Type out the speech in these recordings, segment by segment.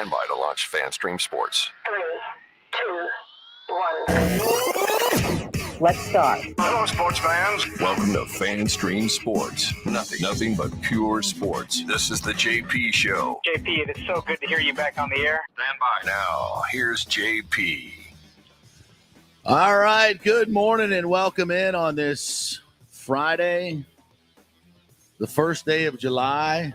Stand by to launch FanStream Sports. 3, 2, 1. Let's start. Hello, sports fans. Welcome to FanStream Sports. Nothing but pure sports. This is the JP Show. JP, it's so good to hear you back on the air. Stand by. Now, here's JP. All right, good morning and welcome in on this Friday, the first day of July.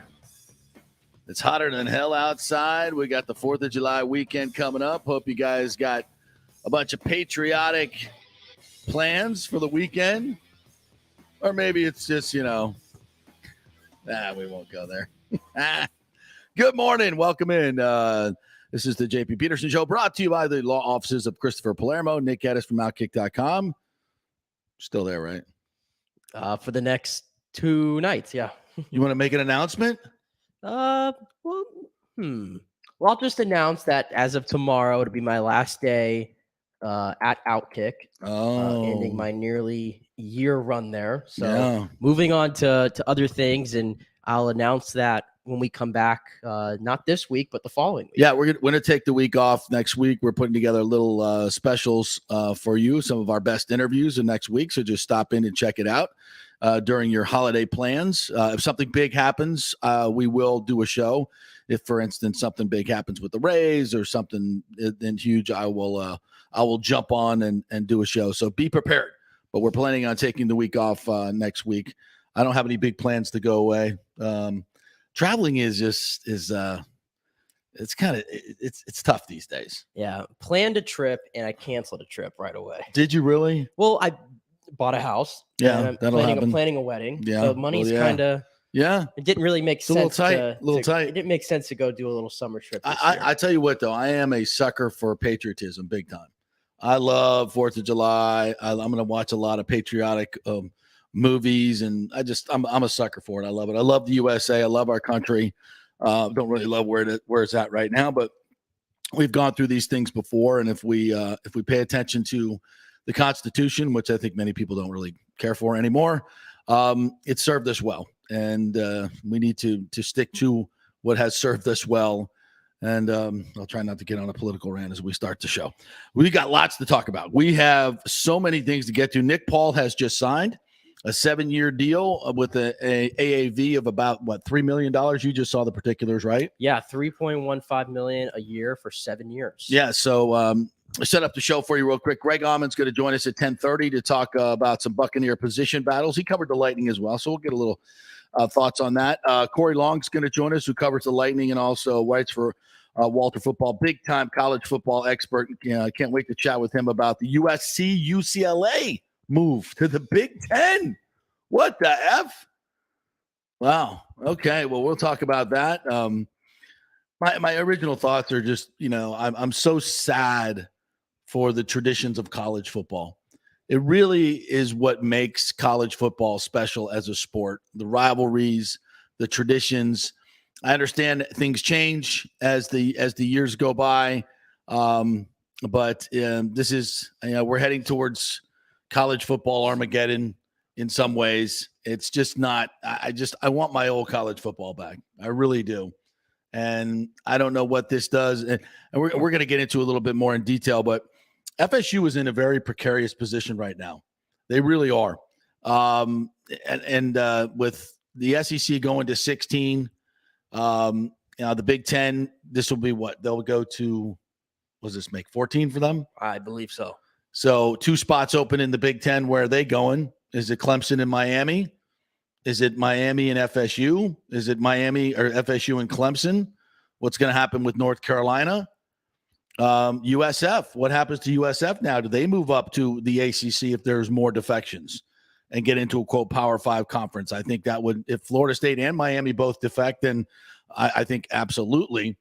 It's hotter than hell outside. We got the 4th of July weekend coming up. Hope you guys got a bunch of patriotic plans for the weekend. Or maybe it's just, we won't go there. Good morning. Welcome in. This is the JP Peterson Show, brought to you by the law offices of Christopher Palermo. Nick Geddes from Outkick.com. Still there, right? For the next 2 nights, yeah. You want to make an announcement? Well, I'll just announce that as of tomorrow, it'll be my last day at Outkick, ending my nearly year run there. So moving on to other things, and I'll announce that when we come back, not this week, but the following week. Yeah, we're going to take the week off next week. We're putting together little specials for you, some of our best interviews in next week. So just stop in and check it out during your holiday plans. If something big happens, we will do a show. If, for instance, something big happens with the Rays or something then huge, I will jump on and do a show. So be prepared. But we're planning on taking the week off next week. I don't have any big plans to go away. Traveling is it's tough these days. Yeah, planned a trip and I canceled a trip right away. Did you really? Well, I bought a house. Yeah, and I'm that'll happen. planning a wedding. Yeah, so money's kind of. Yeah, it didn't really make sense. A little tight. It didn't make sense to go do a little summer trip. I tell you what, though, I am a sucker for patriotism, big time. I love 4th of July. I'm going to watch a lot of patriotic movies, and I'm a sucker for it. I love it. I love the USA. I love our country. Don't really love where it's at right now, but we've gone through these things before, and if we pay attention to the Constitution, which I think many people don't really care for anymore, it served us well, and we need to stick to what has served us well. And I'll try not to get on a political rant as we start the show. We got lots to talk about. We have so many things to get to. Nick Paul has just signed a 7-year deal with a AAV of about, $3 million? You just saw the particulars, right? Yeah, $3.15 million a year for 7 years. Yeah, so I set up the show for you real quick. Greg Allman's going to join us at 10:30 to talk about some Buccaneer position battles. He covered the Lightning as well, so we'll get a little thoughts on that. Corey Long's going to join us, who covers the Lightning and also writes for Walter Football, big-time college football expert. I can't wait to chat with him about the USC-UCLA move to the Big Ten. What the F? Wow. Okay, well, we'll talk about that. My original thoughts are just, I'm so sad for the traditions of college football. It really is what makes college football special as a sport. The rivalries, the traditions. I understand things change as the years go by, but this is we're heading towards college football Armageddon in some ways. It's just not. I want my old college football back. I really do, and I don't know what this does. And we're going to get into a little bit more in detail, but FSU is in a very precarious position right now. They really are, and with the SEC going to 16. The Big Ten, this will be what they'll go to. Does this make 14 for them? I believe so. So 2 spots open in the Big Ten. Where are they going? Is it Clemson and Miami? Is it Miami and FSU? Is it Miami or FSU and Clemson? What's going to happen with North Carolina? USF. What happens to USF now? Do they move up to the ACC if there's more defections and get into a, quote, Power 5 conference? I think that would, if Florida State and Miami both defect, then I think absolutely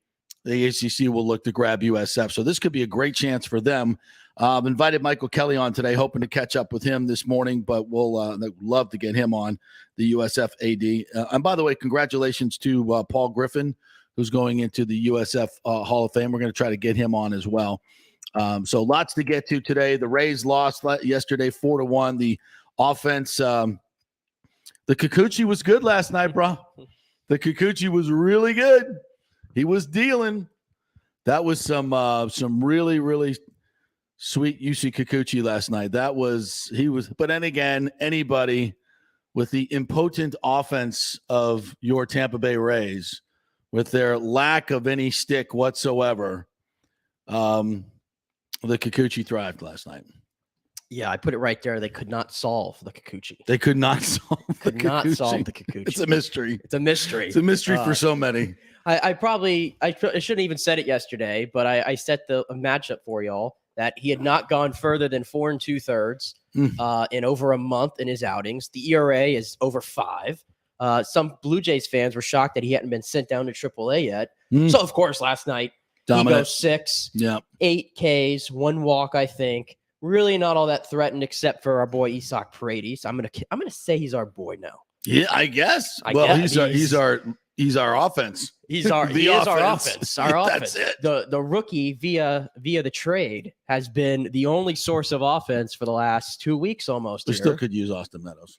the ACC will look to grab USF. So this could be a great chance for them. Invited Michael Kelly on today, hoping to catch up with him this morning, but we'll love to get him on, the USF AD. And by the way, congratulations to Paul Griffin, who's going into the USF Hall of Fame. We're going to try to get him on as well. So lots to get to today. The Rays lost yesterday 4-1. The offense, the Kikuchi was good last night, bro. The Kikuchi was really good. He was dealing. That was some really, really sweet Yusi Kikuchi last night. But then again, anybody with the impotent offense of your Tampa Bay Rays, with their lack of any stick whatsoever, the Kikuchi thrived last night. Yeah, I put it right there. They could not solve the Kikuchi. They could not solve the Kikuchi. solve the Kikuchi. It's a mystery. It's a mystery. It's a mystery for so many. I shouldn't even said it yesterday, but I set a matchup for y'all that he had not gone further than 4 2/3 in over a month in his outings. The ERA is over 5. Some Blue Jays fans were shocked that he hadn't been sent down to AAA yet. So, of course, last night Dominant. he goes 6, 8 Ks, 1 walk, I think. Really not all that threatened except for our boy Isak Paredes. I'm gonna say he's our boy now. Yeah, I guess. He's our offense. He is our offense. Our offense. That's it. The rookie via the trade has been the only source of offense for the last 2 weeks almost. We still could use Austin Meadows.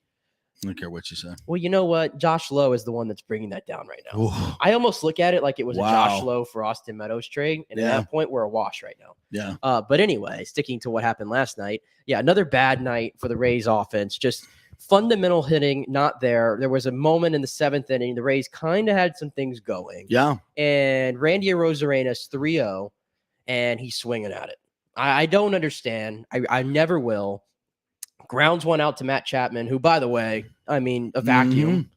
I don't care what you say. Well, you know what? Josh Lowe is the one that's bringing that down right now. Ooh. I almost look at it like it was a Josh Lowe for Austin Meadows trade. And at that point, we're a wash right now. Yeah. But anyway, sticking to what happened last night. Yeah, another bad night for the Rays offense. Just fundamental hitting, not there. There was a moment in the 7th inning. The Rays kind of had some things going. Yeah. And Randy Arozarena's 3-0, and he's swinging at it. I don't understand. I never will. Grounds one out to Matt Chapman, who, by the way, I mean, a vacuum,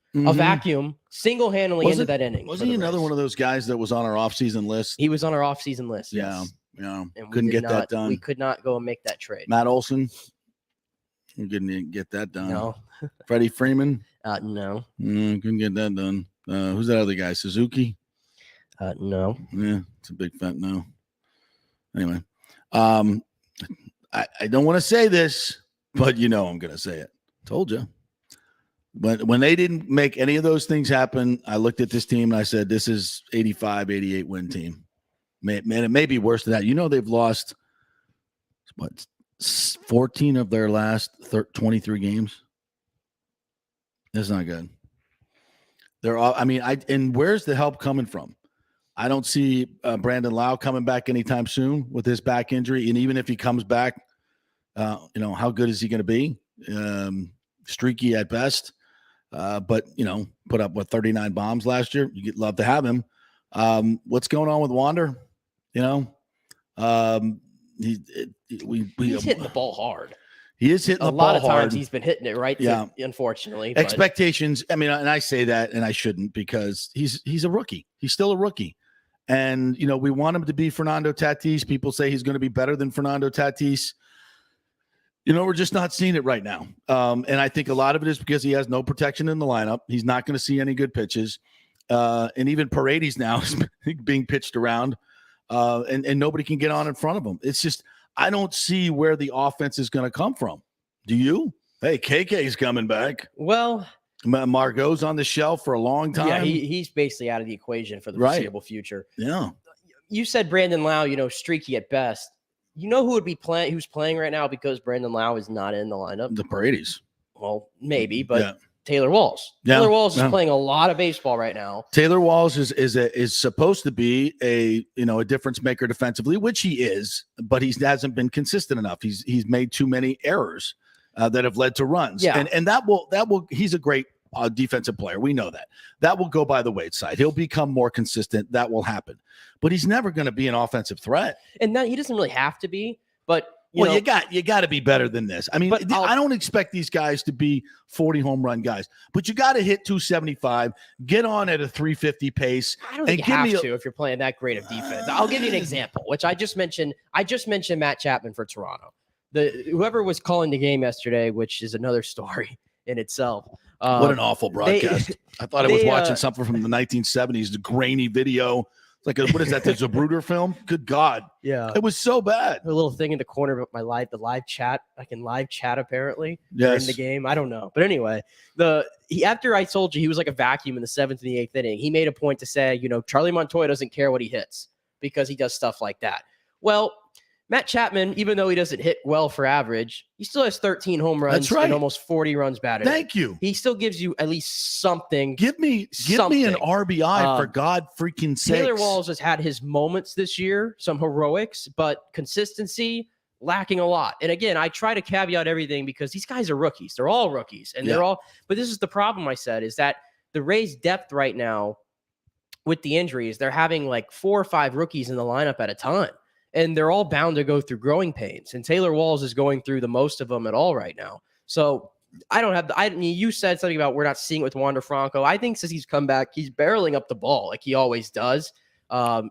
single-handedly into that inning. Wasn't he another one of those guys that was on our off-season list? He was on our off-season list. Yeah, yes. yeah. And couldn't get that done. We could not go and make that trade. Matt Olson, we couldn't get that done. No. Freddie Freeman, no. Couldn't get that done. Who's that other guy? Suzuki? No. Yeah, it's a big fat no. Anyway, I don't want to say this, but I'm going to say it. Told you. But when they didn't make any of those things happen, I looked at this team and I said, this is 85, 88 win team. Man, it may be worse than that. They've lost, 14 of their last 23 games? That's not good. They're all, and where's the help coming from? I don't see Brandon Lau coming back anytime soon with his back injury. And even if he comes back, how good is he going to be? Streaky at best. But put up 39 bombs last year. You'd love to have him. What's going on with Wander? He's hitting the ball hard. He is hitting the ball hard. A lot of times he's been hitting it right. Yeah. Unfortunately, expectations. And I say that, and I shouldn't, because he's a rookie. He's still a rookie. And, we want him to be Fernando Tatis. People say he's going to be better than Fernando Tatis. We're just not seeing it right now. And I think a lot of it is because he has no protection in the lineup. He's not going to see any good pitches. And even Paredes now is being pitched around, and nobody can get on in front of him. It's just, I don't see where the offense is going to come from. Do you? Hey, KK's coming back. Well, Margot's on the shelf for a long time. Yeah, he's basically out of the equation for the foreseeable future. Yeah. You said Brandon Lau, streaky at best. Who would be playing? Who's playing right now because Brandon Lau is not in the lineup? The Paredes. Well, maybe, but Taylor Walls. Yeah. Taylor Walls is playing a lot of baseball right now. Taylor Walls is supposed to be a difference maker defensively, which he is, but he hasn't been consistent enough. He's made too many errors that have led to runs. Yeah. And that will he's a great defensive player. We know that will go by the wayside. He'll become more consistent. That will happen, but he's never going to be an offensive threat. And that he doesn't really have to be, but you got to be better than this. I don't expect these guys to be 40 home run guys, but you got to hit 275, get on at a 350 pace. I don't think you have to if you're playing that great of defense. I'll give you an example, which I just mentioned. I just mentioned Matt Chapman for Toronto. Whoever was calling the game yesterday, which is another story in itself. What an awful broadcast. I thought I was watching something from the 1970s, the grainy video. Like what is that? The Zapruder film? Good God. Yeah. It was so bad. A little thing in the corner of the live chat. I can live chat apparently in the game. I don't know. But anyway, after I told you he was like a vacuum in the 7th and the 8th inning, he made a point to say, Charlie Montoya doesn't care what he hits because he does stuff like that. Well, Matt Chapman, even though he doesn't hit well for average, he still has 13 home runs That's right. and almost 40 runs batted. Thank you. He still gives you at least something. Give me an RBI for God freaking sakes. Taylor Walls has had his moments this year, some heroics, but consistency lacking a lot. And again, I try to caveat everything because these guys are rookies. They're all rookies, and but this is the problem I said, is that the Rays' depth right now with the injuries, they're having like 4 or 5 rookies in the lineup at a time. And they're all bound to go through growing pains. And Taylor Walls is going through the most of them at all right now. So I mean, you said something about we're not seeing it with Wander Franco. I think since he's come back, he's barreling up the ball like he always does.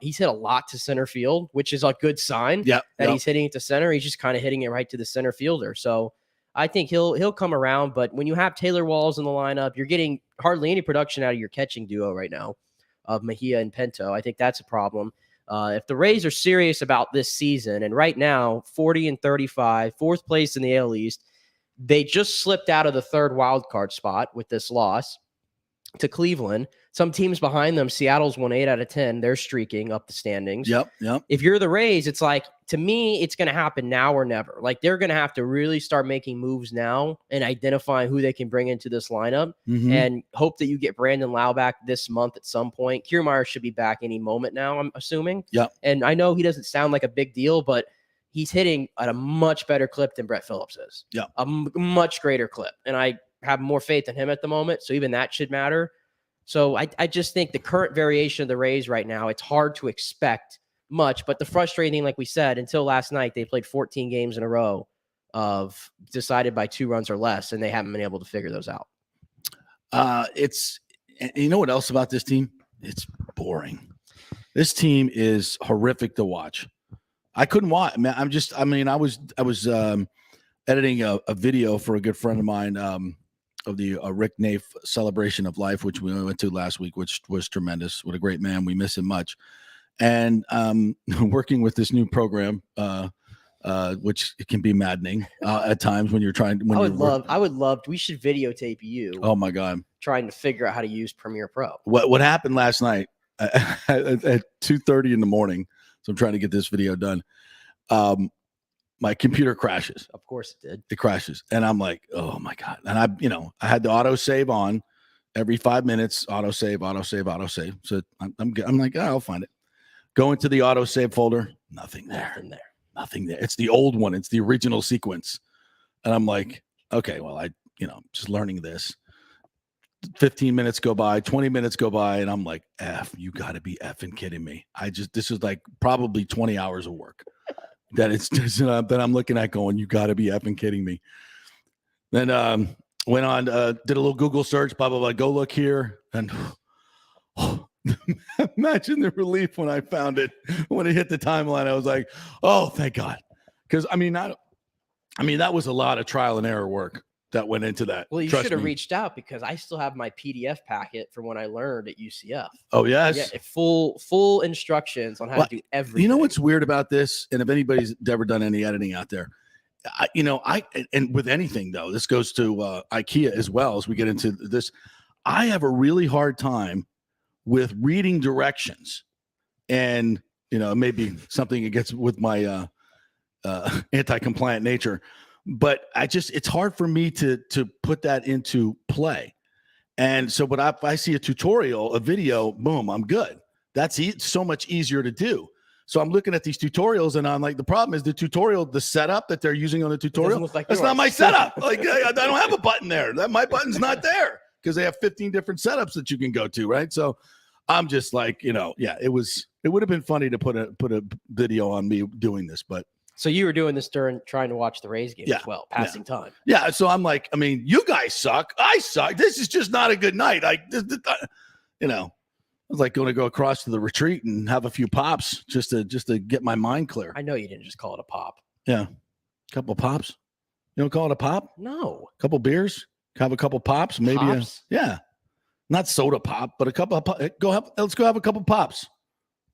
He's hit a lot to center field, which is a good sign that he's hitting it to center. He's just kind of hitting it right to the center fielder. So I think he'll come around. But when you have Taylor Walls in the lineup, you're getting hardly any production out of your catching duo right now of Mejia and Pinto. I think that's a problem. If the Rays are serious about this season, and right now 40-35, 4th place in the AL East, they just slipped out of the 3rd wild card spot with this loss to Cleveland. Some teams behind them, Seattle's won 8 out of 10. They're streaking up the standings. Yep. If you're the Rays, it's like, to me, it's going to happen now or never. Like, they're going to have to really start making moves now and identifying who they can bring into this lineup and hope that you get Brandon Lau back this month at some point. Kiermaier should be back any moment now, I'm assuming. Yeah. And I know he doesn't sound like a big deal, but he's hitting at a much better clip than Brett Phillips is. Yeah. A much greater clip. And I have more faith in him at the moment. So even that should matter. So I just think the current variation of the Rays right now, it's hard to expect much. But the frustrating thing, like we said, until last night, they played 14 games in a row of decided by 2 runs or less, and they haven't been able to figure those out. You know what else about this team? It's boring. This team is horrific to watch. I couldn't watch. I was editing a video for a good friend of mine of the Rick Naif celebration of life, which we went to last week, which was tremendous. What a great man. We miss him much. And working with this new program, which it can be maddening at times when you're trying. I would love. We should videotape you. Oh my God! Trying to figure out how to use Premiere Pro. What happened last night at 2:30 in the morning? So I'm trying to get this video done. My computer crashes. Of course it did. It crashes. And I'm like, oh my God. And I had the auto save on every 5 minutes, auto save. So I'm like, I'll find it. Go into the auto save folder. Nothing there. It's the old one. It's the original sequence. And I'm like, okay, well, just learning this. 15 minutes go by, 20 minutes go by. And I'm like, you gotta be effing kidding me. This is like probably 20 hours of work. That I'm looking at going, you got to be effing kidding me. Then went on, did a little Google search, blah, blah, blah. Go look here. And imagine the relief when I found it. When it hit the timeline, I was like, oh, thank God. Because, that was a lot of trial and error work that went into that. Well, you should have reached out because I still have my PDF packet from when I learned at UCF. Oh, yes. Yeah, full instructions on how to do everything. You know what's weird about this? And if anybody's ever done any editing out there, and with anything, though, this goes to IKEA as well as we get into this. I have a really hard time with reading directions. And, maybe something against with my anti-compliant nature. But it's hard for me to put that into play. And so, but if I see a tutorial, a video, boom, I'm good. That's so much easier to do. So I'm looking at these tutorials and I'm like, the problem is the setup that they're using on the tutorial, that's not my setup. Like I don't have a button there. My button's not there because they have 15 different setups that you can go to. Right. So I'm just like, it would have been funny to put a video on me doing this, but. So you were doing this during trying to watch the Rays game as well, passing time. Yeah. So I'm like, you guys suck. I suck. This is just not a good night. I was like going to go across to the retreat and have a few pops just to get my mind clear. I know you didn't just call it a pop. Yeah. A couple of pops. You don't call it a pop? No. A couple beers. Have a couple pops. Maybe. Pops? Yeah. Not soda pop, but a couple of let's go have a couple pops.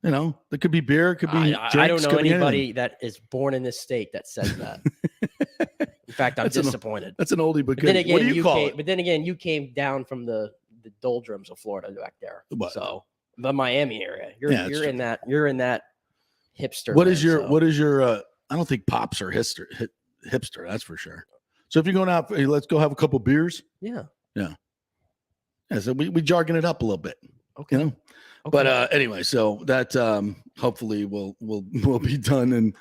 There could be beer, could be drinks. I don't know anybody that is born in this state that says that. In fact, I'm disappointed. That's an oldie but good. What do you call it? But then again, you came down from the doldrums of Florida back there. What? So the Miami area. You're in that hipster. What is your I don't think pops are hipster. That's for sure. So if you're going out, hey, let's go have a couple beers. Yeah. So we jargon it up a little bit. Okay. Okay. But anyway, so that hopefully will be done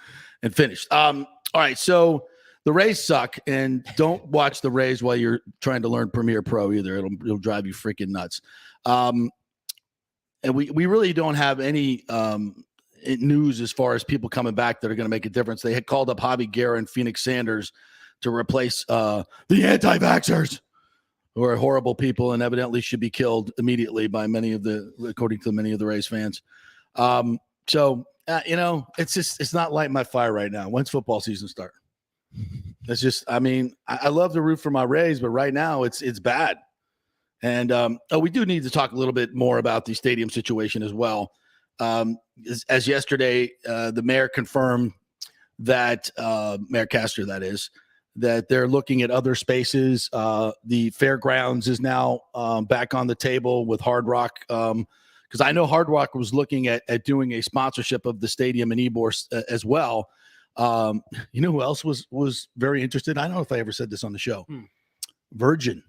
and finished. All right. So the Rays suck, and don't watch the Rays while you're trying to learn Premiere Pro either. It'll drive you freaking nuts. And we really don't have any news as far as people coming back that are going to make a difference. They had called up Javi Guerra and Phoenix Sanders to replace the anti-vaxxers, who are horrible people and evidently should be killed immediately by according to many of the Rays fans. It's not lighting my fire right now. When's football season start? It's just, I love to root for my Rays, but right now it's bad. And we do need to talk a little bit more about the stadium situation as well. As yesterday, the mayor confirmed that Mayor Castor, that is, that they're looking at other spaces. The fairgrounds is now back on the table with Hard Rock, because I know Hard Rock was looking at doing a sponsorship of the stadium in Ybor as well. You know who else was very interested? I don't know if I ever said this on the show. Virgin.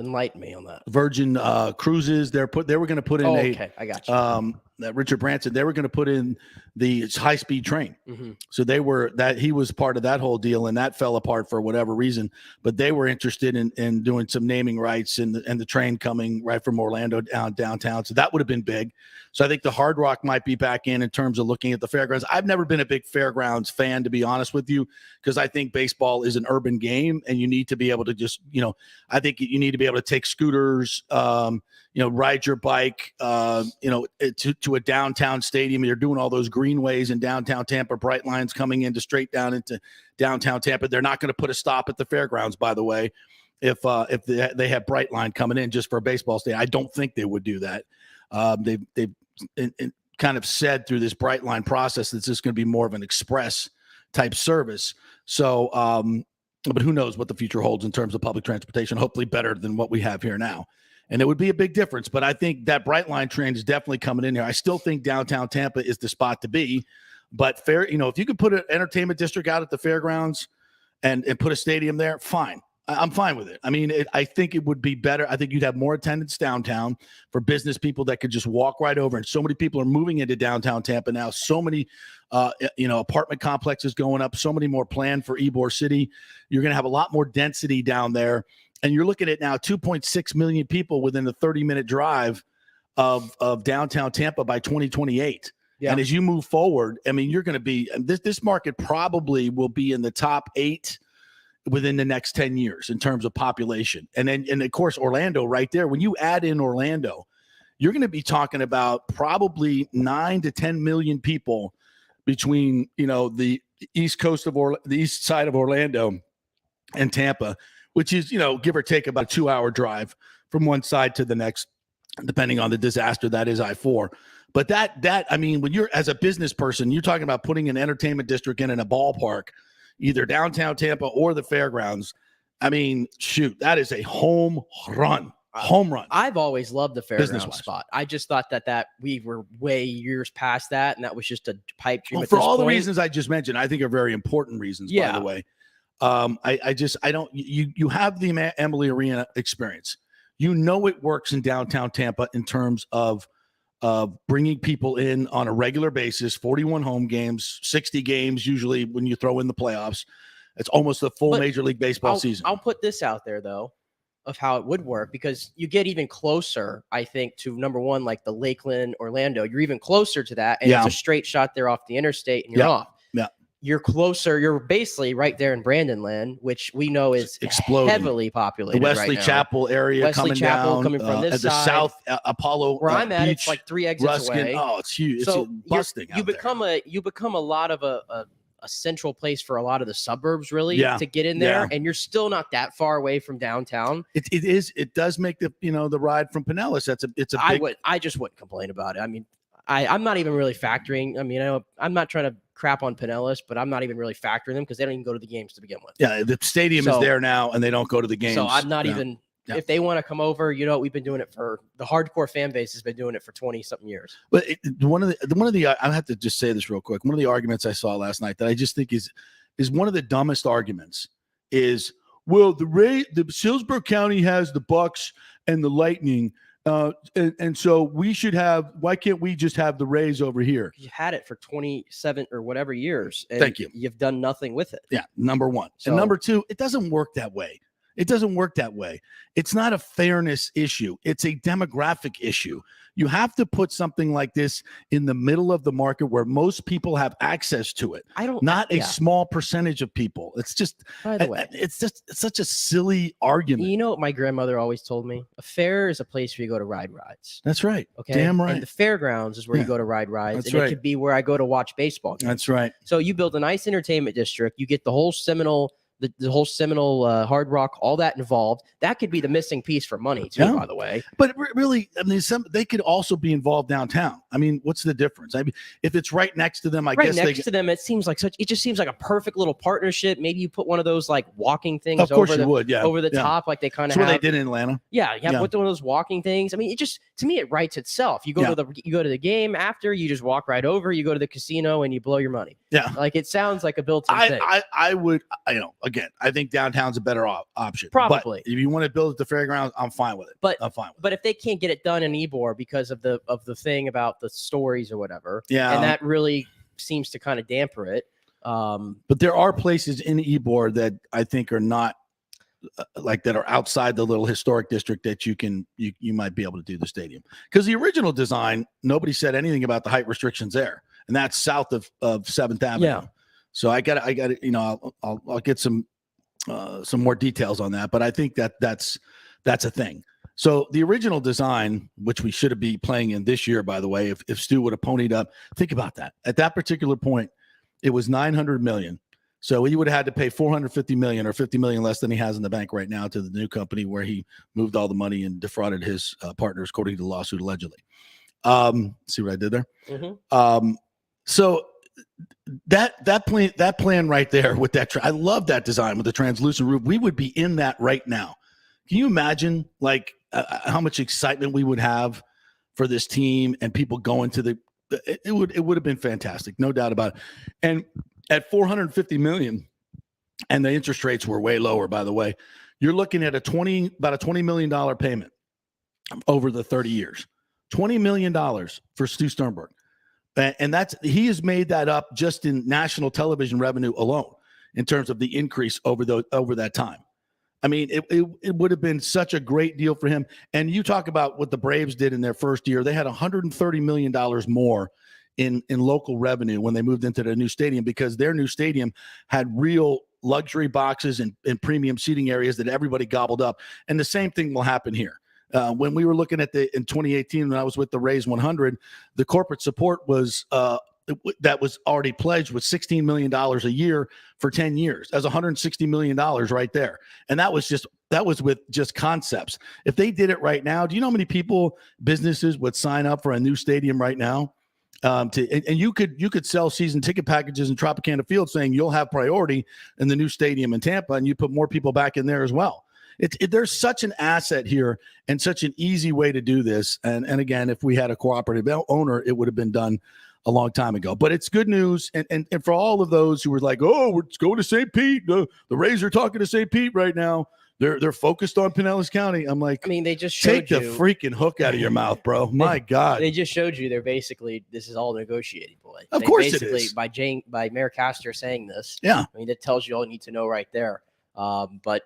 Enlighten me on that. Virgin Cruises. They were going to put in okay. I got you. That Richard Branson. They were going to put in the high-speed train. Mm-hmm. So he was part of that whole deal, and that fell apart for whatever reason. But they were interested in doing some naming rights and the train coming right from Orlando downtown. So that would have been big. So I think the Hard Rock might be back in terms of looking at the fairgrounds. I've never been a big fairgrounds fan, to be honest with you, because I think baseball is an urban game, and you need to be able to just, I think you need to be able to take scooters, ride your bike, to a downtown stadium. You're doing all those greenways in downtown Tampa, bright lines coming into straight down into downtown Tampa. They're not going to put a stop at the fairgrounds, by the way, if they have bright line coming in just for a baseball stadium. I don't think they would do that. They've kind of said through this bright line process that it's just going to be more of an express type service. So, but who knows what the future holds in terms of public transportation, hopefully better than what we have here now. And it would be a big difference, but I think that bright line train is definitely coming in here. I still think downtown Tampa is the spot to be, but if you could put an entertainment district out at the fairgrounds and put a stadium there, fine. I'm fine with it. I think it would be better. I think you'd have more attendance downtown for business people that could just walk right over. And so many people are moving into downtown Tampa now. So many, apartment complexes going up. So many more planned for Ybor City. You're going to have a lot more density down there. And you're looking at now 2.6 million people within a 30-minute drive of downtown Tampa by 2028. Yeah. And as you move forward, you're going to be this market probably will be in the top 8 within the next 10 years in terms of population. And of course, Orlando right there. When you add in Orlando, you're going to be talking about probably 9 to 10 million people between, the east coast of the east side of Orlando and Tampa, which is, give or take about a 2-hour drive from one side to the next, depending on the disaster that is I-4. But when you're as a business person, you're talking about putting an entertainment district in a ballpark, either downtown Tampa or the fairgrounds. That is a home run. I've always loved the fairground spot. I just thought that we were way years past that, and that was just a pipe dream. Well, for all the reasons I just mentioned, I think are very important reasons, by the way. You have the Emily Arena experience. It works in downtown Tampa in terms of bringing people in on a regular basis, 41 home games, 60 games, usually when you throw in the playoffs. It's almost a full Major League Baseball season. I'll put this out there, though, of how it would work, because you get even closer, I think, to number one, like the Lakeland, Orlando. You're even closer to that, and it's a straight shot there off the interstate, and you're off. Yeah. You're closer. You're basically right there in Brandon Land, which we know is exploding, heavily populated. The Wesley Chapel area coming from this side. The South Apollo, where I'm at, Beach, it's like 3 exits Ruskin. away. Oh, it's huge. So it's busting. You become a lot of a central place for a lot of the suburbs, really, to get in there, and you're still not that far away from downtown. It does make the the ride from Pinellas. I just wouldn't complain about it. I'm not even really factoring. I'm not trying to crap on Pinellas, but I'm not even really factoring them because they don't even go to the games to begin with. Yeah, the stadium is there now, and they don't go to the games. So I'm not even if they want to come over, we've been doing it for the hardcore fan base has been doing it for 20 something years. But one of the I have to just say this real quick. One of the arguments I saw last night that I just think is one of the dumbest arguments is, well, the Silsboro County has the Bucks and the Lightning. And so why can't we just have the Rays over here? You had it for 27 or whatever years. And Thank you. You've done nothing with it. Yeah. Number one. So, and number two, it doesn't work that way. It doesn't work that way. It's not a fairness issue. It's a demographic issue. You have to put something like this in the middle of the market where most people have access to it. Not a small percentage of people. It's just, by the way, it's such a silly argument. You know what my grandmother always told me? A fair is a place where you go to ride rides. That's right. Okay. Damn right. And the fairgrounds is where you go to ride rides. That's and right. It could be where I go to watch baseball games. That's right. So you build a nice entertainment district. You get the whole Seminole. The whole Seminole Hard Rock, all that involved. That could be the missing piece for money too, by the way. But really, I mean, they could also be involved downtown. I mean, what's the difference? I mean, if it's right next to them, I guess next to them, it just seems like a perfect little partnership. Maybe you put one of those like walking things over the top, like they kind of have. That's what they did in Atlanta. Yeah, you have put one of those walking things. I mean, to me, it writes itself. You go to the game after, you just walk right over. You go to the casino and you blow your money. Yeah, like it sounds like a built-in thing. I would, again, I think downtown's a better option. Probably. But if you want to build at the fairgrounds, I'm fine with it. But if they can't get it done in Ybor because of the thing about the stories or whatever, and that really seems to kind of damper it. But there are places in Ybor that I think are not that are outside the little historic district that you might be able to do the stadium, because the original design, nobody said anything about the height restrictions there, and that's south of 7th Avenue. Yeah. So I got I'll get some more details on that, but I think that's a thing. So the original design, which we should be playing in this year, by the way, if Stu would have ponied up, think about that. At that particular point, it was $900 million. So he would have had to pay $450 million, or $50 million less than he has in the bank right now, to the new company where he moved all the money and defrauded his partners, according to the lawsuit, allegedly. See what I did there? Mm-hmm. So that plan right there with that, I love that design with the translucent roof. We would be in that right now. Can you imagine how much excitement we would have for this team and people going to it would have been fantastic, no doubt about it. And at $450 million, and the interest rates were way lower, by the way, you're looking at about a $20 million payment over the 30 years. $20 million for Stu Sternberg. And he has made that up just in national television revenue alone in terms of the increase over that time. I mean, it would have been such a great deal for him. And you talk about what the Braves did in their first year. They had $130 million more in local revenue when they moved into their new stadium, because their new stadium had real luxury boxes and premium seating areas that everybody gobbled up. And the same thing will happen here. When we were looking at in 2018, when I was with the Rays 100, the corporate support was that was already pledged was $16 million a year for 10 years. That's $160 million right there. And that was with just concepts. If they did it right now, do you know how many businesses would sign up for a new stadium right now? And you could sell season ticket packages in Tropicana Field saying you'll have priority in the new stadium in Tampa, and you put more people back in there as well. There's such an asset here and such an easy way to do this. And again, if we had a cooperative owner, it would have been done a long time ago. But it's good news. And for all of those who were like, oh, we're going to St. Pete. The Rays are talking to St. Pete right now. They're focused on Pinellas County. I'm like, I mean, they just showed take the freaking hook out of your mouth, bro. My God. They just showed you this is all negotiating, boy. Of course it is. By Mayor Castor saying this. Yeah. I mean, that tells you all you need to know right there. But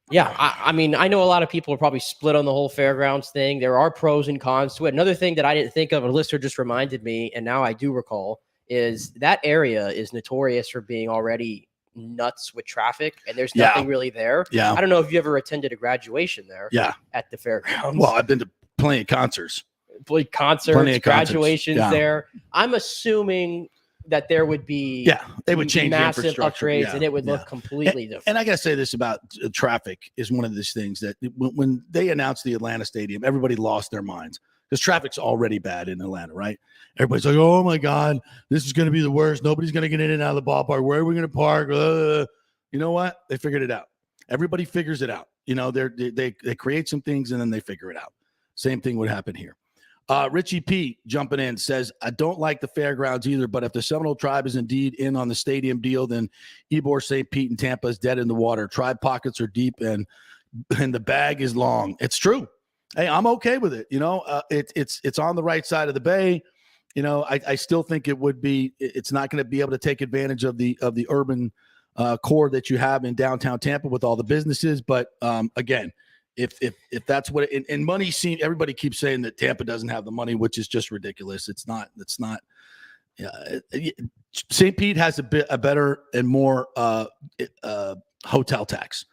yeah, I mean, I know a lot of people are probably split on the whole fairgrounds thing. There are pros and cons to it. Another thing that I didn't think of, a listener just reminded me, and now I do recall, is that area is notorious for being already nuts with traffic, and there's nothing really there. Yeah. I don't know if you ever attended a graduation there. Yeah. At the fairgrounds. Well, I've been to plenty of concerts. Graduations there. I'm assuming that there would be they would change massive the infrastructure. upgrades, and it would look completely different. And I got to say this about traffic is one of these things that when they announced the Atlanta Stadium, everybody lost their minds because traffic's already bad in Atlanta, right? Everybody's like, oh my God, this is going to be the worst. Nobody's going to get in and out of the ballpark. Where are we going to park? You know what? They figured it out. Everybody figures it out. You know, they create some things and then they figure it out. Same thing would happen here. Richie P jumping in says, I don't like the fairgrounds either, but if the Seminole Tribe is indeed in on the stadium deal, then Ybor, St. Pete, and Tampa is dead in the water. Tribe pockets are deep and the bag is long. It's true. Hey, I'm okay with it. You know, it's on the right side of the bay. You know, I still think it's not going to be able to take advantage of the urban core that you have in downtown Tampa with all the businesses. But again, if that's what and money seems, everybody keeps saying that Tampa doesn't have the money, which is just ridiculous. It's not. St. Pete has a better and more hotel tax,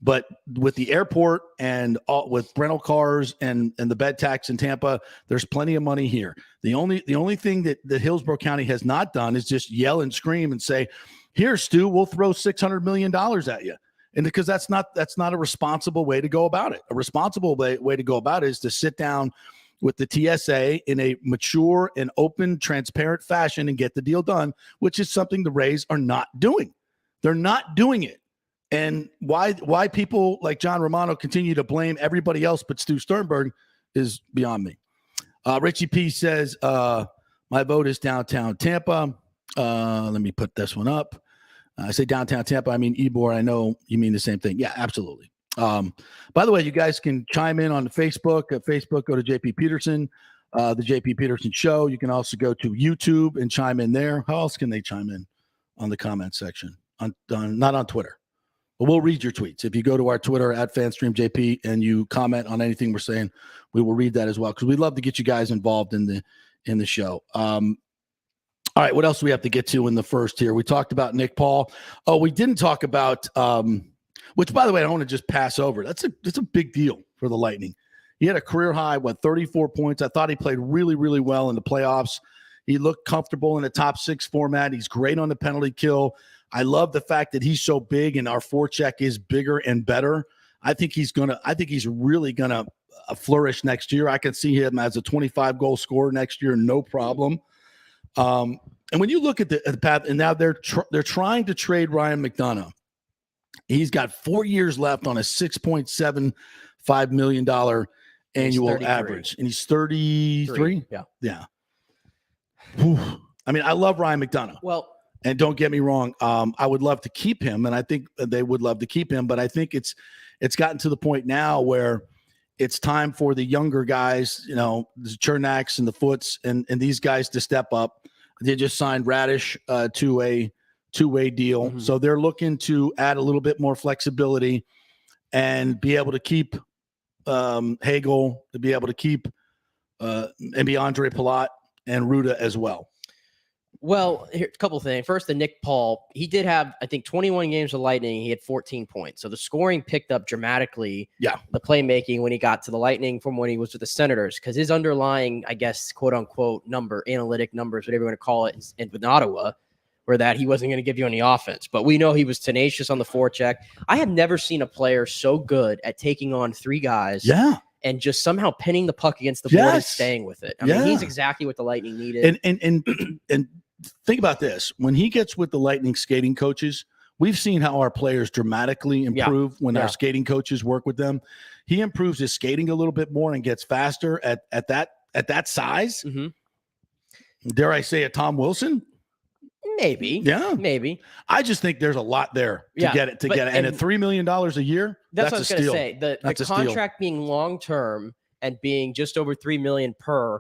but with the airport and with rental cars and the bed tax in Tampa, there's plenty of money here. The only thing that Hillsborough County has not done is just yell and scream and say, "Here, Stu, we'll throw $600 million at you." And because that's not a responsible way to go about it. A responsible way to go about it is to sit down with the TSA in a mature and open, transparent fashion and get the deal done, which is something the Rays are not doing. They're not doing it. And why people like John Romano continue to blame everybody else but Stu Sternberg is beyond me. Richie P says, my vote is downtown Tampa. Let me put this one up. I say downtown Tampa. I mean, Ybor, I know you mean the same thing. Yeah, absolutely. By the way, you guys can chime in on the Facebook. At Facebook, go to JP Peterson, the JP Peterson Show. You can also go to YouTube and chime in there. How else can they chime in on the comment section? Not on Twitter. But we'll read your tweets. If you go to our Twitter at FanstreamJP and you comment on anything we're saying, we will read that as well because we'd love to get you guys involved in the show. All right, what else do we have to get to in the first here? We talked about Nick Paul. Oh, we didn't talk about, which, by the way, I don't want to just pass over. That's a big deal for the Lightning. He had a career high, 34 points. I thought he played really, really well in the playoffs. He looked comfortable in the top six format. He's great on the penalty kill. I love the fact that he's so big and our forecheck is bigger and better. I think he's really gonna flourish next year. I can see him as a 25-goal scorer next year, no problem. And when you look at the path, and now they're trying to trade Ryan McDonough. He's got 4 years left on a $6.75 million annual average, and he's 33. Yeah. Whew. I mean, I love Ryan McDonough. Well, and don't get me wrong, I would love to keep him, and I think they would love to keep him. But I think it's gotten to the point now where it's time for the younger guys, you know, the Chernaks and the Foots and these guys to step up. They just signed Radish to a two-way deal. Mm-hmm. So they're looking to add a little bit more flexibility and be able to keep Hagel, to be able to keep maybe Andre Palat and Ruda as well. Well, here, a couple of things. First, the Nick Paul, he did have, I think, 21 games of Lightning. He had 14 points. So the scoring picked up dramatically. Yeah. The playmaking when he got to the Lightning from when he was with the Senators, because his underlying, I guess, quote unquote, analytic numbers, whatever you want to call it, and with Ottawa, were that he wasn't going to give you any offense. But we know he was tenacious on the forecheck. I have never seen a player so good at taking on three guys. Yeah. And just somehow pinning the puck against the board and staying with it. I mean, he's exactly what the Lightning needed. And think about this. When he gets with the Lightning skating coaches, we've seen how our players dramatically improve when our skating coaches work with them. He improves his skating a little bit more and gets faster at that size. Mm-hmm. Dare I say a Tom Wilson? Maybe. Yeah. Maybe. I just think there's a lot there to get it. And at $3 million a year, that's what I was going to say. The contract being long-term and being just over $3 million per,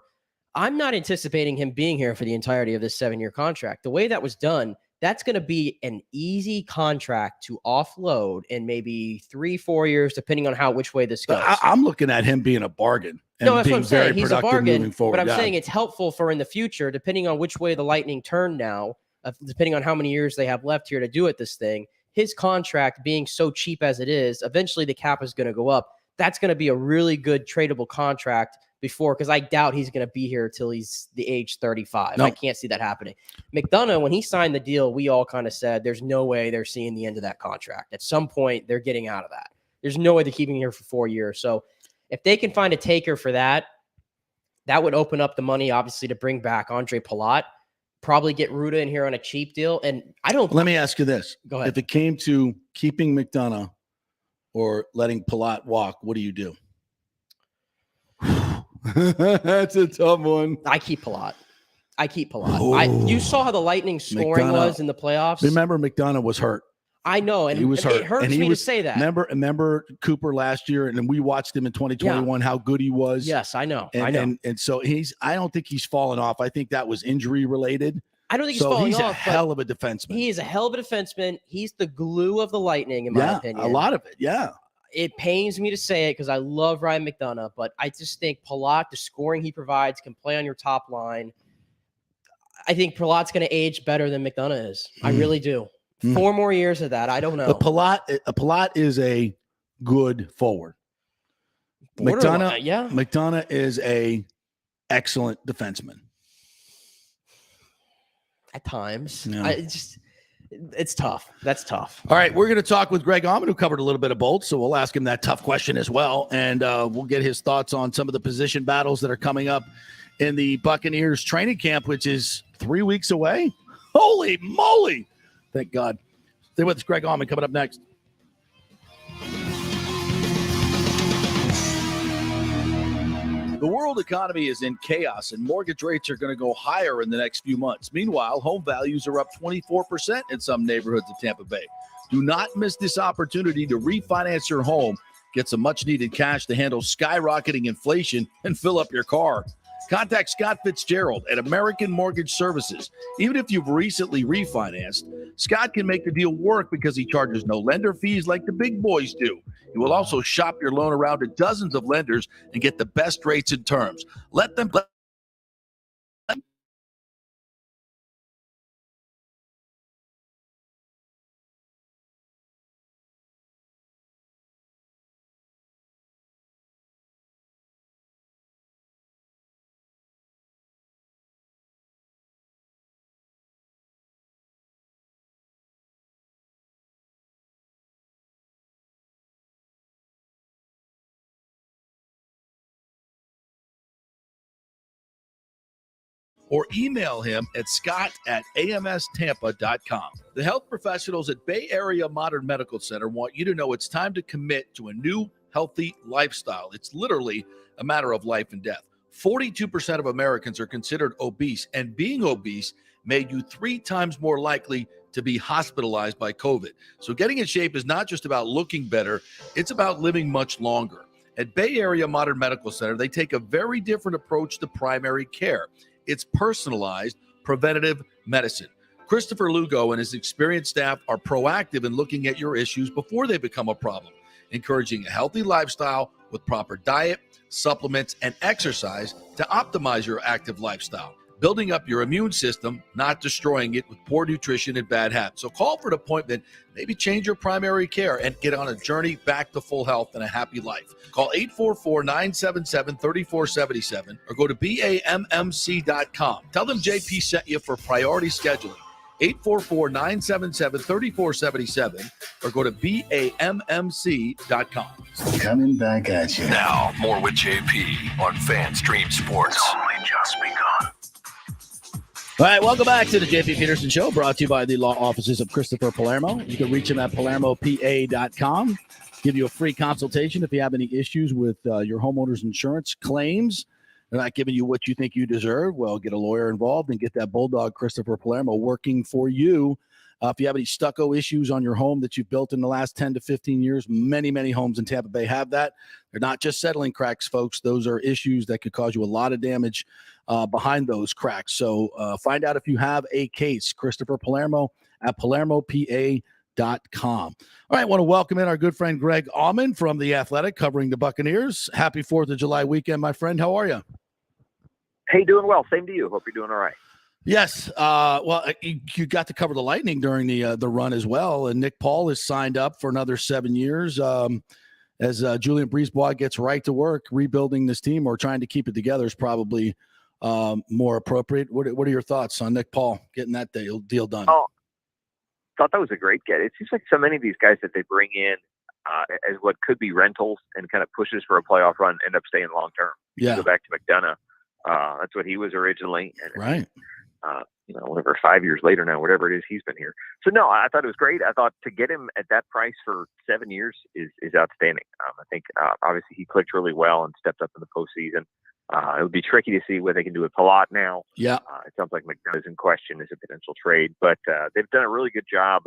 I'm not anticipating him being here for the entirety of this 7-year contract. The way that was done, that's going to be an easy contract to offload in maybe 3-4 years, depending on which way this goes. I'm looking at him being a bargain. No, that's what I'm saying. He's a bargain, but I'm saying it's helpful for in the future, depending on which way the Lightning turn now, depending on how many years they have left here to do it, this thing. His contract being so cheap as it is, eventually the cap is going to go up. That's going to be a really good tradable contract because I doubt he's going to be here till he's the age 35. No. I can't see that happening. McDonough, when he signed the deal, we all kind of said there's no way they're seeing the end of that contract. At some point, they're getting out of that. There's no way they're keeping him here for 4 years. So if they can find a taker for that, that would open up the money, obviously, to bring back Andre Palat, probably get Ruda in here on a cheap deal. And I don't. Let me ask you this. Go ahead. If it came to keeping McDonough or letting Palat walk, what do you do? That's a tough one. I keep Palat. You saw how the Lightning scoring was in the playoffs. Remember, McDonough was hurt. I know, and he was hurt. It hurts me to say that. Remember Cooper last year, and then we watched him in 2021. How good he was. Yes, I know. And so I don't think he's fallen off. I think that was injury related. I don't think he's falling off. He's a hell of a defenseman. He is a hell of a defenseman. He's the glue of the Lightning, in my opinion. A lot of it. Yeah. It pains me to say it because I love Ryan McDonough, but I just think Palat, the scoring he provides, can play on your top line. I think Palat's going to age better than McDonough is. I really do. 4 more years of that. I don't know. Palat is a good forward. McDonough is a excellent defenseman. At times. Yeah. It's tough. That's tough. All right, we're going to talk with Greg Auman, who covered a little bit of both, so we'll ask him that tough question as well, and we'll get his thoughts on some of the position battles that are coming up in the Buccaneers training camp, which is 3 weeks away. Holy moly! Thank God. Stay with us, Greg Auman, coming up next. The world economy is in chaos, and mortgage rates are going to go higher in the next few months. Meanwhile, home values are up 24% in some neighborhoods of Tampa Bay. Do not miss this opportunity to refinance your home, get some much-needed cash to handle skyrocketing inflation, and fill up your car. Contact Scott Fitzgerald at American Mortgage Services. Even if you've recently refinanced, Scott can make the deal work because he charges no lender fees like the big boys do. He will also shop your loan around to dozens of lenders and get the best rates and terms. Let them or email him at scott@amstampa.com. The health professionals at Bay Area Modern Medical Center want you to know it's time to commit to a new, healthy lifestyle. It's literally a matter of life and death. 42% of Americans are considered obese, and being obese made you 3 times more likely to be hospitalized by COVID. So getting in shape is not just about looking better, it's about living much longer. At Bay Area Modern Medical Center, they take a very different approach to primary care. It's personalized, preventative medicine. Christopher Lugo and his experienced staff are proactive in looking at your issues before they become a problem, encouraging a healthy lifestyle with proper diet, supplements, and exercise to optimize your active lifestyle, building up your immune system, not destroying it with poor nutrition and bad habits. So call for an appointment, maybe change your primary care, and get on a journey back to full health and a happy life. Call 844-977-3477 or go to BAMMC.com. Tell them JP sent you for priority scheduling. 844-977-3477 or go to BAMMC.com. Coming back at you. Now, more with JP on FanStream Sports. It's only just begun. All right, welcome back to the JP Peterson Show, brought to you by the law offices of Christopher Palermo. You can reach him at PalermoPA.com. Give you a free consultation if you have any issues with your homeowner's insurance claims. They're not giving you what you think you deserve. Well, get a lawyer involved and get that bulldog, Christopher Palermo, working for you. If you have any stucco issues on your home that you've built in the last 10 to 15 years, many, many homes in Tampa Bay have that. They're not just settling cracks, folks. Those are issues that could cause you a lot of damage behind those cracks. So find out if you have a case. Christopher Palermo at PalermoPA.com. All right, I want to welcome in our good friend Greg Auman from The Athletic, covering the Buccaneers. Happy 4th of July weekend, my friend. How are you? Hey, doing well. Same to you. Hope you're doing all right. Yes. Well, you got to cover the Lightning during the run as well. And Nick Paul is signed up for another 7 years as Julien Brisebois gets right to work rebuilding this team, or trying to keep it together is probably more appropriate. What are your thoughts on Nick Paul getting that deal done? Oh, thought that was a great get. It seems like so many of these guys that they bring in as what could be rentals and kind of pushes for a playoff run end up staying long term. Yeah. Go back to McDonough. That's what he was originally. And right. whatever, 5 years later now, whatever it is he's been here. So no, I thought it was great. I thought to get him at that price for 7 years is outstanding. I think obviously he clicked really well and stepped up in the postseason. It would be tricky to see what they can do with Palat now. Yeah, it sounds like McDonough is in question as a potential trade, but they've done a really good job.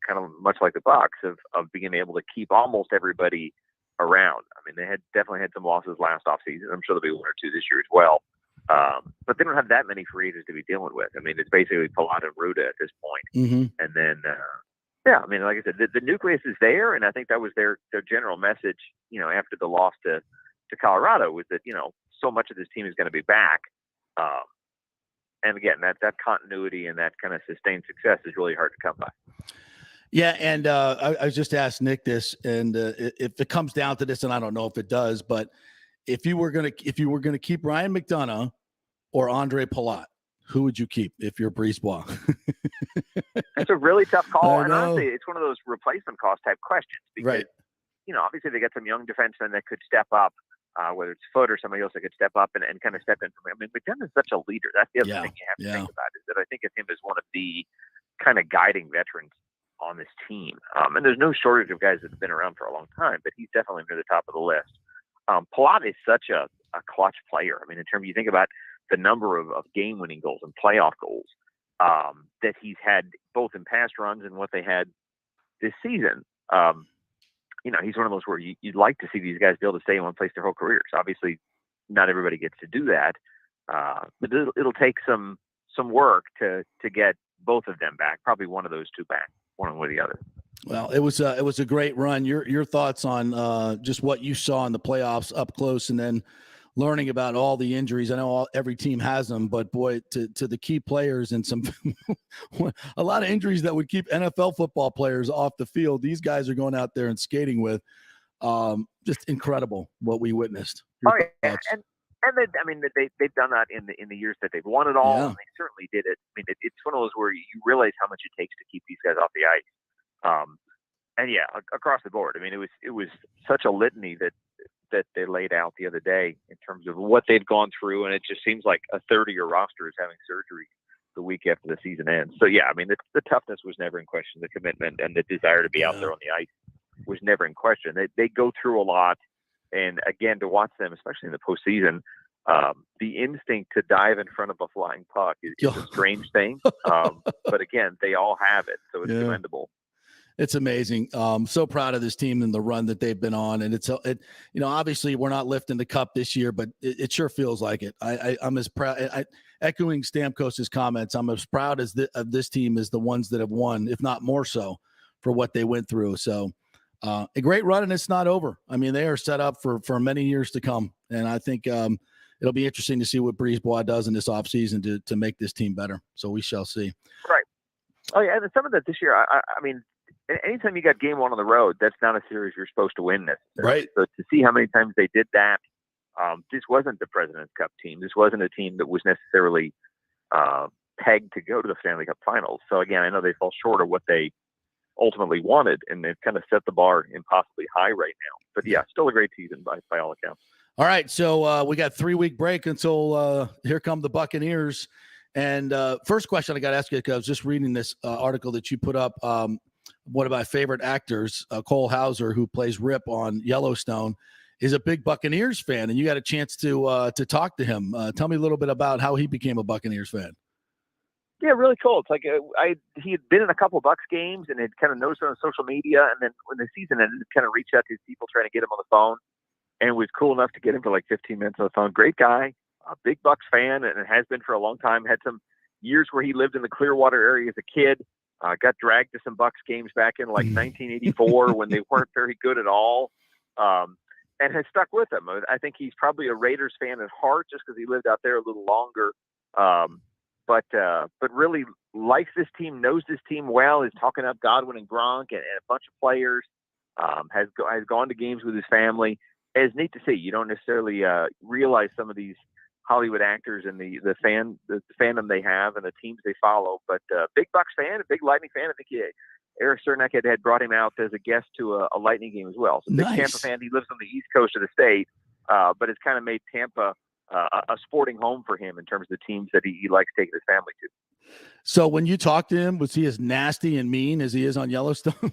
Kind of much like the Bucks of being able to keep almost everybody around. I mean, they definitely had some losses last offseason. I'm sure there'll be one or two this year as well. But they don't have that many free agents to be dealing with. I mean, it's basically Palat and Ruda at this point. Mm-hmm. And then, I mean, like I said, the nucleus is there, and I think that was their general message, after the loss to Colorado, was that, so much of this team is going to be back. And again, that continuity and that kind of sustained success is really hard to come by. Yeah, and I just asked Nick this, and if it comes down to this, and I don't know if it does, but if you were gonna keep Ryan McDonough or Andre Palat, who would you keep if you're Brisebois? It's a really tough call, and honestly, it's one of those replacement cost type questions because, right. Obviously they got some young defensemen that could step up, whether it's Foot or somebody else that could step up and kind of step in for me. I mean, McDonough is such a leader. That's the other thing you have to think about, is that I think of him as one of the kind of guiding veterans on this team. And there's no shortage of guys that have been around for a long time, but he's definitely near the top of the list. Palat is such a clutch player. I mean, in terms, you think about the number of game-winning goals and playoff goals that he's had both in past runs and what they had this season. He's one of those where you'd like to see these guys be able to stay in one place their whole careers. Obviously, not everybody gets to do that, but it'll take some work to get both of them back. Probably one of those two back, one or the other. Well, it was a great run. Your thoughts on just what you saw in the playoffs up close, and then learning about all the injuries. I know every team has them, but boy, to the key players and some a lot of injuries that would keep NFL football players off the field. These guys are going out there and skating with. Just incredible what we witnessed. And they've done that in the years that they've won it all, and they certainly did it. I mean, it's one of those where you realize how much it takes to keep these guys off the ice. Across the board. I mean, it was such a litany that they laid out the other day in terms of what they'd gone through, and it just seems like a third of your roster is having surgery the week after the season ends. So yeah, I mean, the toughness was never in question. The commitment and the desire to be out there on the ice was never in question. They go through a lot, and again, to watch them, especially in the postseason, the instinct to dive in front of a flying puck is a strange thing. But again, they all have it, so it's commendable. It's amazing. So proud of this team and the run that they've been on. And obviously we're not lifting the cup this year, but it sure feels like it. I'm as proud. Echoing Stamkos's comments, I'm as proud of this team as the ones that have won, if not more so, for what they went through. So a great run, and it's not over. I mean, they are set up for many years to come. And I think it'll be interesting to see what Brisebois does in this offseason to make this team better. So we shall see. Right. Oh, yeah. And some of that this year, I mean, anytime you got game one on the road, that's not a series you're supposed to win necessarily. Right. So to see how many times they did that, this wasn't the President's Cup team. This wasn't a team that was necessarily pegged to go to the Stanley Cup Finals. So again, I know they fell short of what they ultimately wanted, and they've kind of set the bar impossibly high right now. But yeah, still a great season by all accounts. All right, so we got 3-week break until here come the Buccaneers. And first question I got to ask you, because I was just reading this article that you put up. One of my favorite actors, Cole Hauser, who plays Rip on Yellowstone, is a big Buccaneers fan, and you got a chance to talk to him. Tell me a little bit about how he became a Buccaneers fan. Yeah, really cool. It's like he had been in a couple of Bucs games and had kind of noticed it on social media, and then when the season ended, kind of reached out to his people trying to get him on the phone, and was cool enough to get him for like 15 minutes on the phone. Great guy, a big Bucs fan, and has been for a long time. Had some years where he lived in the Clearwater area as a kid. Got dragged to some Bucs games back in like 1984 when they weren't very good at all, and has stuck with them. I think he's probably a Raiders fan at heart just because he lived out there a little longer. But really likes this team, knows this team well, is talking up Godwin and Gronk and a bunch of players, has gone to games with his family. It's neat to see. You don't necessarily realize some of these Hollywood actors and the fandom they have and the teams they follow. But big Bucs fan, a big Lightning fan. I think Eric Cernak had brought him out as a guest to a Lightning game as well. So big Tampa fan. He lives on the East Coast of the state, but has kind of made Tampa a sporting home for him in terms of the teams that he likes taking his family to. So when you talked to him, was he as nasty and mean as he is on Yellowstone?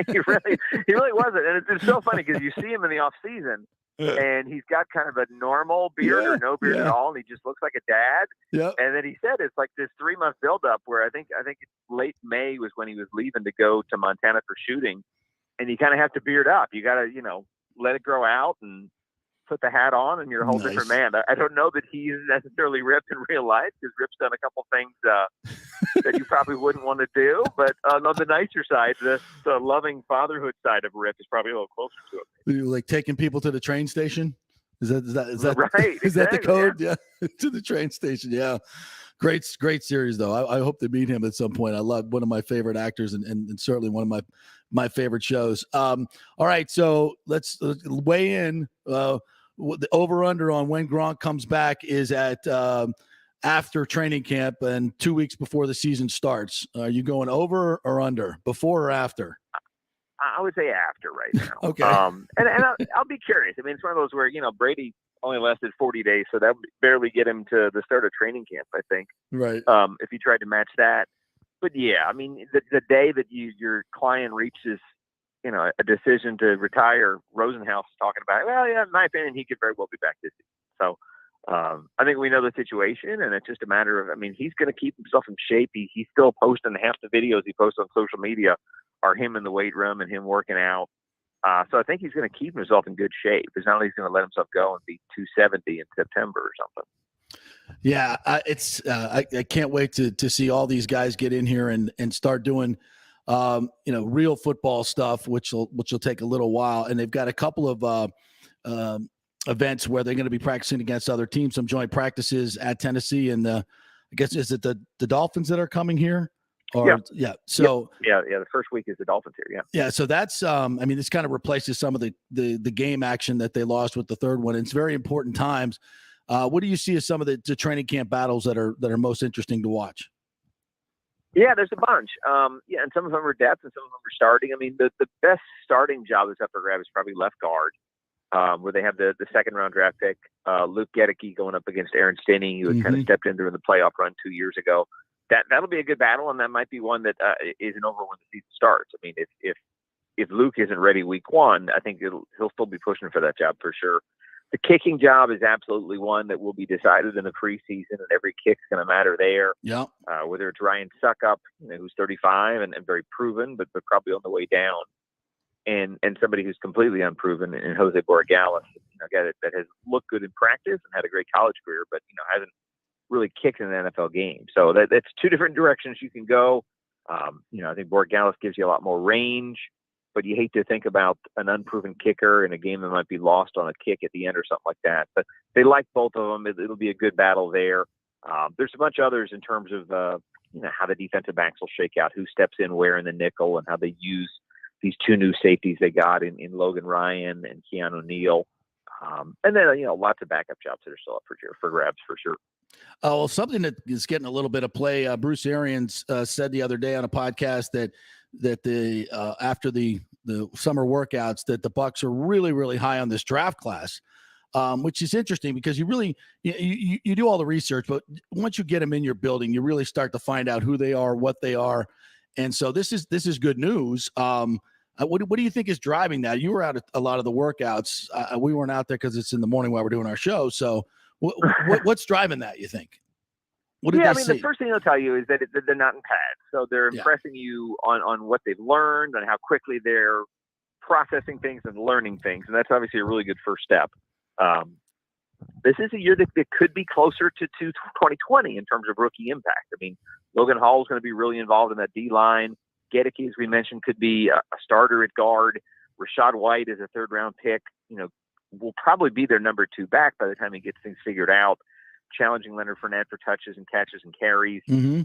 he really wasn't. And it's so funny because you see him in the off season and he's got kind of a normal beard or no beard at all. And he just looks like a dad. Yeah. And then he said, it's like this 3-month buildup where I think late May was when he was leaving to go to Montana for shooting. And you kind of have to beard up. You got to, let it grow out and put the hat on and you're a whole different man. I don't know that he's necessarily Rip in real life because Rip's done a couple things that you probably wouldn't want to do. But on the nicer side, the loving fatherhood side of Rip is probably a little closer to it. Like taking people to the train station? Is that right? Is that the code? Yeah. To the train station. Yeah. Great series though. I hope to meet him at some point. I love one of my favorite actors and certainly one of my favorite shows. All right. So let's weigh in. The over-under on when Gronk comes back is at after training camp and 2 weeks before the season starts. Are you going over or under, before or after? I would say after right now. Okay. And I'll be curious. I mean, it's one of those where, Brady only lasted 40 days, so that would barely get him to the start of training camp, I think. Right. If you tried to match that. But, yeah, I mean, the day that your client reaches a decision to retire, Rosenhaus is talking about, well, yeah, in my opinion, he could very well be back this season. So I think we know the situation, and it's just a matter of, he's going to keep himself in shape. He's still posting half the videos he posts on social media are him in the weight room and him working out. So I think he's going to keep himself in good shape. It's not like he's going to let himself go and be 270 in September or something. Yeah, I can't wait to see all these guys get in here and start doing real football stuff, which will take a little while. And they've got a couple of events where they're going to be practicing against other teams, some joint practices at Tennessee. And I guess, is it the Dolphins that are coming here? Or, yeah. So the first week is the Dolphins here. Yeah. Yeah. So that's, this kind of replaces some of the game action that they lost with the third one. It's very important times. What do you see as some of the training camp battles that are most interesting to watch? Yeah, there's a bunch. And some of them are depth and some of them are starting. The best starting job that's up for grabs is probably left guard, where they have the second round draft pick, Luke Gedeke going up against Aaron Stinney, who had kind of stepped in during the playoff run 2 years ago. That'll be a good battle, and that might be one that isn't over when the season starts. If Luke isn't ready week one, I think he'll still be pushing for that job for sure. The kicking job is absolutely one that will be decided in the preseason, and every kick's going to matter there. Yeah. Whether it's Ryan Suckup, who's 35 and very proven, but probably on the way down, and somebody who's completely unproven in Jose Borregales, a guy that has looked good in practice and had a great college career, but hasn't really kicked in an NFL game. So that's two different directions you can go. I think Borregales gives you a lot more range, but you hate to think about an unproven kicker in a game that might be lost on a kick at the end or something like that. But they like both of them. It'll be a good battle there. There's a bunch of others in terms of how the defensive backs will shake out, who steps in where in the nickel, and how they use these two new safeties they got in Logan Ryan and Keanu Neal. And then, lots of backup jobs that are still up for grabs for sure. Oh, well, something that is getting a little bit of play. Bruce Arians said the other day on a podcast that the after the summer workouts that the Bucs are really, really high on this draft class, which is interesting because you do all the research, but once you get them in your building, you really start to find out who they are, what they are, and so this is good news. What do you think is driving that? You were out at a lot of the workouts. We weren't out there because it's in the morning while we're doing our show. So what's driving that, you think? What did they say? The first thing they'll tell you is that they're not in pads. So they're impressing you on what they've learned and how quickly they're processing things and learning things. And that's obviously a really good first step. This is a year that could be closer to 2020 in terms of rookie impact. Logan Hall is going to be really involved in that D-line. Gedeke, as we mentioned, could be a starter at guard. Rashad White is a third-round pick. Will probably be their number 2 back by the time he gets things figured out, challenging Leonard Fournette for touches and catches and carries. Mm-hmm.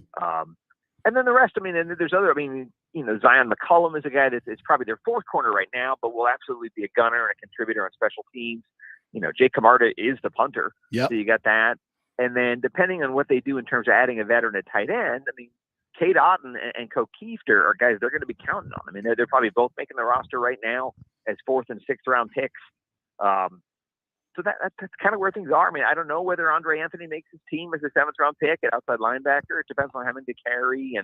And then the rest, and there's other, Zion McCollum is a guy that's probably their 4th corner right now, but will absolutely be a gunner and a contributor on special teams. Jake Camarda is the punter. Yep. So you got that. And then depending on what they do in terms of adding a veteran at tight end, Cade Otton and Coke Kiefter are guys they're going to be counting on. They're probably both making the roster right now as 4th and 6th round picks. that's kind of where things are. I mean, I don't know whether Andre Anthony makes his team as a 7th-round pick at outside linebacker. It depends on having to carry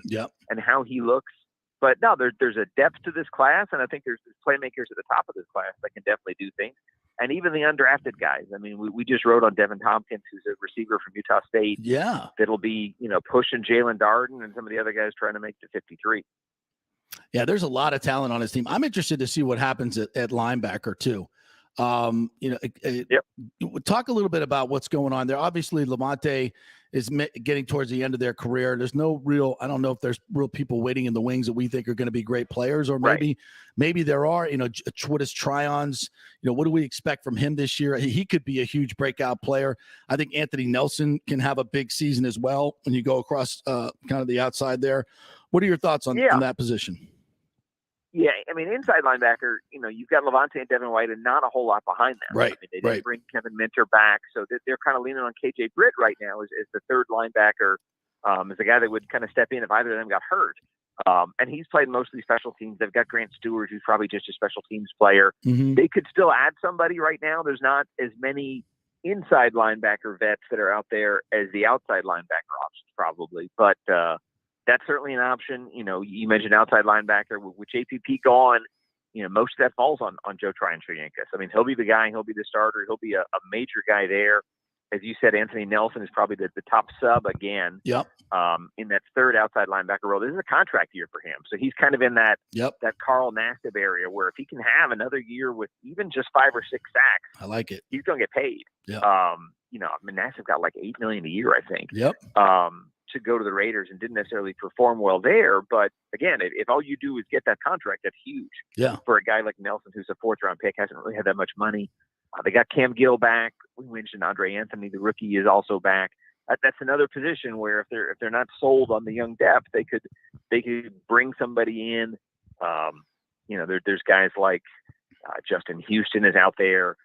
and how he looks. But no, there's a depth to this class, and I think there's playmakers at the top of this class that can definitely do things. And even the undrafted guys. I mean, we just wrote on Devin Tompkins, who's a receiver from Utah State. Yeah. That'll be, pushing Jalen Darden and some of the other guys trying to make the 53. Yeah, there's a lot of talent on his team. I'm interested to see what happens at linebacker too. Yep. Talk a little bit about what's going on there. Obviously, Levante is getting towards the end of their career. There's no real, I don't know if there's real people waiting in the wings that we think are going to be great players, or maybe there are, what is Tryon's, what do we expect from him this year? He could be a huge breakout player. I think Anthony Nelson can have a big season as well when you go across kind of the outside there. What are your thoughts on that position? Yeah, I mean, inside linebacker, you've got Levante and Devin White and not a whole lot behind them. Right. I mean, they didn't bring Kevin Minter back, so they're kind of leaning on KJ Britt right now as the third linebacker, as a guy that would kind of step in if either of them got hurt. And he's played mostly special teams. They've got Grant Stewart, who's probably just a special teams player. Mm-hmm. They could still add somebody right now. There's not as many inside linebacker vets that are out there as the outside linebacker options probably, but that's certainly an option. You mentioned outside linebacker with JPP gone. Most of that falls on Joe Tryon-Triankas. I mean, he'll be the guy. He'll be the starter. He'll be a major guy there. As you said, Anthony Nelson is probably the top sub again. Yep. In that third outside linebacker role. This is a contract year for him, so he's kind of in that Carl Nassib area where if he can have another year with even just 5 or 6 sacks, I like it. He's going to get paid. Yeah. I mean, Nassib got like $8 million a year, I think. Yep. To go to the Raiders and didn't necessarily perform well there. But again, if all you do is get that contract, that's huge. Yeah. For a guy like Nelson, who's a 4th-round pick, hasn't really had that much money. They got Cam Gill back. We mentioned Andre Anthony, the rookie, is also back. That's another position where if they're not sold on the young depth, they could bring somebody in. There's guys like Justin Houston is out there.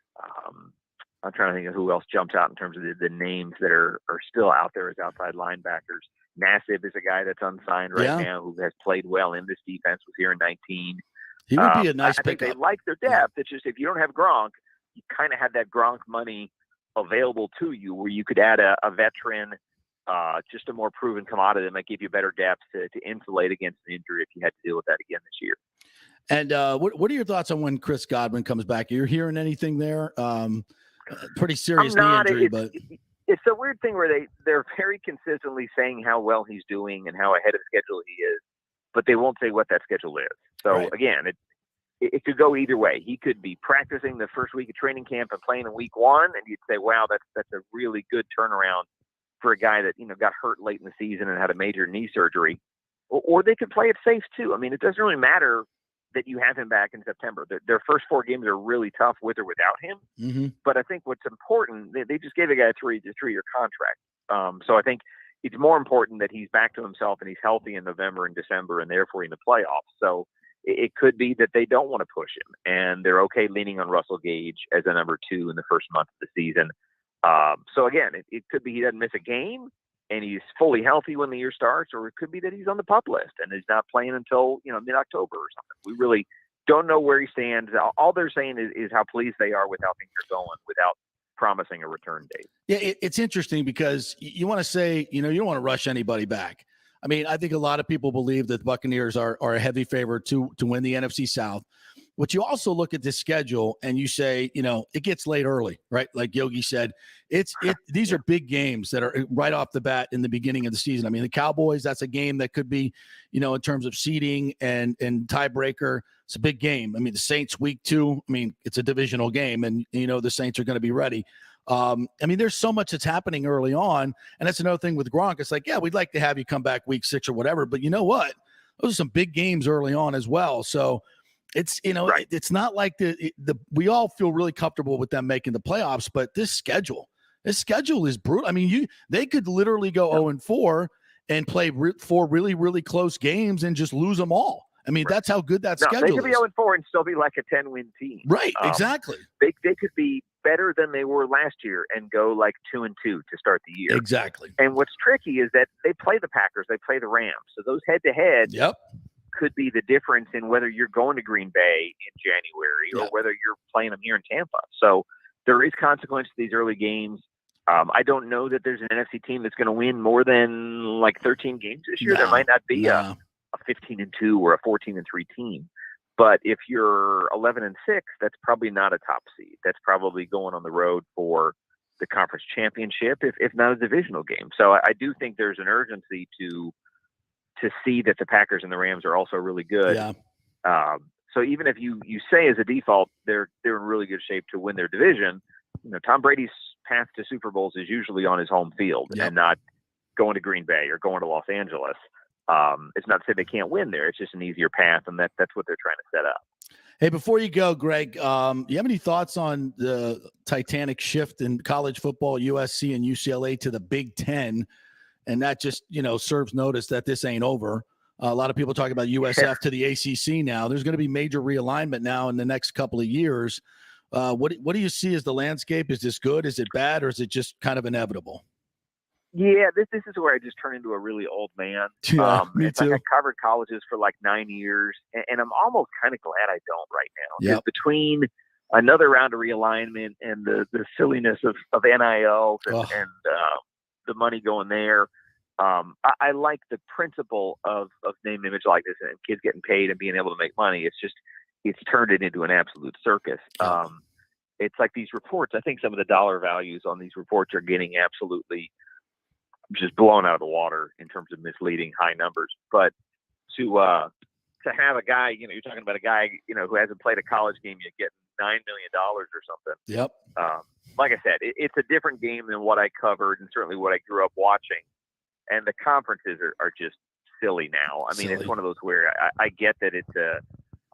I'm trying to think of who else jumps out in terms of the names that are still out there as outside linebackers. Nassib is a guy that's unsigned right now who has played well in this defense, was here in 19. He would be a nice I think pickup. they like their depth. It's just if you don't have Gronk, you kind of have that Gronk money available to you where you could add a veteran, just a more proven commodity that might give you better depth to insulate against an injury if you had to deal with that again this year. And what are your thoughts on when Chris Godwin comes back? You're hearing anything there? Pretty serious knee injury, but it's a weird thing where they're very consistently saying how well he's doing and how ahead of schedule he is, but they won't say what that schedule is. So again, it could go either way. He could be practicing the first week of training camp and playing in week 1, and you'd say, wow, that's a really good turnaround for a guy that got hurt late in the season and had a major knee surgery. Or they could play it safe too. I mean, it doesn't really matter that you have him back in September. Their first 4 games are really tough with or without him. Mm-hmm. But I think what's important, they just gave a guy a 3-year contract. So I think it's more important that he's back to himself and he's healthy in November and December and therefore in the playoffs. So it could be that they don't want to push him and they're okay leaning on Russell Gage as a number 2 in the first month of the season. So again, it could be he doesn't miss a game and he's fully healthy when the year starts, or it could be that he's on the PUP list and he's not playing until, mid-October or something. We really don't know where he stands. All they're saying is how pleased they are with how things are going without promising a return date. Yeah, it's interesting because you want to say, you don't want to rush anybody back. I mean, I think a lot of people believe that the Buccaneers are a heavy favorite to win the NFC South. But you also look at this schedule and you say, it gets late early, right? Like Yogi said, these are big games that are right off the bat in the beginning of the season. I mean, the Cowboys, that's a game that could be, in terms of seeding and tiebreaker, it's a big game. I mean, the Saints week 2, I mean, it's a divisional game and, the Saints are going to be ready. I mean, there's so much that's happening early on. And that's another thing with Gronk. It's like, yeah, we'd like to have you come back week 6 or whatever, but you know what? Those are some big games early on as well. So it's, it's not like we all feel really comfortable with them making the playoffs, but this schedule is brutal. I mean, they could literally go 0-4 and play 4 really, really close games and just lose them all. I mean, that's how good that schedule is. They could be 0-4 and still be like a 10-win team. Right, exactly. They could be better than they were last year and go like 2-2 to start the year. Exactly. And what's tricky is that they play the Packers, they play the Rams. So those head-to-head could be the difference in whether you're going to Green Bay in January or whether you're playing them here in Tampa. So there is consequence to these early games. I don't know that there's an NFC team that's going to win more than like 13 games this year. There might not be a 15-2 or a 14-3 team. But if you're 11-6, that's probably not a top seed. That's probably going on the road for the conference championship, if not a divisional game. So I do think there's an urgency to see that the Packers and the Rams are also really good. Yeah. So even if you say as a default they're in really good shape to win their division, Tom Brady's path to Super Bowls is usually on his home field and not going to Green Bay or going to Los Angeles. It's not to say they can't win there. It's just an easier path, and that's what they're trying to set up. Hey, before you go, Greg, you have any thoughts on the titanic shift in college football, USC and UCLA to the Big Ten? And that just, serves notice that this ain't over. A lot of people talk about USF to the ACC now. There's going to be major realignment now in the next couple of years. What do you see as the landscape? Is this good? Is it bad? Or is it just kind of inevitable? Yeah, this is where I just turn into a really old man. Yeah, me too. Like I covered colleges for like 9 years, and I'm almost kind of glad I don't right now. Because between another round of realignment and the silliness of NIL and the money going there, I like the principle of name, image, likeness, and kids getting paid and being able to make money. It's turned it into an absolute circus. It's like these reports. I think some of the dollar values on these reports are getting absolutely just blown out of the water in terms of misleading high numbers. But to have a guy, you're talking about a guy, who hasn't played a college game yet, getting $9 million or something. Yep. Like I said, it's a different game than what I covered and certainly what I grew up watching. And the conferences are just silly now. I mean, it's one of those where I get that it's a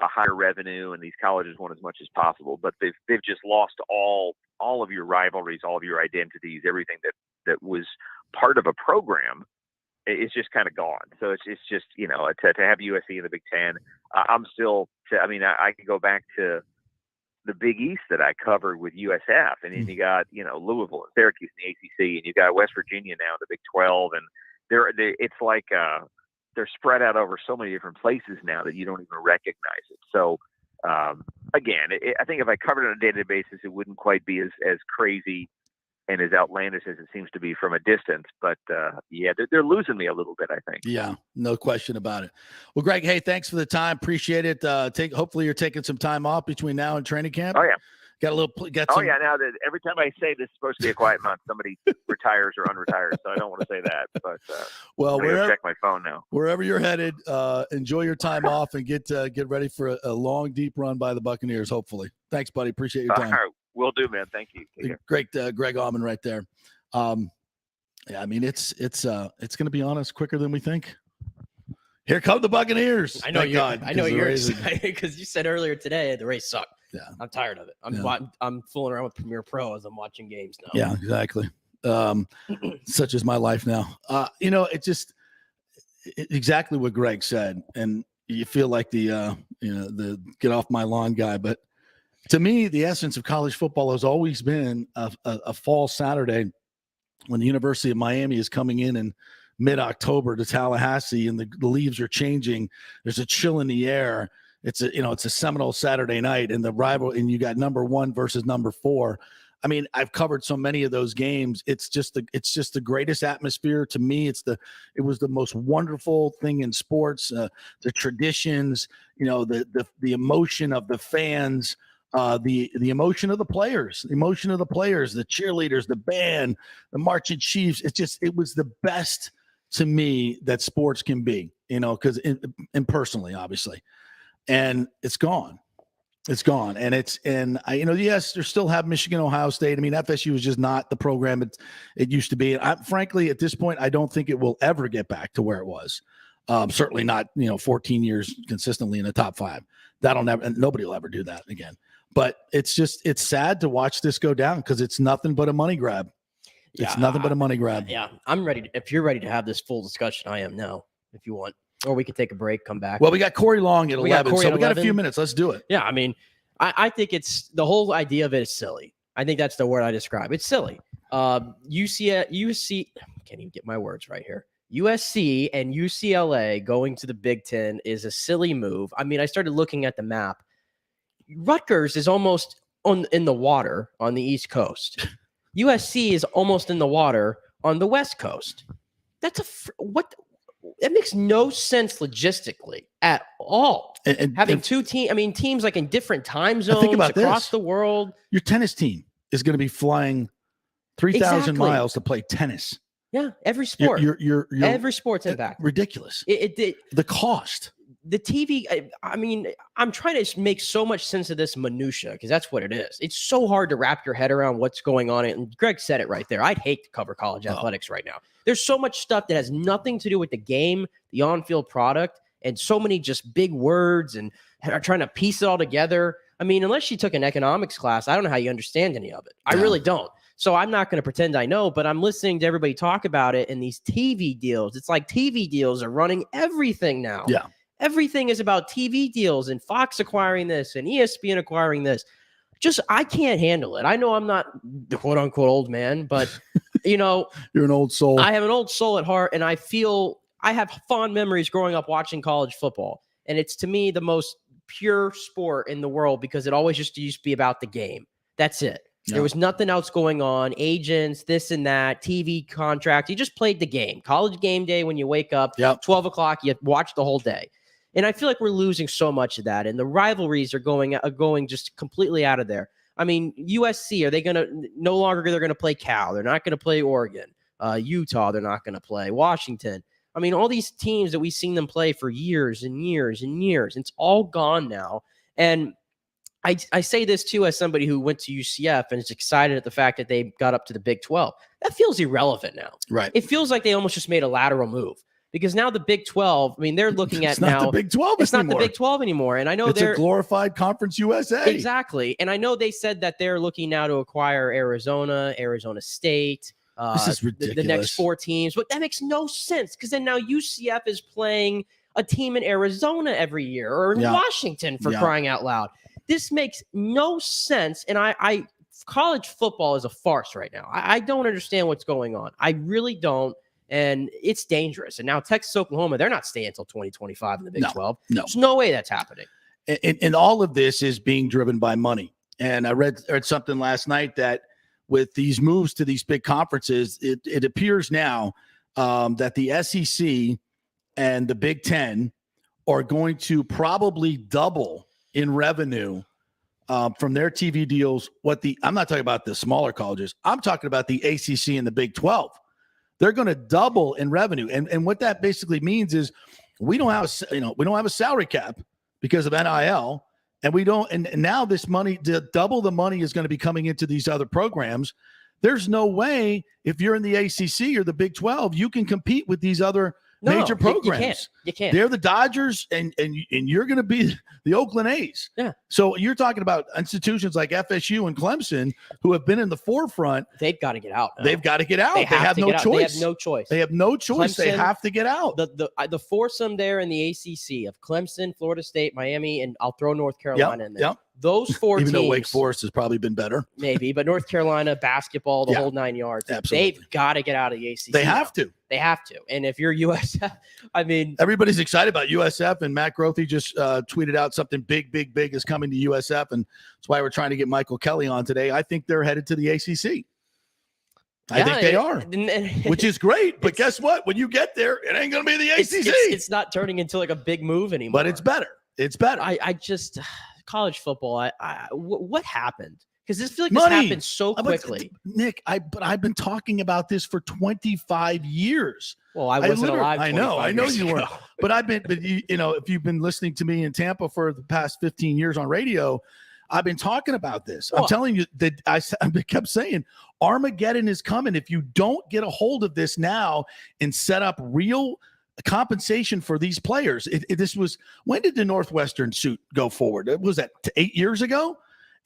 higher revenue and these colleges want as much as possible, but they've just lost all of your rivalries, all of your identities, everything that was part of a program is just kind of gone. So it's just, to have USC in the Big Ten, I can go back to the Big East that I covered with USF, and then you got, Louisville and Syracuse in the ACC, and you got West Virginia now in the Big 12, and it's like they're spread out over so many different places now that you don't even recognize it. So again, I think if I covered it on a day-to-day basis, it wouldn't quite be as crazy and as outlandish as it seems to be from a distance. But they're losing me a little bit, I think. Yeah, no question about it. Well, Greg, hey, thanks for the time. Appreciate it. Hopefully you're taking some time off between now and training camp. Oh yeah. Now that every time I say this is supposed to be a quiet month, somebody retires or unretires. So I don't want to say that, but I'm going to check my phone now. Wherever you're headed, enjoy your time off and get ready for a long, deep run by the Buccaneers. Hopefully. Thanks, buddy. Appreciate your time. All right. Will do, man. Thank you. Great, Greg Auman right there. I mean, it's going to be honest quicker than we think. Here come the Buccaneers. I know you're excited because you said earlier today the race sucked. Yeah, I'm tired of it. I'm fooling around with Premiere Pro as I'm watching games now. Yeah, exactly. Such is my life now. It's exactly what Greg said, and you feel like the get off my lawn guy. But to me, the essence of college football has always been a fall Saturday when the University of Miami is coming in mid-October to Tallahassee, and the leaves are changing. There's a chill in the air. It's a Seminole Saturday night, and the rival, and you got number 1 versus number 4. I mean, I've covered so many of those games. It's just the greatest atmosphere to me. It was the most wonderful thing in sports. The traditions, the emotion of the fans, the emotion of the players, the cheerleaders, the band, the marching chiefs. It was the best to me that sports can be, because and personally, obviously. And it's gone. And yes, they still have Michigan, Ohio State. I mean, FSU is just not the program it used to be. And frankly, at this point, I don't think it will ever get back to where it was. Certainly not, 14 years consistently in the top 5. Nobody will ever do that again. But it's sad to watch this go down because it's nothing but a money grab. It's nothing but a money grab. Yeah, I'm ready. If you're ready to have this full discussion, I am now, if you want. Or we could take a break, come back. Well, we got Corey Long at 11, so we got a few minutes. Let's do it. Yeah, I mean, I think it's the whole idea of it is silly. I think that's the word I describe. It's silly. USC, can't even get my words right here. USC and UCLA going to the Big Ten is a silly move. I mean, I started looking at the map. Rutgers is almost in the water on the East Coast. USC is almost in the water on the West Coast. That's what? That makes no sense logistically at all. And having two teams, teams like in different time zones think about across the world. Your tennis team is going to be flying 3,000 miles to play tennis. Yeah, every sport. You're every sport's impact. Ridiculous. The cost. The TV, I'm trying to make so much sense of this minutia because that's what it is. It's so hard to wrap your head around what's going on. And Greg said it right there. I'd hate to cover college athletics right now. There's so much stuff that has nothing to do with the game, the on-field product, and so many just big words and are trying to piece it all together. Unless you took an economics class, I don't know how you understand any of it. I really don't. So I'm not going to pretend I know, but I'm listening to everybody talk about it and these TV deals. It's like TV deals are running everything now. Yeah. Everything is about TV deals and Fox acquiring this and ESPN acquiring this. I can't handle it. I know I'm not the quote unquote old man, but you're an old soul. I have an old soul at heart, and I feel I have fond memories growing up watching college football. And it's to me the most pure sport in the world because it always used to be about the game. That's it. Yeah. There was nothing else going on. Agents, this and that, TV contracts. You just played the game. College game day when you wake up, 12 o'clock, you watch the whole day. And I feel like we're losing so much of that. And the rivalries are going just completely out of there. USC, are they going to no longer they're going to play Cal? They're not going to play Oregon. Utah, they're not going to play. Washington. All these teams that we've seen them play for years and years and years. It's all gone now. And I say this too as somebody who went to UCF and is excited at the fact that they got up to the Big 12. That feels irrelevant now. Right. It feels like they almost just made a lateral move. Because now the Big 12, they're looking at it's not the Big 12 It's not the Big 12 anymore. And I know it's a glorified Conference USA. Exactly. And I know they said that they're looking now to acquire Arizona State. This is ridiculous. The next 4 teams. But that makes no sense because then now UCF is playing a team in Arizona every year or in Washington for crying out loud. This makes no sense. And college football is a farce right now. I don't understand what's going on. I really don't. And it's dangerous. And now Texas, Oklahoma, they're not staying until 2025 in the Big 12. No. There's no way that's happening. And all of this is being driven by money. And I read something last night that with these moves to these big conferences, it appears now that the SEC and the Big Ten are going to probably double in revenue from their TV deals. I'm not talking about the smaller colleges. I'm talking about the ACC and the Big 12. They're going to double in revenue. And what that basically means is we don't have a salary cap because of NIL. And now this money, double the money is going to be coming into these other programs. There's no way if you're in the ACC or the Big 12, you can compete with these other major programs. You can't. They're the Dodgers, and you're going to be the Oakland A's. Yeah. So you're talking about institutions like FSU and Clemson who have been in the forefront. They've got to get out now. They've got to get out. They have no choice. They have no choice. They have no choice. Clemson, they have to get out. The foursome there in the ACC of Clemson, Florida State, Miami, and I'll throw North Carolina in there. Yep. Those 4 teams. Even though Wake Forest has probably been better. Maybe, but North Carolina, basketball, the whole 9 yards. Absolutely. They've got to get out of the ACC. They have to. They have to. And if you're USF, everybody's excited about USF, and Matt Grothe just tweeted out something big is coming to USF, and that's why we're trying to get Michael Kelly on today. I think they're headed to the ACC. I think they are, which is great. But guess what? When you get there, it ain't going to be the ACC. It's not turning into like a big move anymore. But it's better. It's better. I just college football. What happened? Because this feels like this happened so quickly. Nick, I've been talking about this for 25 years. Well, I wasn't alive. I know you weren't. But if you've been listening to me in Tampa for the past 15 years on radio, I've been talking about this. I'm telling you that I kept saying Armageddon is coming. If you don't get a hold of this now and set up real compensation for these players. When did the Northwestern suit go forward? Was that 8 years ago?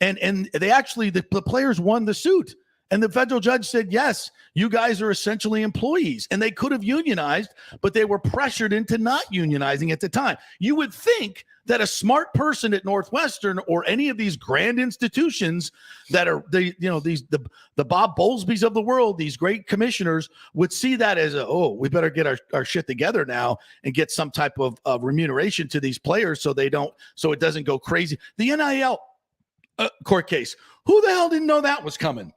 And they actually, the players won the suit. And the federal judge said, yes, you guys are essentially employees. And they could have unionized, but they were pressured into not unionizing at the time. You would think that a smart person at Northwestern or any of these grand institutions that are the Bob Bowlesbys of the world, these great commissioners would see that as we better get our shit together now and get some type of remuneration to these players so it doesn't go crazy. The NIL court case. Who the hell didn't know that was coming?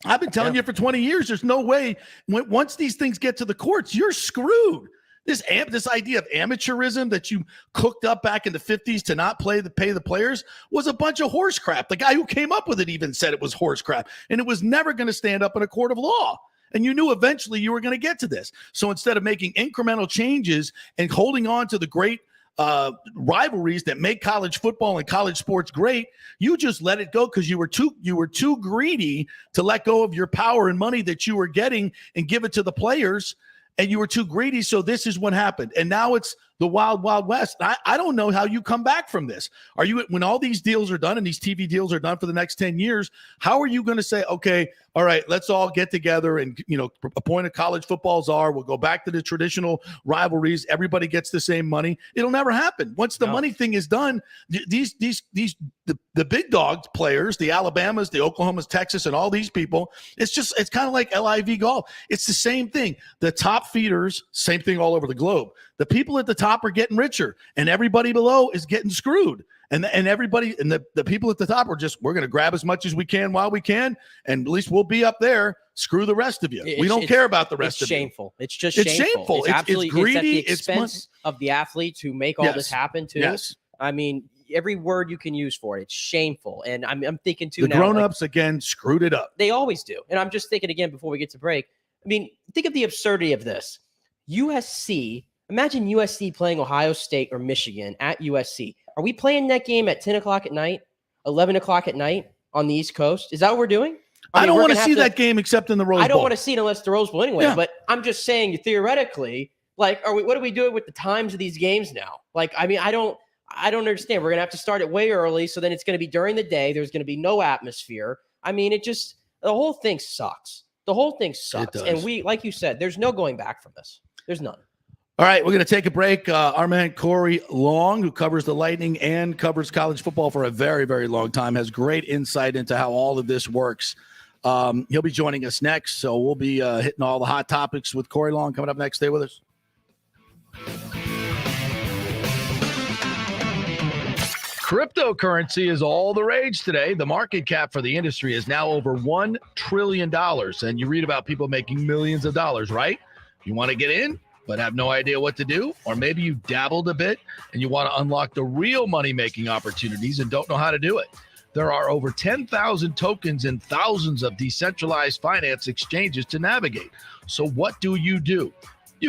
I've been telling you for 20 years, there's no way. Once these things get to the courts, you're screwed. This idea of amateurism that you cooked up back in the 50s to not pay the players was a bunch of horse crap. The guy who came up with it even said it was horse crap, and it was never going to stand up in a court of law. And you knew eventually you were going to get to this. So instead of making incremental changes and holding on to the great rivalries that make college football and college sports great, you just let it go because you were too greedy to let go of your power and money that you were getting and give it to the players. And you were too greedy, so this is what happened. And now it's the wild, wild west. I don't know how you come back from this. When all these deals are done and these TV deals are done for the next 10 years, how are you going to say, okay, all right, let's all get together and, appoint a college football czar. We'll go back to the traditional rivalries. Everybody gets the same money. It'll never happen. Once the money thing is done, the big dog players, the Alabamas, the Oklahomas, Texas, and all these people, it's kind of like LIV golf. It's the same thing. The top feeders, same thing all over the globe. The people at the top are getting richer, and everybody below is getting screwed. And everybody and the people at the top are we're going to grab as much as we can while we can, and at least we'll be up there. Screw the rest of you. We don't care about the rest of you. It's just shameful. It's absolutely greedy. It's at the expense of the athletes who make all this happen too. Yes. I mean, every word you can use for it. It's shameful. And I'm thinking too now. The grown-ups again screwed it up. They always do. And I'm just thinking again before we get to break. I mean, think of the absurdity of this. USC. Imagine USC playing Ohio State or Michigan at USC. Are we playing that game at 10 o'clock at night, 11 o'clock at night on the East Coast? Is that what we're doing? I don't want to see that game except in the Rose Bowl. I don't want to see it unless the Rose Bowl anyway. Yeah. But I'm just saying, theoretically, what are we doing with the times of these games now? I don't understand. We're going to have to start it way early. So then it's going to be during the day. There's going to be no atmosphere. I mean, the whole thing sucks. The whole thing sucks. And like you said, there's no going back from this. There's none. All right, we're going to take a break. Our man Corey Long, who covers the Lightning and covers college football for a very, very long time, has great insight into how all of this works. He'll be joining us next, so we'll be hitting all the hot topics with Corey Long coming up next. Stay with us. Cryptocurrency is all the rage today. The market cap for the industry is now over $1 trillion, and you read about people making millions of dollars, right? You want to get in, but have no idea what to do? Or maybe you dabbled a bit and you want to unlock the real money-making opportunities and don't know how to do it. There are over 10,000 tokens and thousands of decentralized finance exchanges to navigate. So what do? You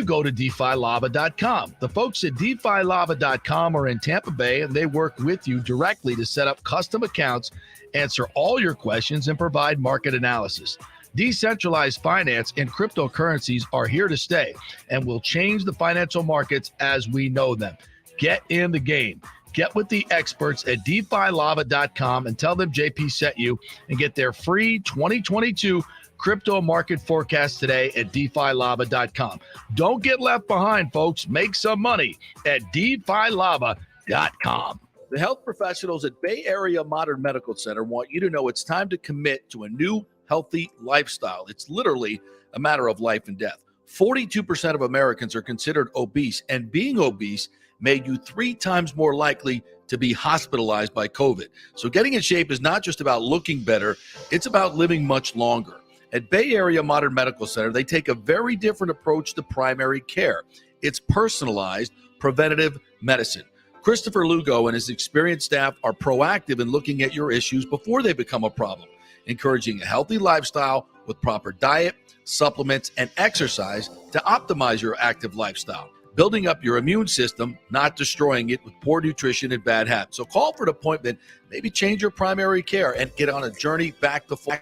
go to DeFiLava.com. The folks at DeFiLava.com are in Tampa Bay, and they work with you directly to set up custom accounts, answer all your questions, and provide market analysis. Decentralized finance and cryptocurrencies are here to stay and will change the financial markets as we know them. Get in the game. Get with the experts at DeFiLava.com and tell them JP sent you, and get their free 2022 crypto market forecast today at DeFiLava.com. Don't get left behind, folks. Make some money at DeFiLava.com. The health professionals at Bay Area Modern Medical Center want you to know it's time to commit to a new healthy lifestyle. It's literally a matter of life and death. 42% of Americans are considered obese, and being obese made you 3 times more likely to be hospitalized by COVID. So getting in shape is not just about looking better, it's about living much longer. At Bay Area Modern Medical Center, they take a very different approach to primary care. It's personalized, preventative medicine. Christopher Lugo and his experienced staff are proactive in looking at your issues before they become a problem, encouraging a healthy lifestyle with proper diet, supplements, and exercise to optimize your active lifestyle, building up your immune system, not destroying it with poor nutrition and bad habits. So call for an appointment, maybe change your primary care, and get on a journey back to full.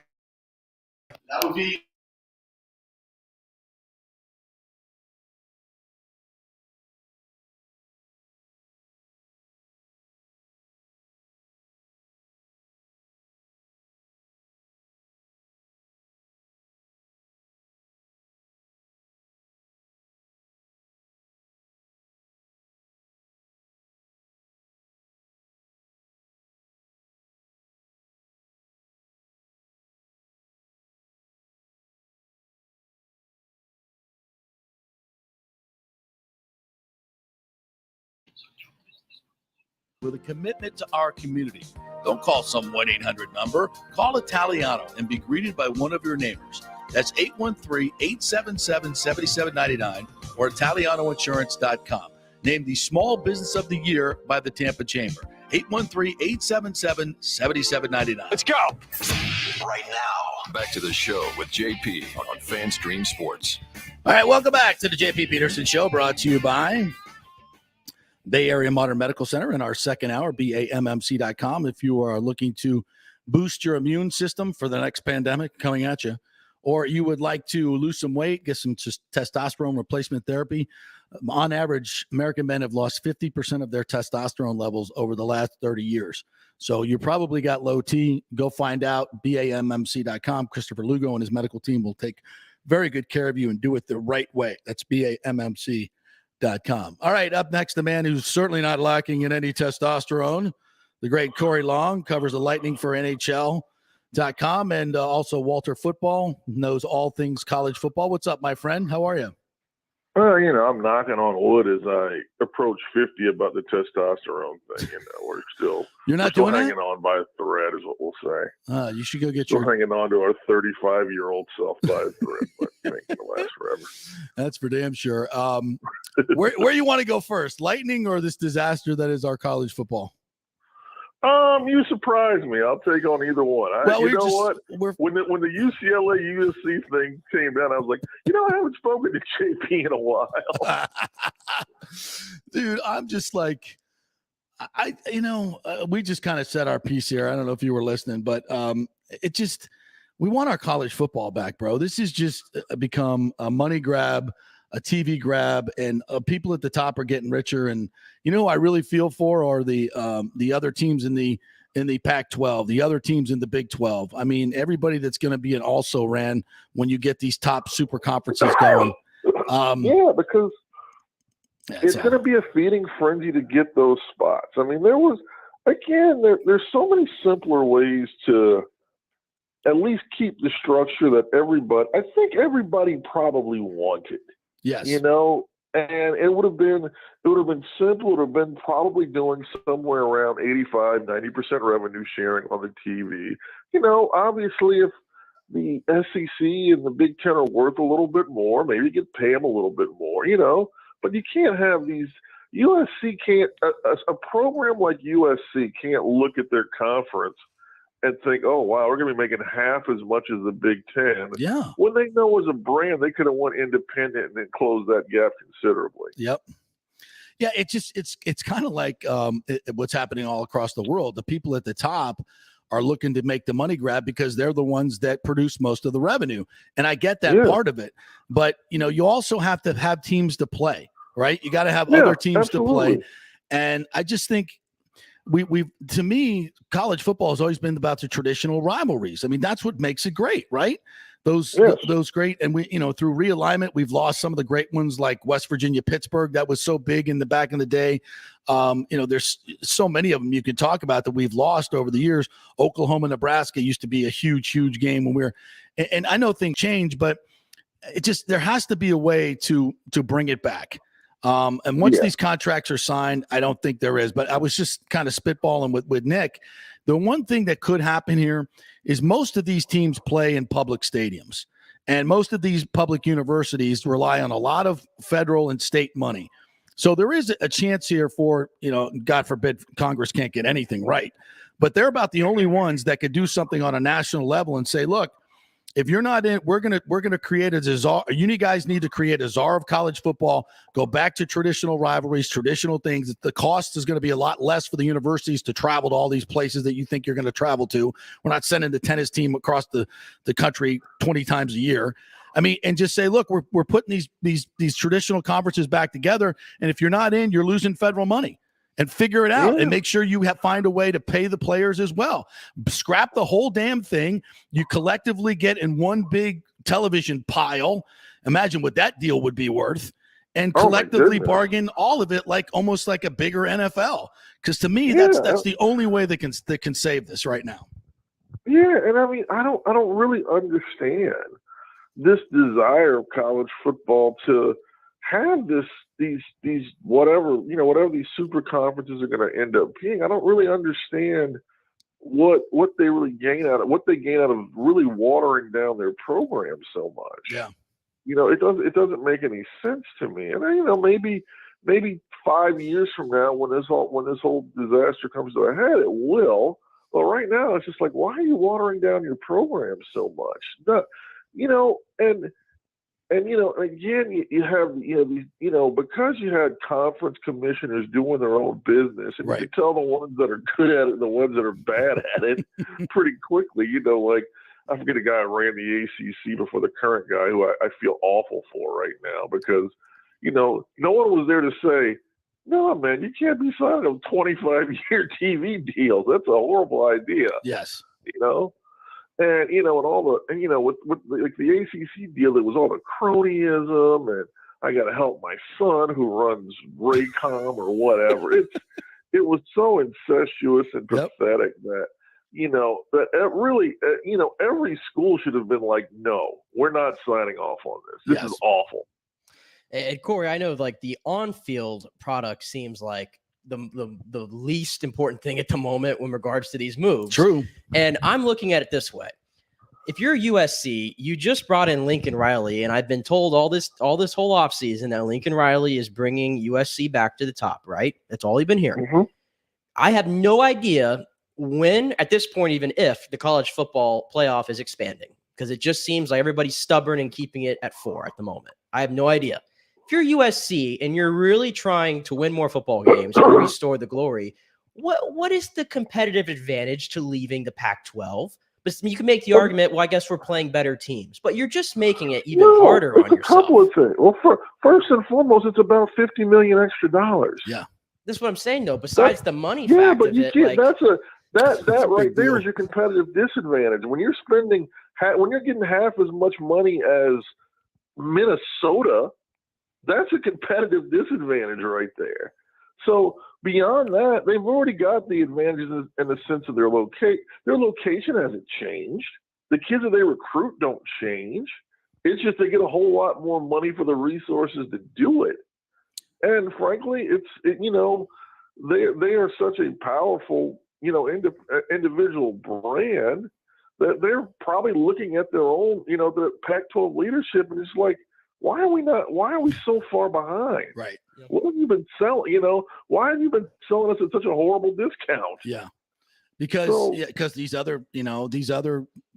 That would be with a commitment to our community. Don't call some 1-800 number. Call Italiano and be greeted by one of your neighbors. That's 813-877-7799 or ItalianoInsurance.com. Named the Small Business of the Year by the Tampa Chamber. 813-877-7799. Let's go. Right now, back to the show with JP on FanStream Sports. All right, welcome back to the JP Peterson Show, brought to you by Bay Area Modern Medical Center in our second hour, BAMMC.com. If you are looking to boost your immune system for the next pandemic coming at you, or you would like to lose some weight, get some testosterone replacement therapy, on average, American men have lost 50% of their testosterone levels over the last 30 years. So you probably got low T. Go find out, BAMMC.com. Christopher Lugo and his medical team will take very good care of you and do it the right way. That's BAMMC.com. All right, up next, the man who's certainly not lacking in any testosterone, the great Corey Long, covers the Lightning for NHL.com, and also Walter Football, knows all things college football. What's up, my friend? How are you? I'm knocking on wood as I approach 50 about the testosterone thing. We're still hanging on by a thread, is what we'll say. You should go get hanging on to our 35-year-old self by a thread, but it ain't gonna last forever. That's for damn sure. Where you want to go first, Lightning or this disaster that is our college football? You surprised me. I'll take on either one. When the UCLA USC thing came down, I was like, I haven't spoken to JP in a while. Dude, I'm just like, we just kind of said our piece here. I don't know if you were listening, but we want our college football back, bro. This has just become a money grab, a TV grab, and people at the top are getting richer. And who I really feel for are the other teams in the Pac-12, the other teams in the Big 12. I mean, everybody that's going to be an also-ran when you get these top super conferences going. Because it's going to be a feeding frenzy to get those spots. I mean, there's so many simpler ways to at least keep the structure that I think everybody probably wanted. Yes. And it would have been simple. It would have been probably doing somewhere around 85-90% revenue sharing on the TV. Obviously, if the SEC and the Big Ten are worth a little bit more, maybe you could pay them a little bit more. But you can't have these. USC can't. A program like USC can't look at their conference and think, oh, wow, we're going to be making half as much as the Big Ten. Yeah. When they know as a brand, they could have went independent and then closed that gap considerably. Yep. Yeah, it's kind of like what's happening all across the world. The people at the top are looking to make the money grab because they're the ones that produce most of the revenue. And I get that part of it. But, you also have to have teams to play, right? You got to have other teams to play. And I just think to me, college football has always been about the traditional rivalries. I mean, that's what makes it great, right? Those great, and we, through realignment, we've lost some of the great ones like West Virginia, Pittsburgh. That was so big in the back in the day. There's so many of them you could talk about that we've lost over the years. Oklahoma, Nebraska used to be a huge, huge game when and I know things change, but there has to be a way to bring it back. And once these contracts are signed, I don't think there is, but I was just kind of spitballing with Nick. The one thing that could happen here is most of these teams play in public stadiums, and most of these public universities rely on a lot of federal and state money. So there is a chance here for, God forbid Congress can't get anything right, but they're about the only ones that could do something on a national level and say, look, if you're not in, we're gonna create a czar. You guys need to create a czar of college football. Go back to traditional rivalries, traditional things. The cost is going to be a lot less for the universities to travel to all these places that you think you're going to travel to. We're not sending the tennis team across the country 20 times a year. I mean, and just say, look, we're putting these traditional conferences back together, and if you're not in, you're losing federal money. And figure it out and make sure you find a way to pay the players as well. Scrap the whole damn thing. You collectively get in one big television pile. Imagine what that deal would be worth. And collectively bargain all of it almost like a bigger NFL. Because to me, that's the only way that can save this right now. Yeah, and I mean, I don't really understand this desire of college football to have these whatever these super conferences are going to end up being. I don't really understand what they really gain out of really watering down their program so much. Yeah. It doesn't make any sense to me. And maybe 5 years from now, when this whole disaster comes to a head, it will. But right now, it's just like, why are you watering down your program so much? Again, you have these, because you had conference commissioners doing their own business, and right. you can tell the ones that are good at it and the ones that are bad at it pretty quickly. Like, I forget a guy who ran the ACC before the current guy, who I feel awful for right now, because no one was there to say, no, man, you can't be signing a 25-year TV deal. That's a horrible idea. Yes. And and all the with like the ACC deal, it was all the cronyism, and I got to help my son who runs Raycom or whatever. It was so incestuous and pathetic that that really every school should have been like, no, we're not signing off on this. This is awful. And Corey, I know like the on-field product seems like the least important thing at the moment in regards to these moves. True. And I'm looking at it this way. If you're USC, you just brought in Lincoln Riley, and I've been told all this whole offseason that Lincoln Riley is bringing USC back to the top, right? That's all you've been hearing. Mm-hmm. I have no idea when, at this point, even if the college football playoff is expanding, because it just seems like everybody's stubborn and keeping it at 4 at the moment. I have no idea. If you're USC and you're really trying to win more football games and restore the glory, what is the competitive advantage to leaving the Pac-12? But you can make the argument, well, I guess we're playing better teams, but you're just making it even harder on yourself. A couple of things. Well, first and foremost, it's about $50 million extra. Yeah, that's what I'm saying, though. Besides the money factor, yeah, but you can't. That right there deal. Is your competitive disadvantage. When you're getting half as much money as Minnesota, that's a competitive disadvantage right there. So beyond that, they've already got the advantages in the sense of their location. Their location hasn't changed. The kids that they recruit don't change. It's just they get a whole lot more money for the resources to do it. And frankly, they are such a powerful, individual brand that they're probably looking at their own, the Pac-12 leadership, and it's like, why are we so far behind? Right. What have you been selling? Why have you been selling us at such a horrible discount? Yeah. Because these other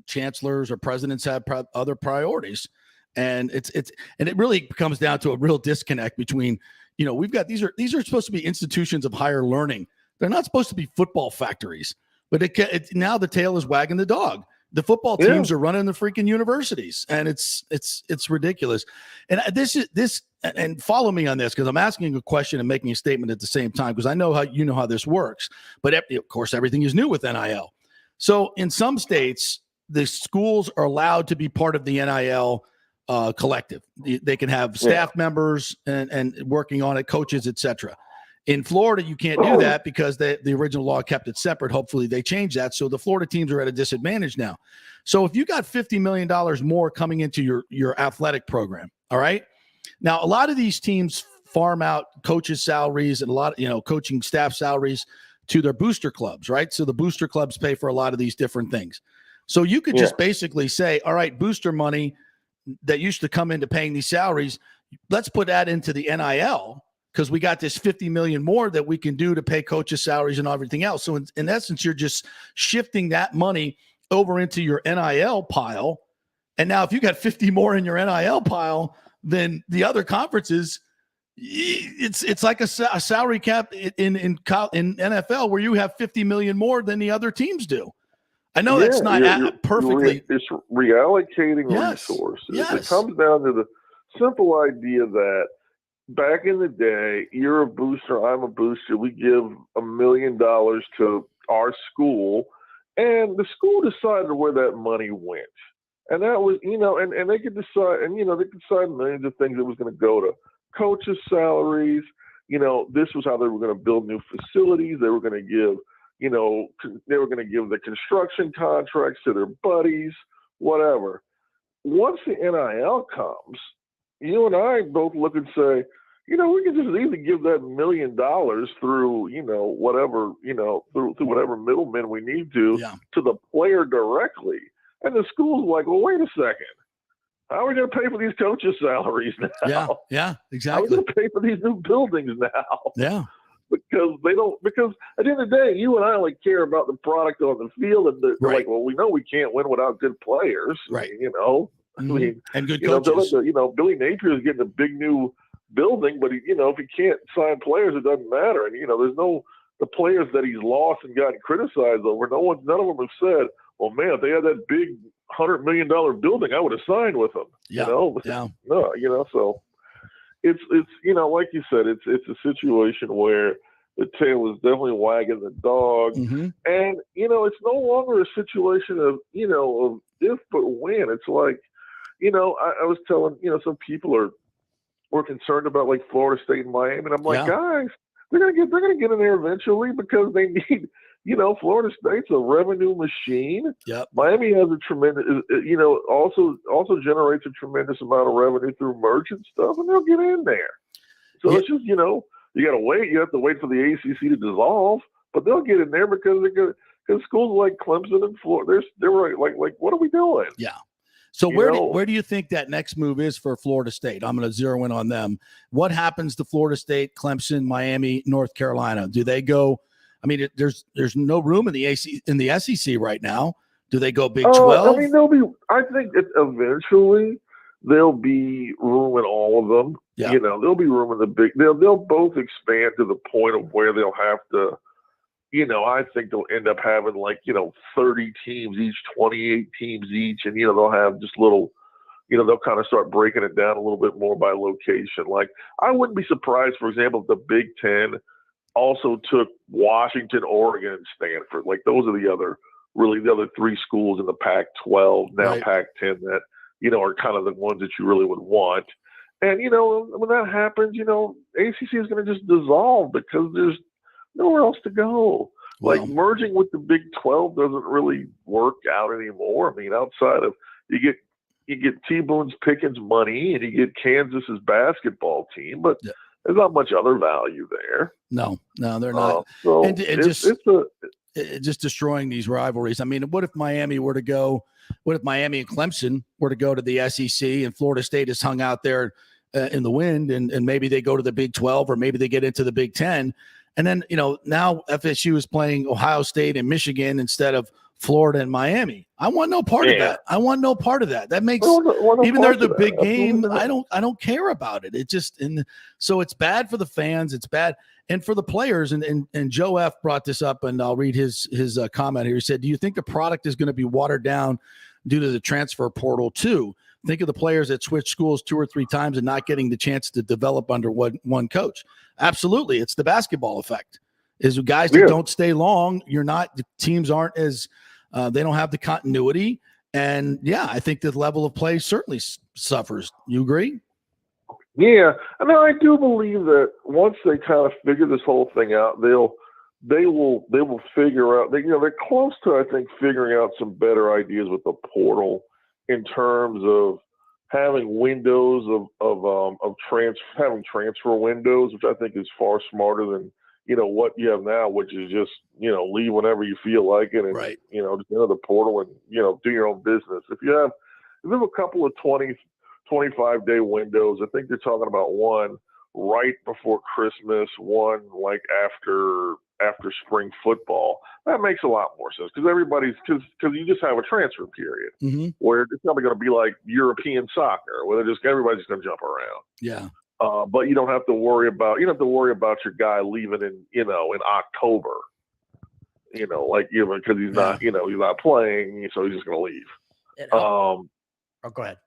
chancellors or presidents have other priorities. And it really comes down to a real disconnect between, we've got, these are supposed to be institutions of higher learning. They're not supposed to be football factories, but now the tail is wagging the dog. The football teams are running the freaking universities, and it's ridiculous. And and follow me on this, because I'm asking a question and making a statement at the same time, because I know how this works. But of course, everything is new with NIL. So in some states, the schools are allowed to be part of the NIL collective. They can have staff members and working on it, coaches, etc. In Florida, you can't do that because the original law kept it separate. Hopefully they change that. So the Florida teams are at a disadvantage now. So if you got $50 million more coming into your athletic program, all right? Now, a lot of these teams farm out coaches' salaries and a lot of, coaching staff salaries to their booster clubs, right? So the booster clubs pay for a lot of these different things. So you could just basically say, all right, booster money that used to come into paying these salaries, let's put that into the NIL, because we got this $50 million more that we can do to pay coaches' salaries and everything else. So in essence, you're just shifting that money over into your NIL pile. And now if you got 50 more in your NIL pile than the other conferences, it's like a salary cap in NFL where you have 50 million more than the other teams do. I know that's not perfectly. It's reallocating resources. Yes. It comes down to the simple idea that back in the day, you're a booster, I'm a booster. We give $1 million to our school, and the school decided where that money went. And that was, and they could decide, and they could decide millions of things that was going to go to coaches' salaries. This was how they were going to build new facilities. They were going to give, the construction contracts to their buddies, whatever. Once the NIL comes, you and I both look and say, we can just easily give that $1 million through, whatever, through whatever middlemen we need to the player directly. And the school's like, well, wait a second. How are we going to pay for these coaches' salaries now? Yeah, exactly. How are we going to pay for these new buildings now? Yeah. Because at the end of the day, you and I only care about the product on the field. And they're like, well, we know we can't win without good players. Right. I mean, and good coaches. Billy Napier is getting a big new building, but if he can't sign players, it doesn't matter. And there's the players that he's lost and gotten criticized over. None of them have said, "Well, man, if they had that big $100 million building, I would have signed with them." Yeah. No, so it's like you said, it's a situation where the tail is definitely wagging the dog, and it's no longer a situation of of if but when. It's like I was telling some people were concerned about like Florida State and Miami, and I'm like, guys, they're gonna get in there eventually because they need. Florida State's a revenue machine. Yep. Miami has a tremendous, also generates a tremendous amount of revenue through merch and stuff, and they'll get in there. So it's just, you got to wait. You have to wait for the ACC to dissolve, but they'll get in there because schools like Clemson and Florida, they're like, what are we doing? Yeah. So where do you think that next move is for Florida State? I'm going to zero in on them. What happens to Florida State, Clemson, Miami, North Carolina? Do they go? I mean, there's no room in the SEC right now. Do they go Big 12? I mean, I think eventually there'll be room in all of them. Yeah. There'll be room in the big. They'll both expand to the point of where they'll have to. I think they'll end up having 30 teams each, 28 teams each, and they'll have just little. They'll kind of start breaking it down a little bit more by location. Like I wouldn't be surprised, for example, if the Big Ten also took Washington, Oregon, and Stanford. Like those are the other three schools in the Pac-12, now right. Pac-10 that, are kind of the ones that you really would want. And, when that happens, ACC is going to just dissolve because there's nowhere else to go. Wow. Like merging with the Big 12 doesn't really work out anymore. I mean, outside of you get T-Boone's Pickens money and you get Kansas's basketball team, but there's not much other value there. No, they're not. So and it's just destroying these rivalries. I mean, what if Miami and Clemson were to go to the SEC and Florida State is hung out there in the wind and maybe they go to the Big 12 or maybe they get into the Big 10. And then, now FSU is playing Ohio State and Michigan instead of Florida and Miami. I want no part of that. I want no part of that. That makes even though the big game, I don't care about it. It just so it's bad for the fans. It's bad. And for the players, and Joe F brought this up, and I'll read his comment here. He said, "Do you think the product is going to be watered down due to the transfer portal too? Think of the players that switch schools 2 or 3 times and not getting the chance to develop under one coach. Absolutely, it's the basketball effect. Is guys that don't stay long. The teams aren't as they don't have the continuity, and I think the level of play certainly suffers. You agree? Yeah, I mean, I do believe that once they kind of figure this whole thing out, they will figure out. They're close to, I think, figuring out some better ideas with the portal in terms of having windows having transfer windows, which I think is far smarter than what you have now, which is just leave whenever you feel like it, and right. Just enter the portal and do your own business. If you have a couple of 25-day windows, I think they're talking about one right before Christmas, one like after spring football. That makes a lot more sense because because you just have a transfer period where it's probably going to be like European soccer, where everybody's going to jump around. Yeah. But you don't have to worry about your guy leaving in October. Because he's not he's not playing, so he's just going to leave. Go ahead.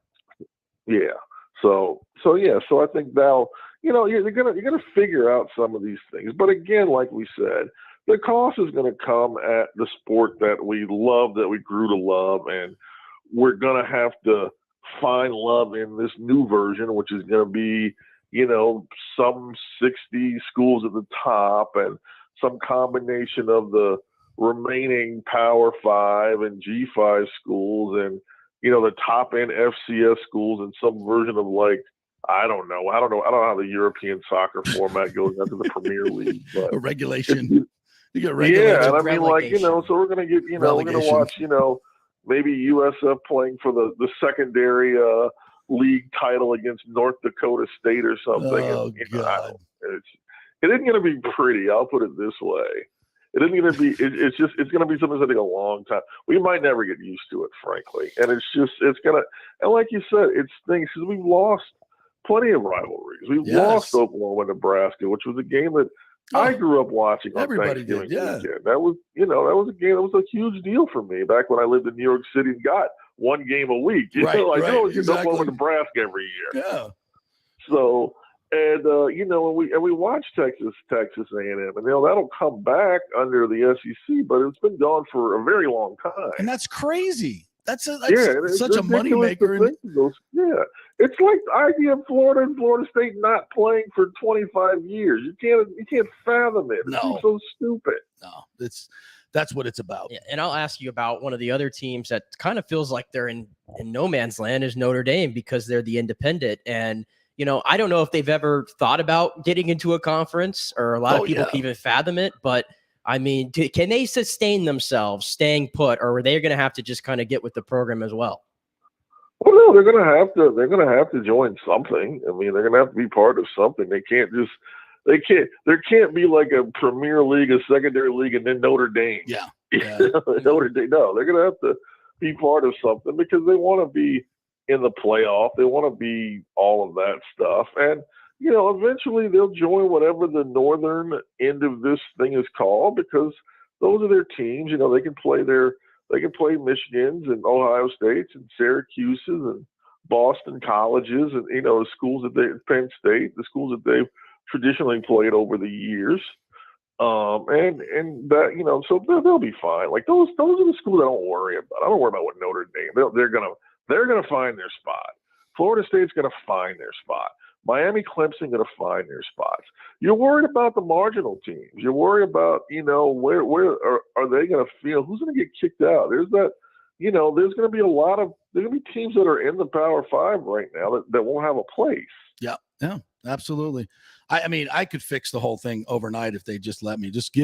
Yeah. So I think now you're gonna figure out some of these things, but again, like we said, the cost is going to come at the sport that we love, that we grew to love, and we're going to have to find love in this new version, which is going to be some 60 schools at the top and some combination of the remaining Power 5 and G5 schools and the top end FCS schools and some version of like I don't know. I don't know how the European soccer format goes into the Premier League. But a regulation. You get regulation. Yeah, and I mean, like, so we're gonna get, we're gonna watch, maybe USF playing for the secondary league title against North Dakota State or something. Oh, God. It isn't going to be pretty. I'll put it this way. It isn't going to be. It's going to be something that's going to take a long time. We might never get used to it, frankly. And it's gonna. And like you said, it's things because we've lost plenty of rivalries. We've lost Oklahoma, Nebraska, which was a game that I grew up watching on Thanksgiving weekend. That was a game that was a huge deal for me back when I lived in New York City and got one game a week. Oklahoma, Nebraska every year. Yeah. So. And we watch Texas A&M, and that'll come back under the SEC, but it's been gone for a very long time. And that's crazy. That's such a moneymaker. Yeah, it's like the idea of Florida and Florida State not playing for 25 years. You can't fathom it. It's so stupid. No, that's what it's about. Yeah, and I'll ask you about one of the other teams that kind of feels like they're in no man's land is Notre Dame because they're the independent. And I don't know if they've ever thought about getting into a conference, or a lot of people can even fathom it. But I mean, can they sustain themselves staying put, or are they going to have to just kind of get with the program as well? Well, no, they're going to have to. They're going to have to join something. I mean, they're going to have to be part of something. They can't just. They can't. There can't be like a Premier League, a secondary league, and then Notre Dame. Yeah. Notre Dame. No, they're going to have to be part of something because they want to be in the playoff. They want to be all of that stuff. And, eventually they'll join whatever the northern end of this thing is called because those are their teams. They can play Michigans and Ohio States and Syracuse's and Boston colleges and, schools Penn State, the schools that they've traditionally played over the years. And that, so they'll be fine. Like those are the schools I don't worry about. I don't worry about what Notre Dame, they're going to find their spot. Florida State's going to find their spot. Miami, Clemson going to find their spots. You're worried about the marginal teams. You're worried about, where are they going to feel? Who's going to get kicked out? There's that, there's going to be there's going to be teams that are in the Power Five right now that won't have a place. Yeah, absolutely. I mean, I could fix the whole thing overnight if they just let me. Just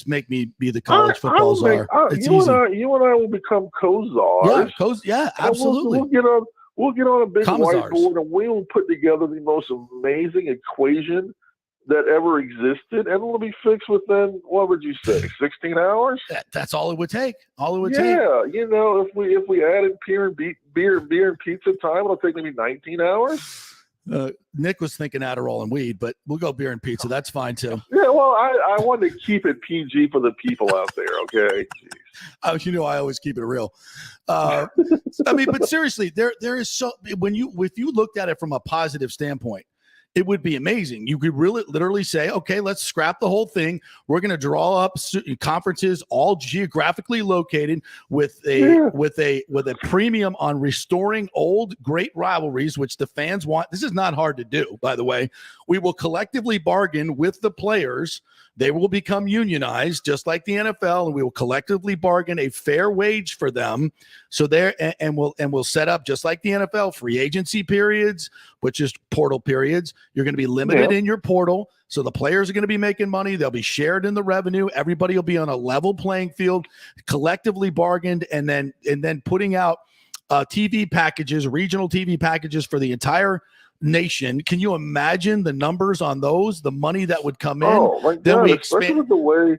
make me be the college football czar. It's easy. You and I will become co-czars. Yeah, absolutely. We'll get on a big whiteboard and we will put together the most amazing equation that ever existed, and it'll be fixed within, what would you say, 16 hours? That's all it would take. Yeah, if we added beer and pizza time, it'll take maybe 19 hours. Nick was thinking Adderall and weed, but we'll go beer and pizza. That's fine too. Yeah, well, I wanted to keep it PG for the people out there. Okay. I always keep it real. I mean, but seriously, there is if you looked at it from a positive standpoint, it would be amazing. You could really literally say, okay, let's scrap the whole thing. We're going to draw up conferences all geographically located with a premium on restoring old great rivalries, which the fans want. This is not hard to do, by the way. We will collectively bargain with the players. They will become unionized just like the NFL, and we will collectively bargain a fair wage for them. So we'll set up just like the NFL, free agency periods, which is portal periods. You're going to be limited in your portal. So the players are going to be making money. They'll be shared in the revenue. Everybody will be on a level playing field, collectively bargained, and then putting out TV packages, regional TV packages for the entire nation. Can you imagine the numbers on those? The money that would come in. Oh my God! We especially with the way,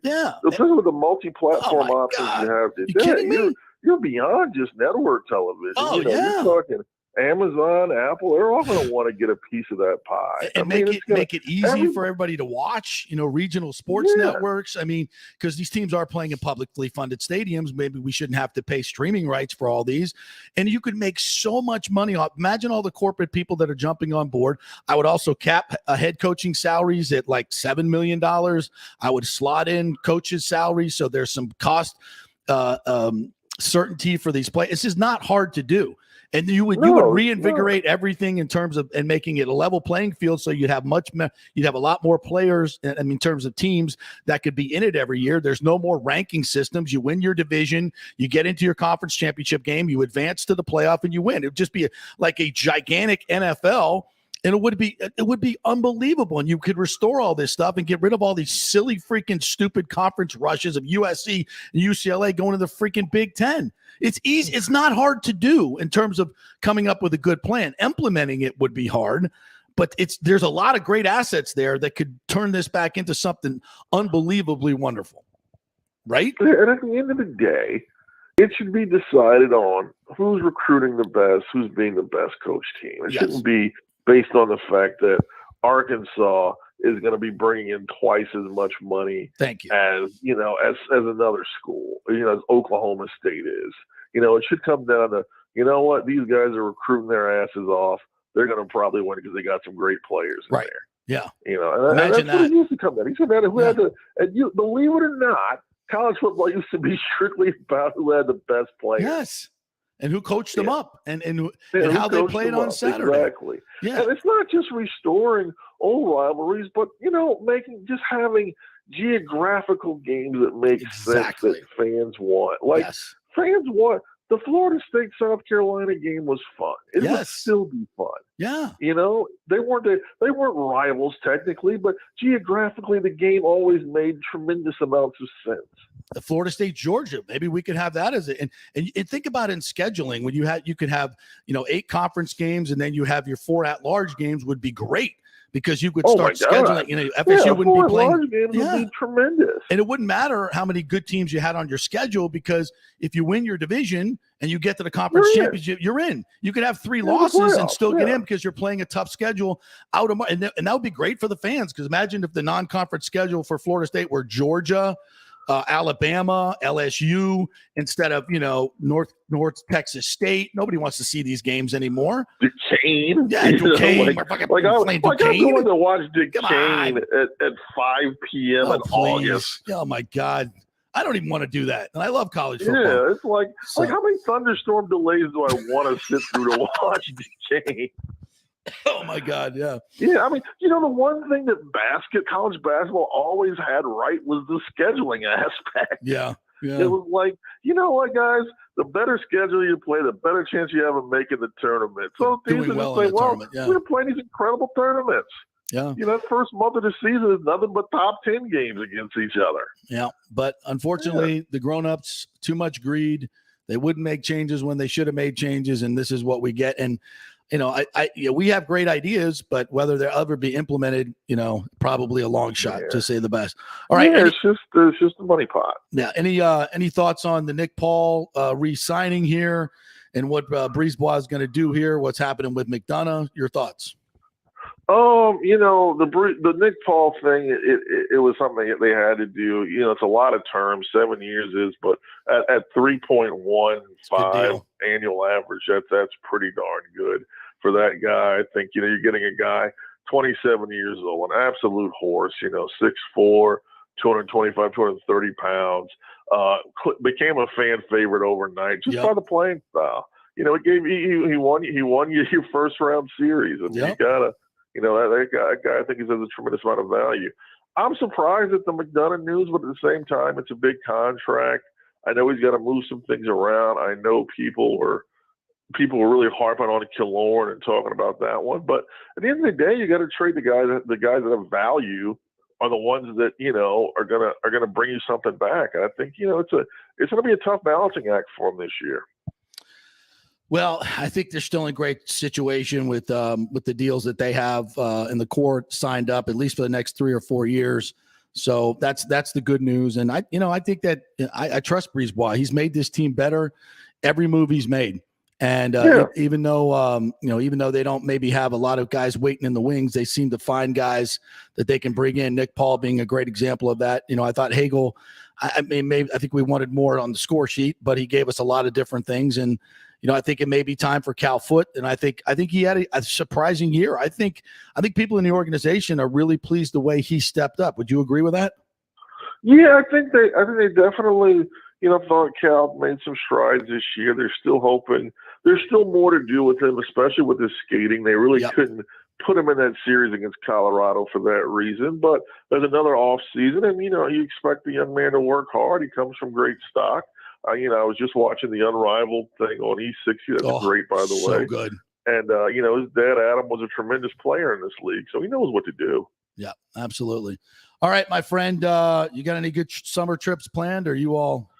especially with the multi-platform options you have today. You're beyond just network television. Oh, you're talking Amazon, Apple. They're all going to want to get a piece of that pie and make it easy for everybody to watch. Regional sports networks. I mean, because these teams are playing in publicly funded stadiums. Maybe we shouldn't have to pay streaming rights for all these. And you could make so much money off. Imagine all the corporate people that are jumping on board. I would also cap head coaching salaries at like $7 million. I would slot in coaches' salaries so there's some cost certainty for these players. This is not hard to do. And you would reinvigorate everything in terms of and making it a level playing field. So you'd have a lot more players. I mean, in terms of teams that could be in it every year. There's no more ranking systems. You win your division, you get into your conference championship game, you advance to the playoff, and you win. It would just be like a gigantic NFL. And it would be unbelievable. And you could restore all this stuff and get rid of all these silly freaking stupid conference rushes of USC and UCLA going to the freaking Big Ten. It's easy. It's not hard to do in terms of coming up with a good plan. Implementing it would be hard, but there's a lot of great assets there that could turn this back into something unbelievably wonderful. Right? And at the end of the day, it should be decided on who's recruiting the best, who's being the best coach team. It shouldn't be based on the fact that Arkansas is going to be bringing in twice as much money as another school, as Oklahoma State is. It should come down to, what, these guys are recruiting their asses off. They're going to probably win because they got some great players in there. Yeah. And Imagine that's what that. it used to come down. He said that who had to, and believe it or not, college football used to be strictly about who had the best players. Yes. And who coached them up and how they played on Saturday. Exactly. Yeah. And it's not just restoring old rivalries, but, having geographical games that make sense that fans want. Fans want. The Florida State South Carolina game was fun. It would still be fun. Yeah. They weren't rivals technically, but geographically the game always made tremendous amounts of sense. The Florida State Georgia, maybe we could have that as and think about it in scheduling when you could have 8 conference games and then you have your 4 at-large games would be great. Because you could start scheduling, FSU wouldn't be playing. Games would be tremendous. And it wouldn't matter how many good teams you had on your schedule because if you win your division and you get to the conference championship, you're in. You could have 3 losses and still get in because you're playing a tough schedule out of and that would be great for the fans because imagine if the non-conference schedule for Florida State were Georgia, Alabama, LSU, instead of, North Texas State. Nobody wants to see these games anymore. Duquesne. Yeah, Duquesne. I'm going to watch Duquesne at 5 p.m. in August. Oh, my God. I don't even want to do that. And I love college football. Yeah, it's like how many thunderstorm delays do I want to sit through to watch Duquesne? Oh, my God, yeah. Yeah, I mean, the one thing that college basketball always had right was the scheduling aspect. Yeah. It was like, guys, the better schedule you play, the better chance you have of making the tournament. So teams are just saying, we're playing these incredible tournaments. Yeah. That first month of the season is nothing but top 10 games against each other. Yeah, but unfortunately, the grown-ups, too much greed. They wouldn't make changes when they should have made changes, and this is what we get. And we have great ideas, but whether they'll ever be implemented, probably a long shot to say the best. All right. Yeah, it's just a money pot. Yeah. Any thoughts on the Nick Paul re-signing here and what Brisebois is going to do here? What's happening with McDonough? Your thoughts? The Nick Paul thing, it was something that they had to do. It's a lot of terms. 7 years is, but at 3.15 annual average, that's pretty darn good for that guy. I think, you're getting a guy 27 years old, an absolute horse, 6'4", 225, 230 pounds, became a fan favorite overnight just by the playing style. It gave he won you your first round series, and you gotta. That guy, I think, has a tremendous amount of value. I'm surprised at the McDonough news, but at the same time, it's a big contract. I know he's got to move some things around. I know people were really harping on Killorn and talking about that one. But at the end of the day, you got to trade the guys that have value are the ones that are gonna bring you something back. And I think it's going to be a tough balancing act for them this year. Well, I think they're still in a great situation with the deals that they have in the court signed up, at least for the next 3 or 4 years. So that's the good news. And I think that I trust Brisebois. He's made this team better every move he's made. And even though they don't maybe have a lot of guys waiting in the wings, they seem to find guys that they can bring in. Nick Paul being a great example of that. I thought Hagel. I think we wanted more on the score sheet, but he gave us a lot of different things. And I think it may be time for Cal Foote, and I think he had a surprising year. I think people in the organization are really pleased the way he stepped up. Would you agree with that? Yeah, I think they definitely thought Cal made some strides this year. They're still hoping. There's still more to do with him, especially with his skating. They really couldn't put him in that series against Colorado for that reason. But there's another off season, and you expect the young man to work hard. He comes from great stock. I was just watching the Unrivaled thing on E60. That's great, by the way. So good. And, his dad, Adam, was a tremendous player in this league, so he knows what to do. Yeah, absolutely. All right, my friend, you got any good summer trips planned? Or are you all?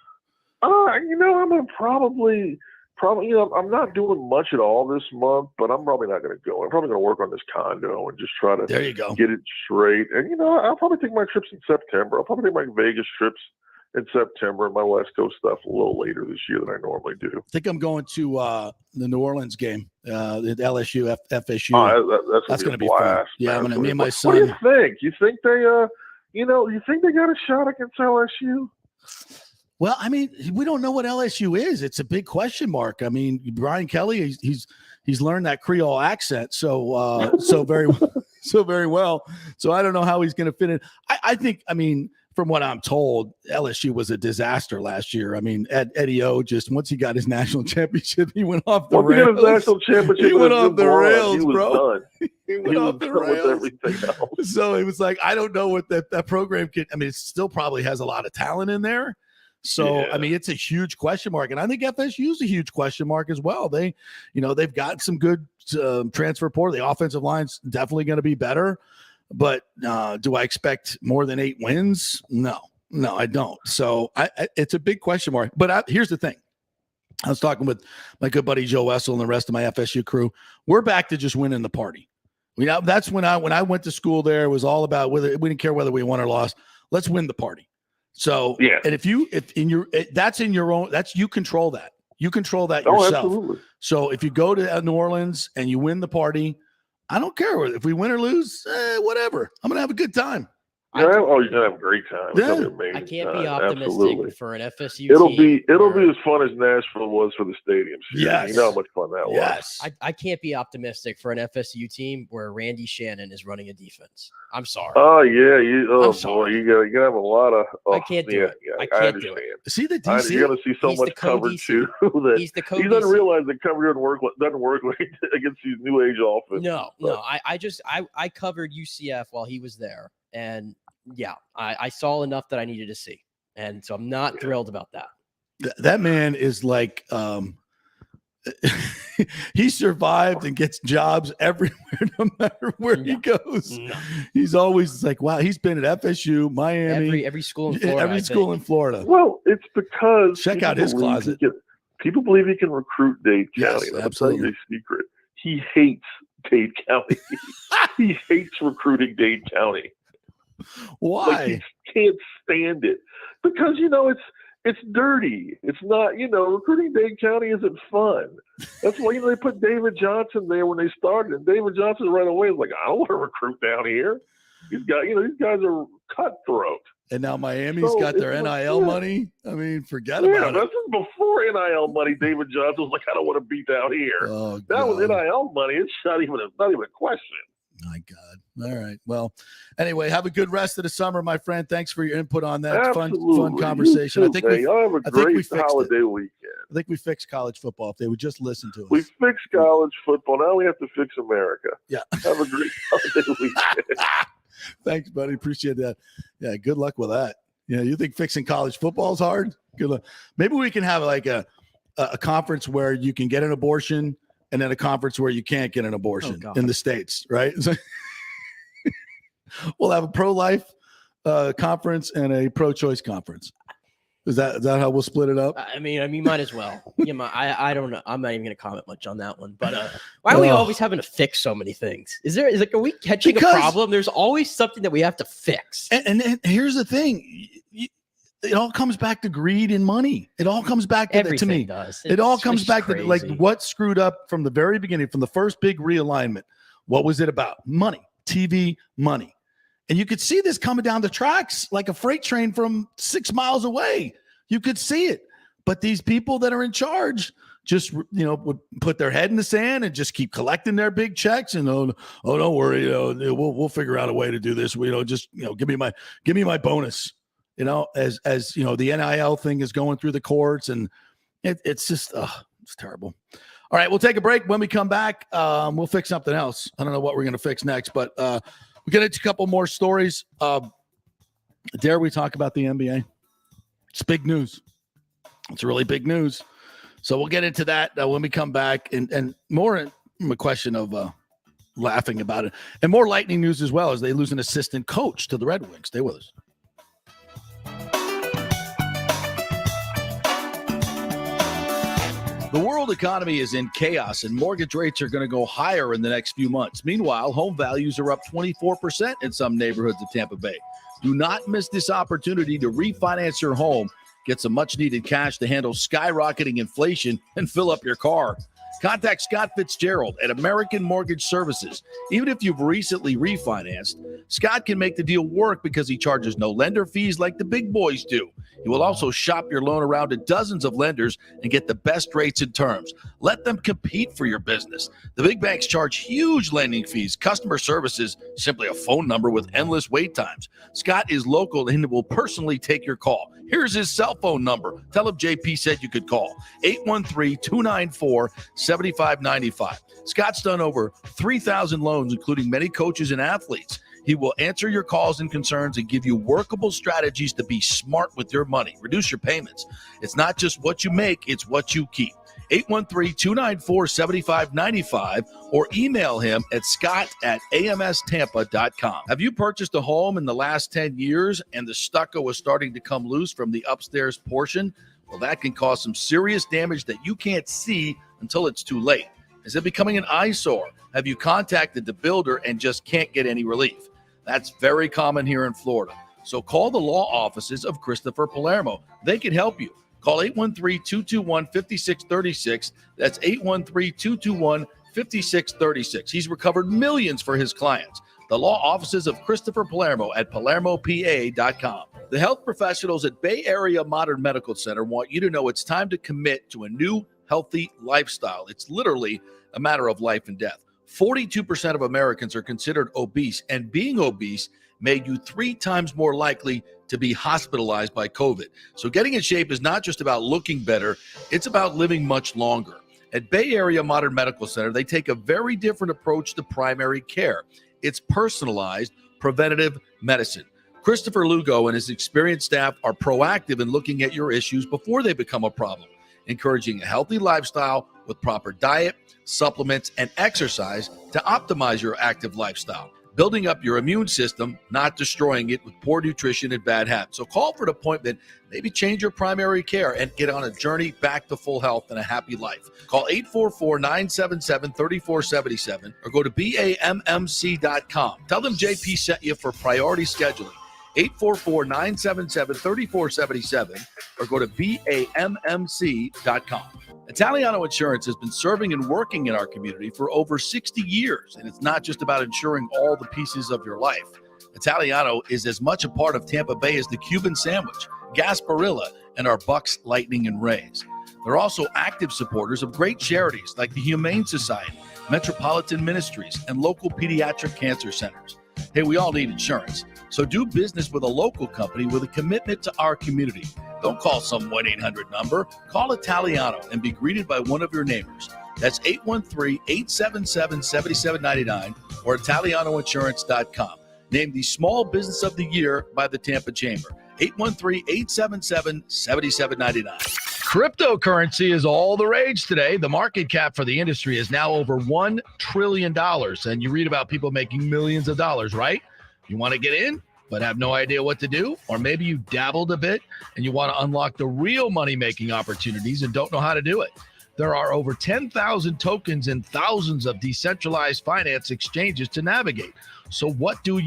I'm gonna probably, I'm not doing much at all this month, but I'm probably not going to go. I'm probably going to work on this condo and just try to there you go. Get it straight. And, I'll probably take my trips in September. I'll probably take my Vegas trips in September and my West Coast stuff a little later this year than I normally do. I think I'm going to the New Orleans game, the LSU, FSU. Oh, that's going to be fun. Yeah, me and my son. What do you think? You think they, you think they got a shot against LSU? Well, I mean, we don't know what LSU is. It's a big question mark. I mean, Brian Kelly, he's learned that Creole accent so very well. So I don't know how he's going to fit in. I think, from what I'm told, LSU was a disaster last year. I mean, Eddie O just once he got his national championship, he went off the rails. He got his national championship, he went off the rails, bro. Done. He went off the rails. With everything else. So it was like, I don't know what that program could. I mean, it still probably has a lot of talent in there. So, yeah. I mean, it's a huge question mark. And I think FSU is a huge question mark as well. They've got some good transfer portal. The offensive line's definitely going to be better. But do I expect more than 8 wins? No, I don't. So it's a big question mark. But here's the thing. I was talking with my good buddy Joe Wessel and the rest of my FSU crew. We're back to just winning the party. That's when I went to school there, it was all about whether we didn't care whether we won or lost. Let's win the party. So, yeah. And that's in your own, you control that. You control that yourself. Absolutely. So if you go to New Orleans and you win the party, I don't care if we win or lose, whatever. I'm going to have a good time. You're going to have a great time. It's going to be amazing. I can't be optimistic absolutely. For an FSU It'll team. It'll be as fun as Nashville was for the stadium. Yes. You know how much fun that was. I can't be optimistic for an FSU team where Randy Shannon is running a defense. I'm sorry. Oh, yeah. Boy, you got to have a lot of I can't do it. Yeah, I can't do it. See the DC? You're going to see so much coverage, too. He's the he doesn't realize that coverage doesn't work against these new age offenses. No. I covered UCF while he was there. And yeah, I saw enough that I needed to see. And so I'm not thrilled about that. That man is like, he survived and gets jobs everywhere, no matter where he goes. No. He's always like, wow, he's been at FSU, Miami. Every school in Florida. Every school in Florida. Well, it's because check out his closet. People believe he can recruit Dade County. Yes, That's absolutely. a secret. He hates Dade County. He hates recruiting Dade County. Why? Like, he can't stand it because it's dirty. It's not recruiting Dade County isn't fun. That's why they put David Johnson there when they started, and David Johnson right away was like, I don't want to recruit down here. These guys are cutthroat. And now Miami's got their NIL money. I mean, forget about it. This is before NIL money. David Johnson was like, I don't want to be down here. Oh, now with NIL money, it's not even a question. My God. All right. Well, anyway, have a good rest of the summer, my friend. Thanks for your input on that. Absolutely. Fun conversation. You too, y'all have a great holiday weekend. I think we fixed college football if they would just listen to us. We fixed college football. Now we have to fix America. Yeah. Have a great holiday weekend. Thanks, buddy. Appreciate that. Yeah. Good luck with that. Yeah. You think fixing college football is hard? Good luck. Maybe we can have like a conference where you can get an abortion, and then a conference where you can't get an abortion in the States, right? We'll have a pro-life conference and a pro-choice conference. Is that how we'll split it up? I mean, might as well. I don't know. I'm not even going to comment much on that one. But why are we always having to fix so many things? Are we catching a problem? There's always something that we have to fix. And here's the thing. It all comes back to greed and money. It all comes back to me. It all comes back to like what screwed up from the very beginning, from the first big realignment. What was it about? Money, TV, money. And you could see this coming down the tracks like a freight train from 6 miles away. You could see it. But these people that are in charge just, would put their head in the sand and just keep collecting their big checks. And don't worry, we'll figure out a way to do this. Give me my bonus. As the NIL thing is going through the courts, and it's just, it's terrible. All right, we'll take a break. When we come back, we'll fix something else. I don't know what we're going to fix next, but we'll get into a couple more stories. Dare we talk about the NBA? It's big news. It's really big news. So we'll get into that when we come back, and more a question of laughing about it. And more Lightning news as well as they lose an assistant coach to the Red Wings. Stay with us. The world economy is in chaos, and mortgage rates are going to go higher in the next few months. Meanwhile, home values are up 24% in some neighborhoods of Tampa Bay. Do not miss this opportunity to refinance your home, get some much-needed cash to handle skyrocketing inflation, and fill up your car. Contact Scott Fitzgerald at American Mortgage Services. Even if you've recently refinanced, Scott can make the deal work because he charges no lender fees like the big boys do. He will also shop your loan around to dozens of lenders and get the best rates and terms. Let them compete for your business. The big banks charge huge lending fees. Customer service is simply a phone number with endless wait times. Scott is local and will personally take your call. Here's his cell phone number. Tell him JP said you could call. 813-294-7595. Scott's done over 3,000 loans, including many coaches and athletes. He will answer your calls and concerns and give you workable strategies to be smart with your money. Reduce your payments. It's not just what you make, it's what you keep. 813-294-7595 or email him at scott@amstampa.com. Have you purchased a home in the last 10 years and the stucco is starting to come loose from the upstairs portion? Well, that can cause some serious damage that you can't see until it's too late. Is it becoming an eyesore? Have you contacted the builder and just can't get any relief? That's very common here in Florida. So call the law offices of Christopher Palermo. They can help you. Call 813-221-5636. That's 813-221-5636. He's recovered millions for his clients. The law offices of Christopher Palermo at PalermoPA.com. The health professionals at Bay Area Modern Medical Center want you to know it's time to commit to a new healthy lifestyle. It's literally a matter of life and death. 42% of Americans are considered obese, and being obese made you 3 times more likely to be hospitalized by COVID. So getting in shape is not just about looking better, it's about living much longer. At Bay Area Modern Medical Center, they take a very different approach to primary care. It's personalized, preventative medicine. Christopher Lugo and his experienced staff are proactive in looking at your issues before they become a problem, encouraging a healthy lifestyle with proper diet, supplements, and exercise to optimize your active lifestyle, building up your immune system, not destroying it with poor nutrition and bad habits. So call for an appointment, maybe change your primary care and get on a journey back to full health and a happy life. Call 844-977-3477 or go to BAMMC.com. Tell them JP sent you for priority scheduling. 844-977-3477 or go to BAMMC.com. Italiano Insurance has been serving and working in our community for over 60 years, and it's not just about insuring all the pieces of your life. Italiano is as much a part of Tampa Bay as the Cuban sandwich, Gasparilla, and our Bucks, Lightning, and Rays. They're also active supporters of great charities like the Humane Society, Metropolitan Ministries, and local pediatric cancer centers. Hey, we all need insurance, so do business with a local company with a commitment to our community. Don't call some 1-800 number. Call Italiano and be greeted by one of your neighbors. That's 813-877-7799 or ItalianoInsurance.com. Named the Small Business of the Year by the Tampa Chamber. 813-877-7799. Cryptocurrency is all the rage today. The market cap for the industry is now over $1 trillion. And you read about people making millions of dollars, right? You want to get in, but have no idea what to do? Or maybe you dabbled a bit and you want to unlock the real money-making opportunities and don't know how to do it. There are over 10,000 tokens and thousands of decentralized finance exchanges to navigate. So what do?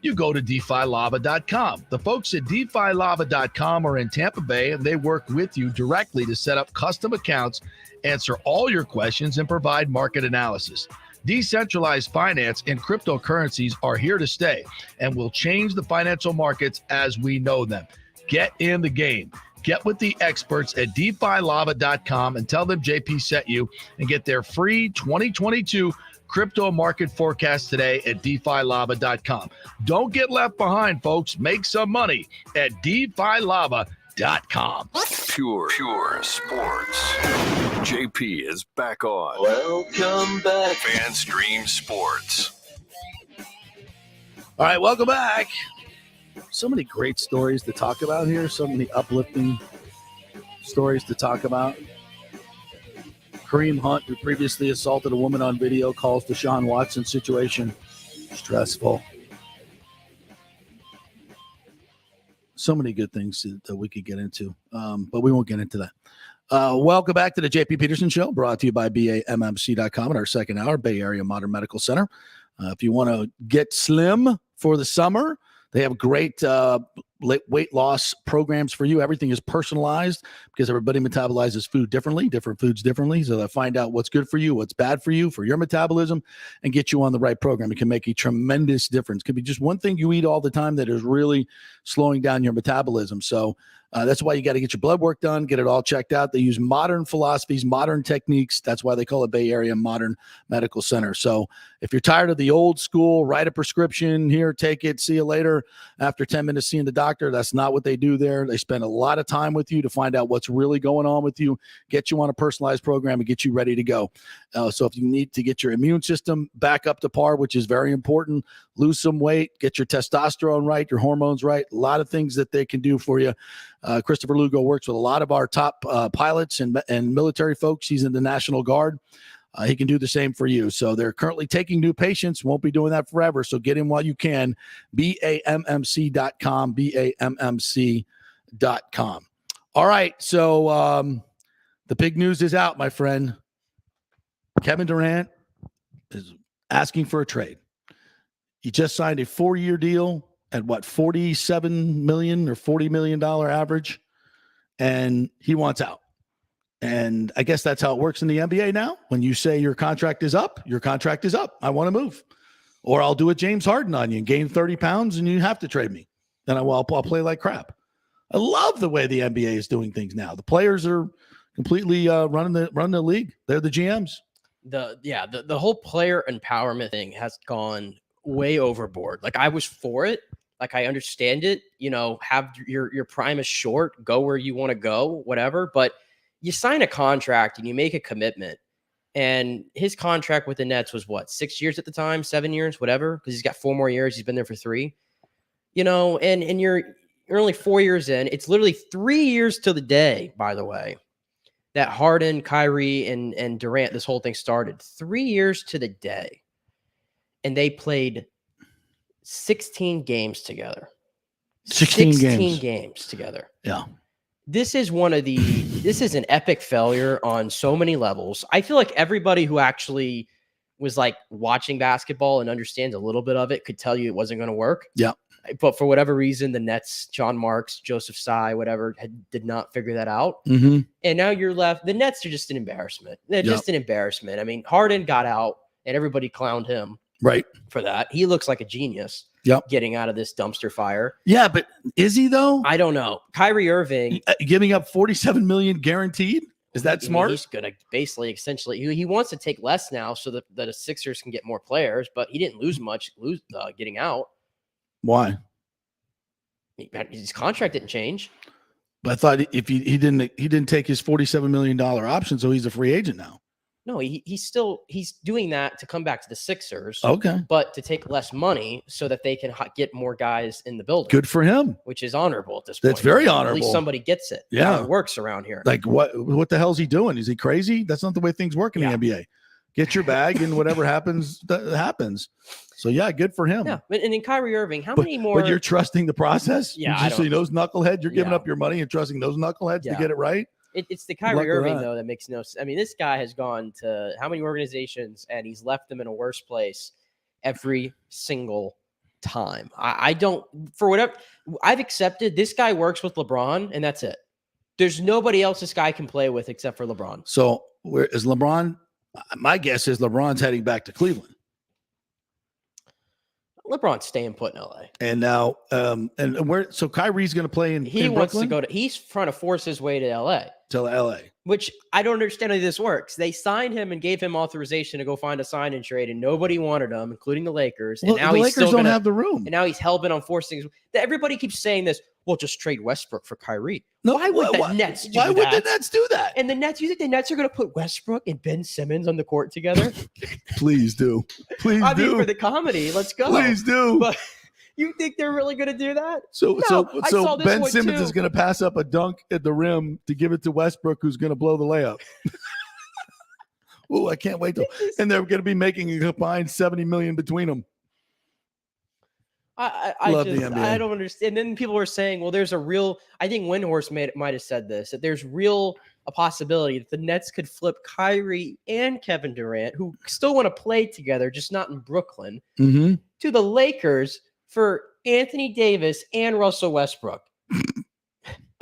You go to DeFiLava.com. The folks at DeFiLava.com are in Tampa Bay, and they work with you directly to set up custom accounts, answer all your questions, and provide market analysis. Decentralized finance and cryptocurrencies are here to stay and will change the financial markets as we know them. Get in the game. Get with the experts at DeFiLava.com and tell them JP sent you and get their free 2022 crypto market forecast today at DeFiLava.com. Don't get left behind, folks. Make some money at DeFiLava.com. Pure sports. JP is back on. Welcome back. FanStream Sports. All right, welcome back. So many great stories to talk about here. So many uplifting stories to talk about. Kareem Hunt, who previously assaulted a woman on video, calls Deshaun Watson's situation stressful. So many good things that we could get into, but we won't get into that. Welcome back to the JP Peterson Show, brought to you by BAMMC.com in our second hour, Bay Area Modern Medical Center. If you want to get slim for the summer, they have great weight loss programs for you. Everything is personalized because everybody metabolizes food differently, different foods differently. So they find out what's good for you, what's bad for you, for your metabolism, and get you on the right program. It can make a tremendous difference. It could be just one thing you eat all the time that is really slowing down your metabolism. So that's why you got to get your blood work done, get it all checked out. They use modern philosophies, modern techniques. That's why they call it Bay Area Modern Medical Center. So if you're tired of the old school, write a prescription, here, take it, see you later, after 10 minutes seeing the doctor, that's not what they do there. They spend a lot of time with you to find out what's really going on with you, get you on a personalized program, and get you ready to go. So if you need to get your immune system back up to par, which is very important, lose some weight, get your testosterone right, your hormones right, a lot of things that they can do for you. Christopher Lugo works with a lot of our top pilots and military folks. He's in the National Guard. He can do the same for you. So they're currently taking new patients, won't be doing that forever. So get in while you can. BAMMC.com, BAMMC.com. All right. So the big news is out, my friend. Kevin Durant is asking for a trade. He just signed a 4-year deal at what, $47 million or $40 million average, and he wants out. And I guess that's how it works in the NBA now. When you say your contract is up, your contract is up. I want to move. Or I'll do a James Harden on you and gain 30 pounds and you have to trade me. Then I'll play like crap. I love the way the NBA is doing things now. The players are completely running the league. They're the GMs. The whole player empowerment thing has gone way overboard. Like, I was for it. Like, I understand it, have your prime is short, go where you want to go, whatever. But you sign a contract and you make a commitment. And his contract with the Nets was what, 6 years at the time, 7 years, whatever, because he's got 4 more years. He's been there for 3, and you're only 4 years in. It's literally 3 years to the day, by the way, that Harden, Kyrie, and Durant, this whole thing started. 3 years to the day. And they played 16 games together. 16 games together. Yeah. This is an epic failure on so many levels. I feel like everybody who actually was like watching basketball and understands a little bit of it could tell you it wasn't going to work. Yeah. But for whatever reason, the Nets, John Marks, Joseph Tsai, whatever, did not figure that out. Mm-hmm. And now you're left. The Nets are just an embarrassment. They're just an embarrassment. I mean, Harden got out and everybody clowned him. Right. For that. He looks like a genius. Yep. Getting out of this dumpster fire. Yeah, but is he though? I don't know. Kyrie Irving giving up $47 million guaranteed. Is that smart? He's going to essentially, he wants to take less now so that the Sixers can get more players, but he didn't lose much getting out. Why? His contract didn't change. But I thought if he didn't take his $47 million option, so he's a free agent now. No, he's doing that to come back to the Sixers. Okay. But to take less money so that they can get more guys in the building. Good for him. Which is honorable at this point. That's very honorable. At least somebody gets it. Yeah. How it works around here. Like what the hell is he doing? Is he crazy? That's not the way things work in the NBA. Get your bag and whatever happens, that happens. So yeah, good for him. Yeah. And in Kyrie Irving, how many more? But you're trusting the process? Yeah. You see those knuckleheads, you're giving up your money and trusting those knuckleheads to get it right? It's the Kyrie Irving, though, that makes no sense. I mean, this guy has gone to how many organizations, and he's left them in a worse place every single time. I don't, for whatever, I've accepted this guy works with LeBron, and that's it. There's nobody else this guy can play with except for LeBron. So where is LeBron? My guess is LeBron's heading back to Cleveland. LeBron's staying put in LA. And now, so Kyrie's going to play in He wants Brooklyn? to he's trying to force his way to LA. To LA. Which I don't understand how this works. They signed him and gave him authorization to go find a sign and trade, and nobody wanted him, including the Lakers. And now the he's Lakers still don't have the room. And now he's hell-bent on forcing. Everybody keeps saying this. Well, just trade Westbrook for Kyrie. No, why would the Nets do that? Why would the Nets do that? And the Nets, you think the Nets are going to put Westbrook and Ben Simmons on the court together? Please do. Please I do. mean, for the comedy, let's go. Please do. But you think they're really going to do that? So Ben Simmons too. is going to pass up a dunk at the rim to give it to Westbrook, who's going to blow the layup. Oh, I can't wait and they're going to be making a combined $70 million between them. I Love the NBA. I don't understand. And then people were saying, well, there's a real, I think Windhorst might have said this, that there's a possibility that the Nets could flip Kyrie and Kevin Durant, who still want to play together, just not in Brooklyn, to the Lakers for Anthony Davis and Russell Westbrook.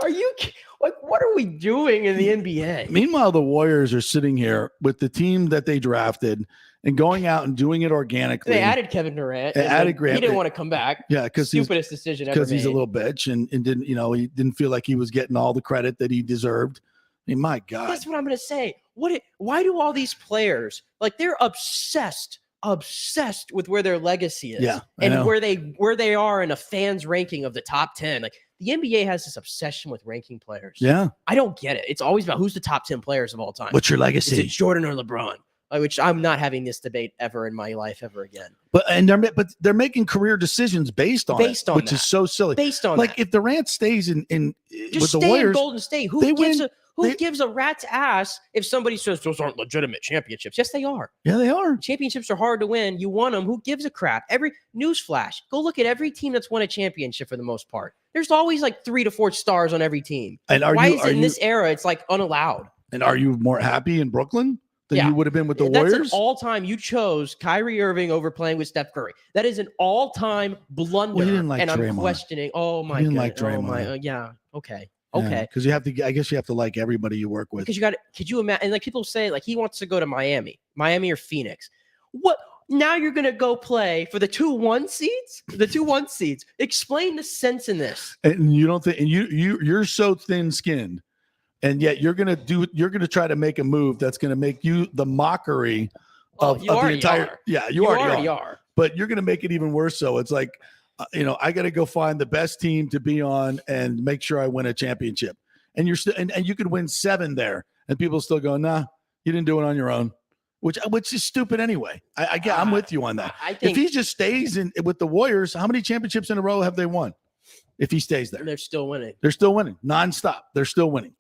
Are you like, what are we doing in the NBA? Meanwhile, the Warriors are sitting here with the team that they drafted and going out and doing it organically. They added Kevin Durant. They added Grant. He didn't want to come back. Yeah, because stupidest decision ever. Because he's a little bitch and didn't, he didn't feel like he was getting all the credit that he deserved. I mean, my God. That's what I'm going to say. Why do all these players, like, they're obsessed with where their legacy is, and where they are in a fan's ranking of the top 10. Like, the NBA has this obsession with ranking players. Yeah. I don't get it. It's always about who's the top 10 players of all time. What's your legacy? Is it Jordan or LeBron? Which I'm not having this debate ever in my life ever again. But they're making career decisions based on which that. is so silly. Based on like that. If Durant stays in just with the stay Warriors, in Golden State. Who gives a rat's ass if somebody says those aren't legitimate championships? Yes, they are. Yeah, they are. Championships are hard to win. You won them. Who gives a crap? Every newsflash, go look at every team that's won a championship for the most part. There's always like 3 to 4 stars on every team. And why is it in this era it's like unallowed? And are you more happy in Brooklyn than you would have been with the Warriors? That's an all-time. You chose Kyrie Irving over playing with Steph Curry. That is an all-time blunder. Well, you didn't like and Draymond. I'm questioning. Oh my God. Like Draymond. Oh my. Yeah. Okay. Okay. Because I guess you have to like everybody you work with. Because could you imagine? And like people say, like he wants to go to Miami or Phoenix. What? Now you're going to go play for the 2-1 seeds? The 2-1 seeds. Explain the sense in this. And you don't think, and you're so thin-skinned, and yet you're going to try to make a move that's going to make you the mockery of the entire. Are. Yeah, you already are. But you're going to make it even worse. So it's like, I got to go find the best team to be on and make sure I win a championship. And you're still, and you could win 7 there, and people still go, nah, you didn't do it on your own, which is stupid anyway. I'm with you on that. I think if he just stays with the Warriors, how many championships in a row have they won? If he stays there, they're still winning. They're still winning nonstop. They're still winning.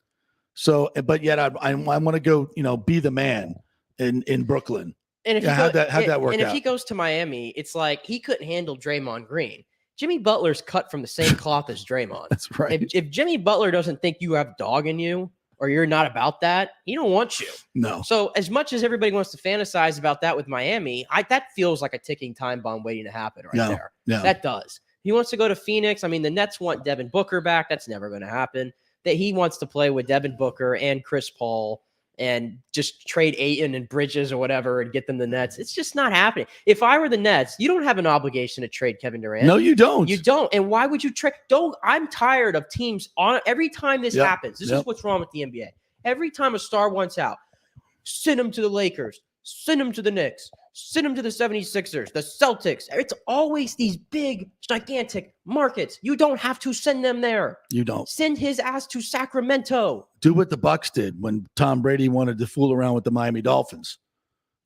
So, but yet I want to go, be the man in Brooklyn. And if how'd that work out? And if he goes to Miami, it's like he couldn't handle Draymond Green. Jimmy Butler's cut from the same cloth as Draymond. That's right. If Jimmy Butler doesn't think you have dog in you or you're not about that, he don't want you. No. So as much as everybody wants to fantasize about that with Miami, that feels like a ticking time bomb waiting to happen there. Yeah. That does. He wants to go to Phoenix. I mean, the Nets want Devin Booker back. That's never going to happen. That he wants to play with Devin Booker and Chris Paul and just trade Ayton and Bridges or whatever and get them the Nets. It's just not happening. If I were the Nets, you don't have an obligation to trade Kevin Durant. No, you don't. You don't. And why would you trade? I'm tired of teams on every time this happens. This is what's wrong with the NBA. Every time a star wants out, send him to the Lakers, send him to the Knicks, send him to the 76ers, the Celtics. It's always these big, gigantic markets. You don't have to send them there. You don't. Send his ass to Sacramento. Do what the Bucks did when Tom Brady wanted to fool around with the Miami Dolphins.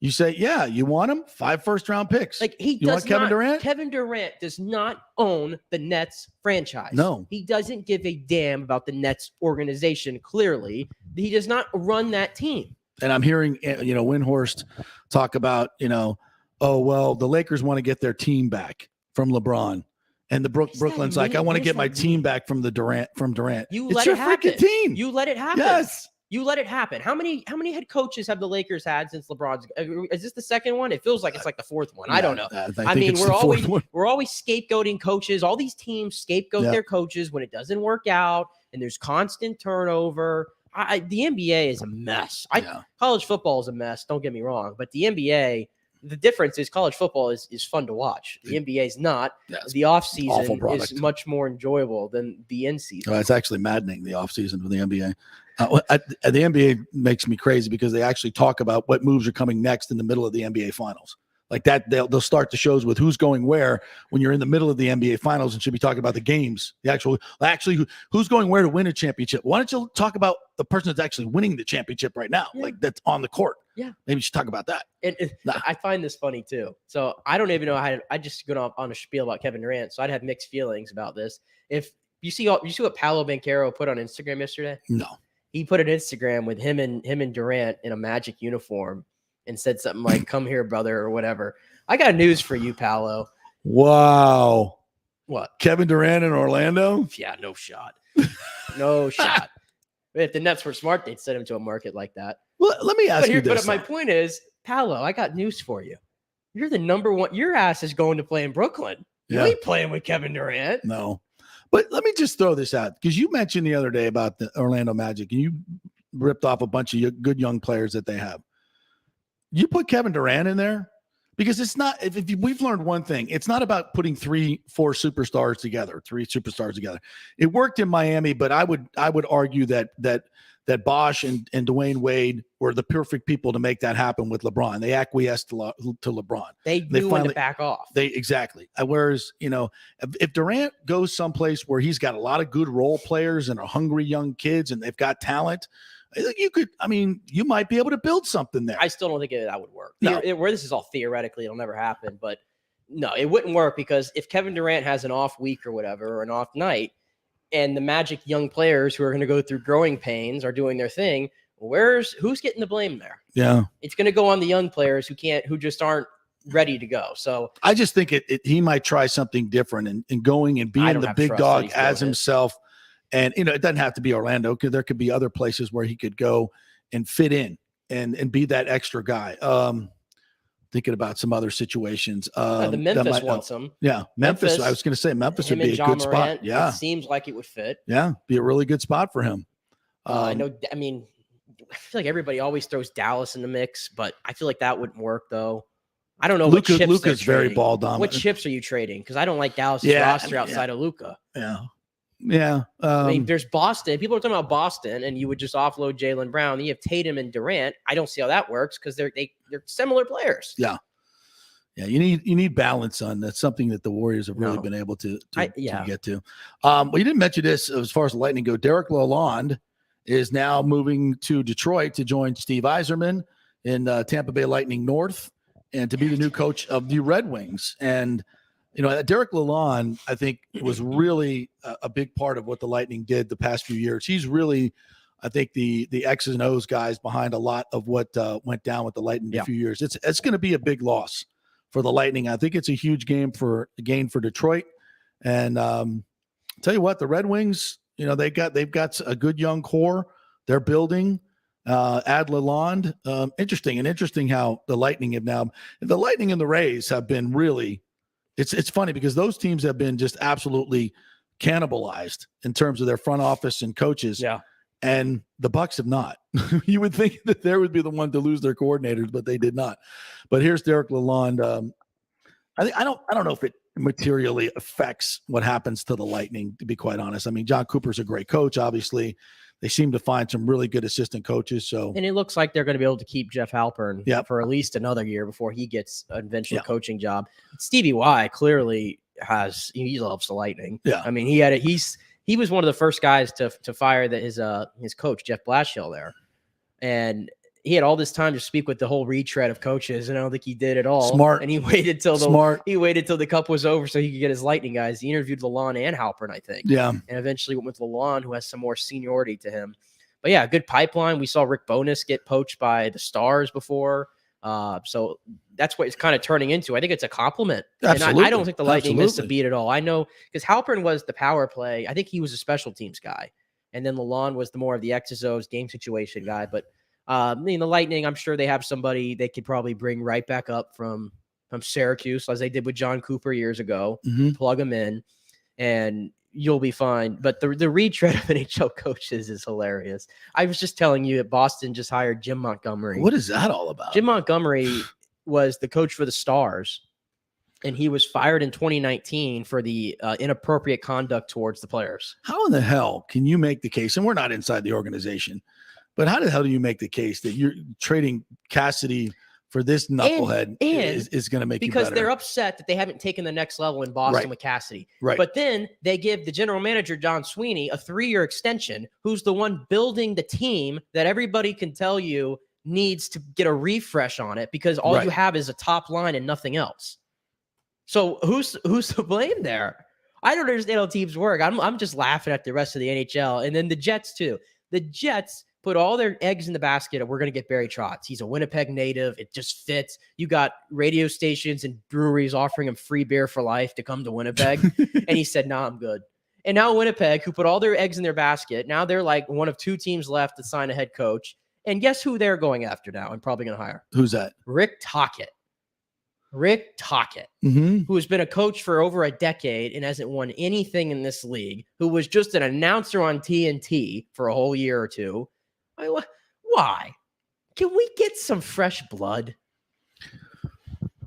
You say, yeah, you want him? 5 first-round picks. Like you want Kevin Durant? Kevin Durant does not own the Nets franchise. No. He doesn't give a damn about the Nets organization, clearly. He does not run that team. And I'm hearing, Windhorst talk about, oh, well, the Lakers want to get their team back from LeBron. And the Brooklyn's like, I want to get my team back from Durant. It's your freaking team. You let it happen. Yes. You let it happen. How many head coaches have the Lakers had since LeBron's? Is this the second one? It feels like it's like the 4th one. I don't know. I mean, we're always scapegoating coaches. All these teams scapegoat their coaches when it doesn't work out, and there's constant turnover. The NBA is a mess. College football is a mess. Don't get me wrong, but the NBA. The difference is college football is fun to watch. The NBA is not. The offseason is much more enjoyable than the in-season. It's actually maddening, the offseason for the NBA. The NBA makes me crazy because they actually talk about what moves are coming next in the middle of the NBA Finals. Like that, they'll start the shows with who's going where when you're in the middle of the NBA Finals and should be talking about the games. Actually, who's going where to win a championship? Why don't you talk about the person that's actually winning the championship right now, like that's on the court? Yeah, maybe you should talk about that. I find this funny too. So I don't even know how I just go on a spiel about Kevin Durant, so I'd have mixed feelings about this. If you see what Paolo Banchero put on Instagram yesterday? No, he put an Instagram with him and Durant in a Magic uniform. and said something like, "Come here, brother," or whatever. I got news for you, Paolo. Wow. What? Kevin Durant in Orlando? Yeah, no shot. No shot. If the Nets were smart, they'd send him to a market like that. Well, let me ask you this. But my point is, Paolo, I got news for you. You're the number one. Your ass is going to play in Brooklyn. You ain't playing with Kevin Durant. No. But let me just throw this out, because you mentioned the other day about the Orlando Magic, and you ripped off a bunch of good young players that they have. You put Kevin Durant in there, because it's not, if we've learned one thing, it's not about putting 3-4 superstars together, 3 superstars together. It worked in Miami, but I would argue that Bosh and Dwayne Wade were the perfect people to make that happen with LeBron. They acquiesced to LeBron. They knew when to back off. Exactly. Whereas, if Durant goes someplace where he's got a lot of good role players and are hungry young kids and they've got talent, I think you might be able to build something there. I still don't think that would work. No. Where this is all theoretically, it'll never happen. But no, it wouldn't work, because if Kevin Durant has an off week or whatever, or an off night, and the Magic young players who are going to go through growing pains are doing their thing, who's getting the blame there? Yeah. It's going to go on the young players who just aren't ready to go. So I just think he might try something different and going and being the big dog as himself. And, it doesn't have to be Orlando, because there could be other places where he could go and fit in and be that extra guy. Thinking about some other situations. The Memphis wants him. Yeah, Memphis. I was going to say Memphis would be a good spot. Yeah, it seems like it would fit. Yeah, be a really good spot for him. I know. I mean, I feel like everybody always throws Dallas in the mix, but I feel like that wouldn't work, though. I don't know. Luka's very ball dominant. What chips are you trading? Because I don't like Dallas's roster outside of Luka. Yeah. I mean, there's Boston. People are talking about Boston, and you would just offload Jaylen Brown. Then you have Tatum and Durant. I don't see how that works, because they're similar players. Yeah. You need balance on that's something that the Warriors have really been able to get to. Well, you didn't mention this as far as the Lightning go. Derek Lalonde is now moving to Detroit to join Steve Yzerman in Tampa Bay Lightning North, and to be the new coach of the Red Wings. And Derek Lalonde, I think, was really a big part of what the Lightning did the past few years. He's really, I think, the X's and O's guys behind a lot of what went down with the Lightning a few years. It's going to be a big loss for the Lightning. I think it's a huge gain for Detroit. And tell you what, the Red Wings, they've got a good young core. They're building. Add Lalonde. Interesting how the Lightning have now. The Lightning and the Rays have been really. It's funny, because those teams have been just absolutely cannibalized in terms of their front office and coaches. Yeah. And the Bucks have not. You would think that they would be the one to lose their coordinators, but they did not. But here's Derek Lalonde. I don't know if it materially affects what happens to the Lightning, to be quite honest. I mean, John Cooper's a great coach, obviously. They seem to find some really good assistant coaches. And it looks like they're going to be able to keep Jeff Halpern for at least another year before he gets an eventual coaching job. Stevie Y clearly he loves the Lightning. Yeah. I mean, he was one of the first guys to fire his coach, Jeff Blashill, there. And he had all this time to speak with the whole retread of coaches, and I don't think he did at all. Smart. And he waited till the cup was over so he could get his Lightning guys. He interviewed Lalonde and Halpern, I think. Yeah. And eventually went with Lalonde, who has some more seniority to him. But yeah, good pipeline. We saw Rick Bowness get poached by the Stars before. So that's what it's kind of turning into. I think it's a compliment. Absolutely. And I don't think the Lightning missed a beat at all. I know, because Halpern was the power play. I think he was a special teams guy. And then Lalonde was the more of the X's O's game situation guy. But the Lightning, I'm sure they have somebody they could probably bring right back up from Syracuse, as they did with John Cooper years ago. Mm-hmm. Plug him in, and you'll be fine. But the retread of NHL coaches is hilarious. I was just telling you that Boston just hired Jim Montgomery. What is that all about? Jim Montgomery was the coach for the Stars, and he was fired in 2019 for the inappropriate conduct towards the players. How in the hell can you make the case? And we're not inside the organization, but how the hell do you make the case that you're trading Cassidy for this knucklehead is going to make you better? Because they're upset that they haven't taken the next level in Boston with Cassidy. Right. But then they give the general manager, John Sweeney, a 3-year extension, who's the one building the team that everybody can tell you needs to get a refresh on it, because all you have is a top line and nothing else. So who's to blame there? I don't understand how teams work. I'm just laughing at the rest of the NHL. And then the Jets too. The Jets put all their eggs in the basket of we're going to get Barry Trotz. He's a Winnipeg native. It just fits. You got radio stations and breweries offering him free beer for life to come to Winnipeg. And he said, nah, I'm good. And now Winnipeg, who put all their eggs in their basket, now they're like one of 2 teams left to sign a head coach. And guess who they're going after now and probably going to hire? Who's that? Rick Tocchet. Rick Tocchet, who has been a coach for over a decade and hasn't won anything in this league, who was just an announcer on TNT for a whole year or two. Why? Can we get some fresh blood?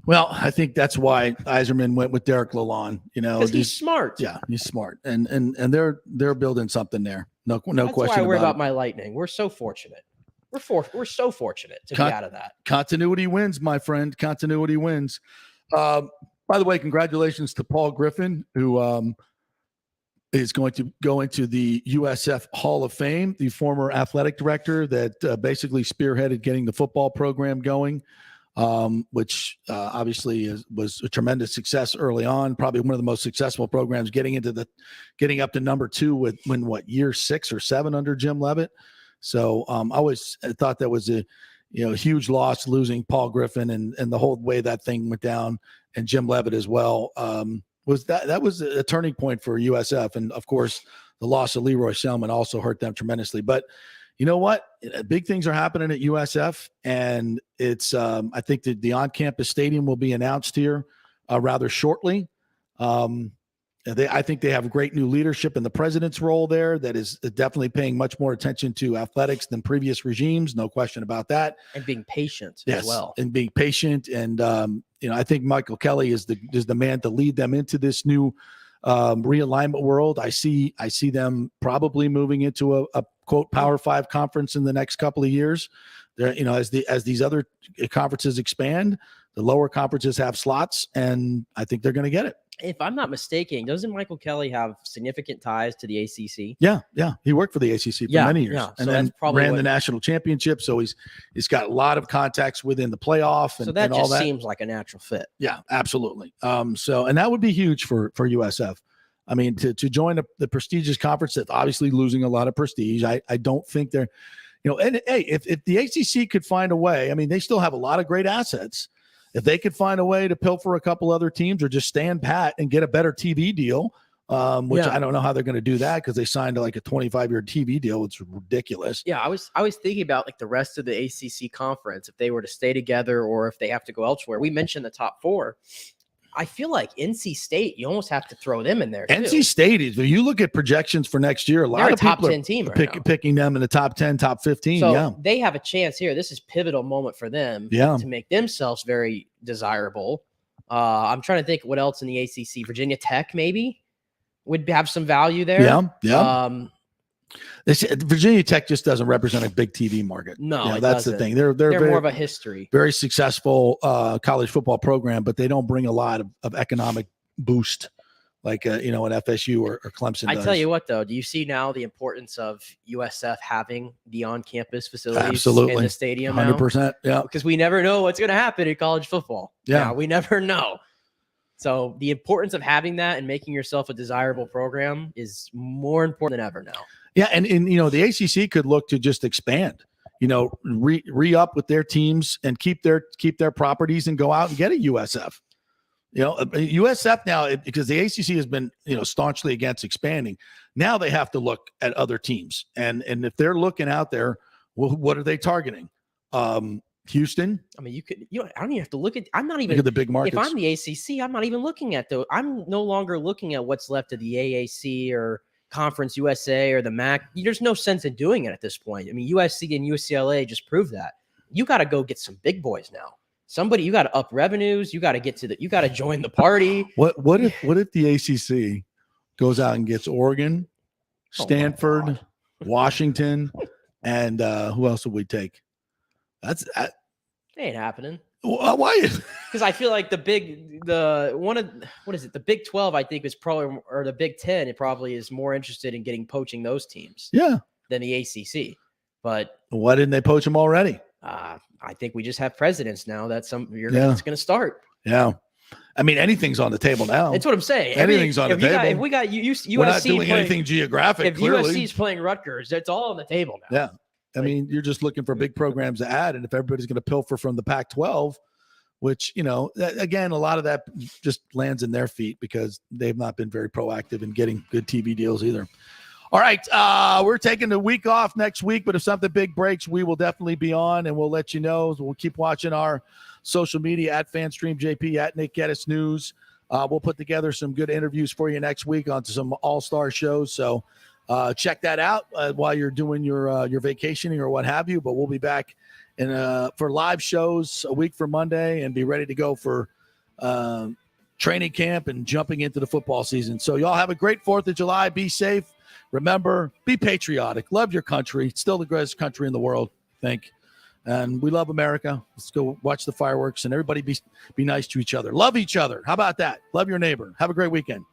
Well, I think that's why Yzerman went with Derek Lalonde. Because he's smart. Yeah, he's smart, and they're building something there. No question. That's why I worry about my Lightning. We're so fortunate. We're so fortunate to be out of that. Continuity wins, my friend. Continuity wins. By the way, congratulations to Paul Griffin, who is going to go into the USF Hall of Fame, the former athletic director that basically spearheaded getting the football program going, which obviously was a tremendous success early on, probably one of the most successful programs getting up to number 2 year 6 or 7 under Jim Leavitt. So I always thought that was a huge loss, losing Paul Griffin and the whole way that thing went down, and Jim Leavitt as well. Was a turning point for USF, and of course the loss of Leroy Selman also hurt them tremendously. But you know what? Big things are happening at USF, and it's I think that the on-campus stadium will be announced here rather shortly. I think they have great new leadership in the president's role there that is definitely paying much more attention to athletics than previous regimes. No question about that. And being patient as well. And being patient. And, I think Michael Kelly is the man to lead them into this new realignment world. I see them probably moving into a quote Power 5 conference in the next couple of years. There, as these other conferences expand, the lower conferences have slots, and I think they're going to get it. If I'm not mistaken, doesn't Michael Kelly have significant ties to the ACC? Yeah. He worked for the ACC for many years, and then ran the national championship. So he's got a lot of contacts within the playoff, and so that and all just that seems like a natural fit. Yeah, absolutely. And that would be huge for USF. I mean, to join the prestigious conference that's obviously losing a lot of prestige. I don't think they're, and hey, if the ACC could find a way, I mean, they still have a lot of great assets. If they could find a way to pilfer a couple other teams or just stand pat and get a better TV deal, which I don't know how they're going to do that because they signed like a 25-year TV deal. It's ridiculous. Yeah, I was thinking about like the rest of the ACC conference, if they were to stay together or if they have to go elsewhere. We mentioned the top 4. I feel like NC State, you almost have to throw them in there too. NC State is, when you look at projections for next year, a lot of top people 10 team picking them in the top 10, top 15. So they have a chance here. This is pivotal moment for them to make themselves very desirable. I'm trying to think what else in the ACC. Virginia Tech maybe would have some value there. Yeah. Virginia Tech just doesn't represent a big TV market. No, that's the thing. They're very, more of a history. Very successful college football program, but they don't bring a lot of economic boost like an FSU or Clemson does. I tell you what, though, do you see now the importance of USF having the on-campus facilities in the stadium 100%, yeah. Because we never know what's going to happen in college football. Yeah. Now, we never know. So the importance of having that and making yourself a desirable program is more important than ever now. Yeah, and the ACC could look to just expand, re-up with their teams and keep their properties and go out and get a USF. USF now, because the ACC has been staunchly against expanding. Now they have to look at other teams, and if they're looking out there, well, what are they targeting? Houston. I mean, I don't even have to look at. I'm not even look at the big markets. If I'm the ACC, I'm not even looking at I'm no longer looking at what's left of the AAC or Conference USA or the MAC. There's no sense in doing it at this point. I mean, USC and UCLA just proved that. You got to go get some big boys now. You got to up revenues. You got to you got to join the party. What if the ACC goes out and gets Oregon, Stanford, Washington, and who else would we take? That ain't happening. Why? Because I feel like the Big 12, I think is probably, or the Big 10, it probably is more interested in getting poaching those teams. Yeah. Than the ACC. But why didn't they poach them already? I think we just have presidents now. It's going to start. Yeah. I mean, anything's on the table now. That's what I'm saying. Anything's on the table. If we got USC, we're not doing anything geographic. If clearly. USC is playing Rutgers, it's all on the table now. Yeah. I mean, you're just looking for big programs to add. And if everybody's going to pilfer from the Pac-12, which, again, a lot of that just lands in their feet because they've not been very proactive in getting good TV deals either. All right, we're taking the week off next week, but if something big breaks, we will definitely be on, and we'll let you know. We'll keep watching our social media at FanStreamJP, at Nick Geddes News. We'll put together some good interviews for you next week on some all-star shows, so check that out while you're doing your vacationing or what have you, but we'll be back for live shows a week from Monday and be ready to go for training camp and jumping into the football season. So y'all have a great 4th of July. Be safe. Remember, be patriotic. Love your country. It's still the greatest country in the world, I think. And we love America. Let's go watch the fireworks and everybody be nice to each other. Love each other. How about that? Love your neighbor. Have a great weekend.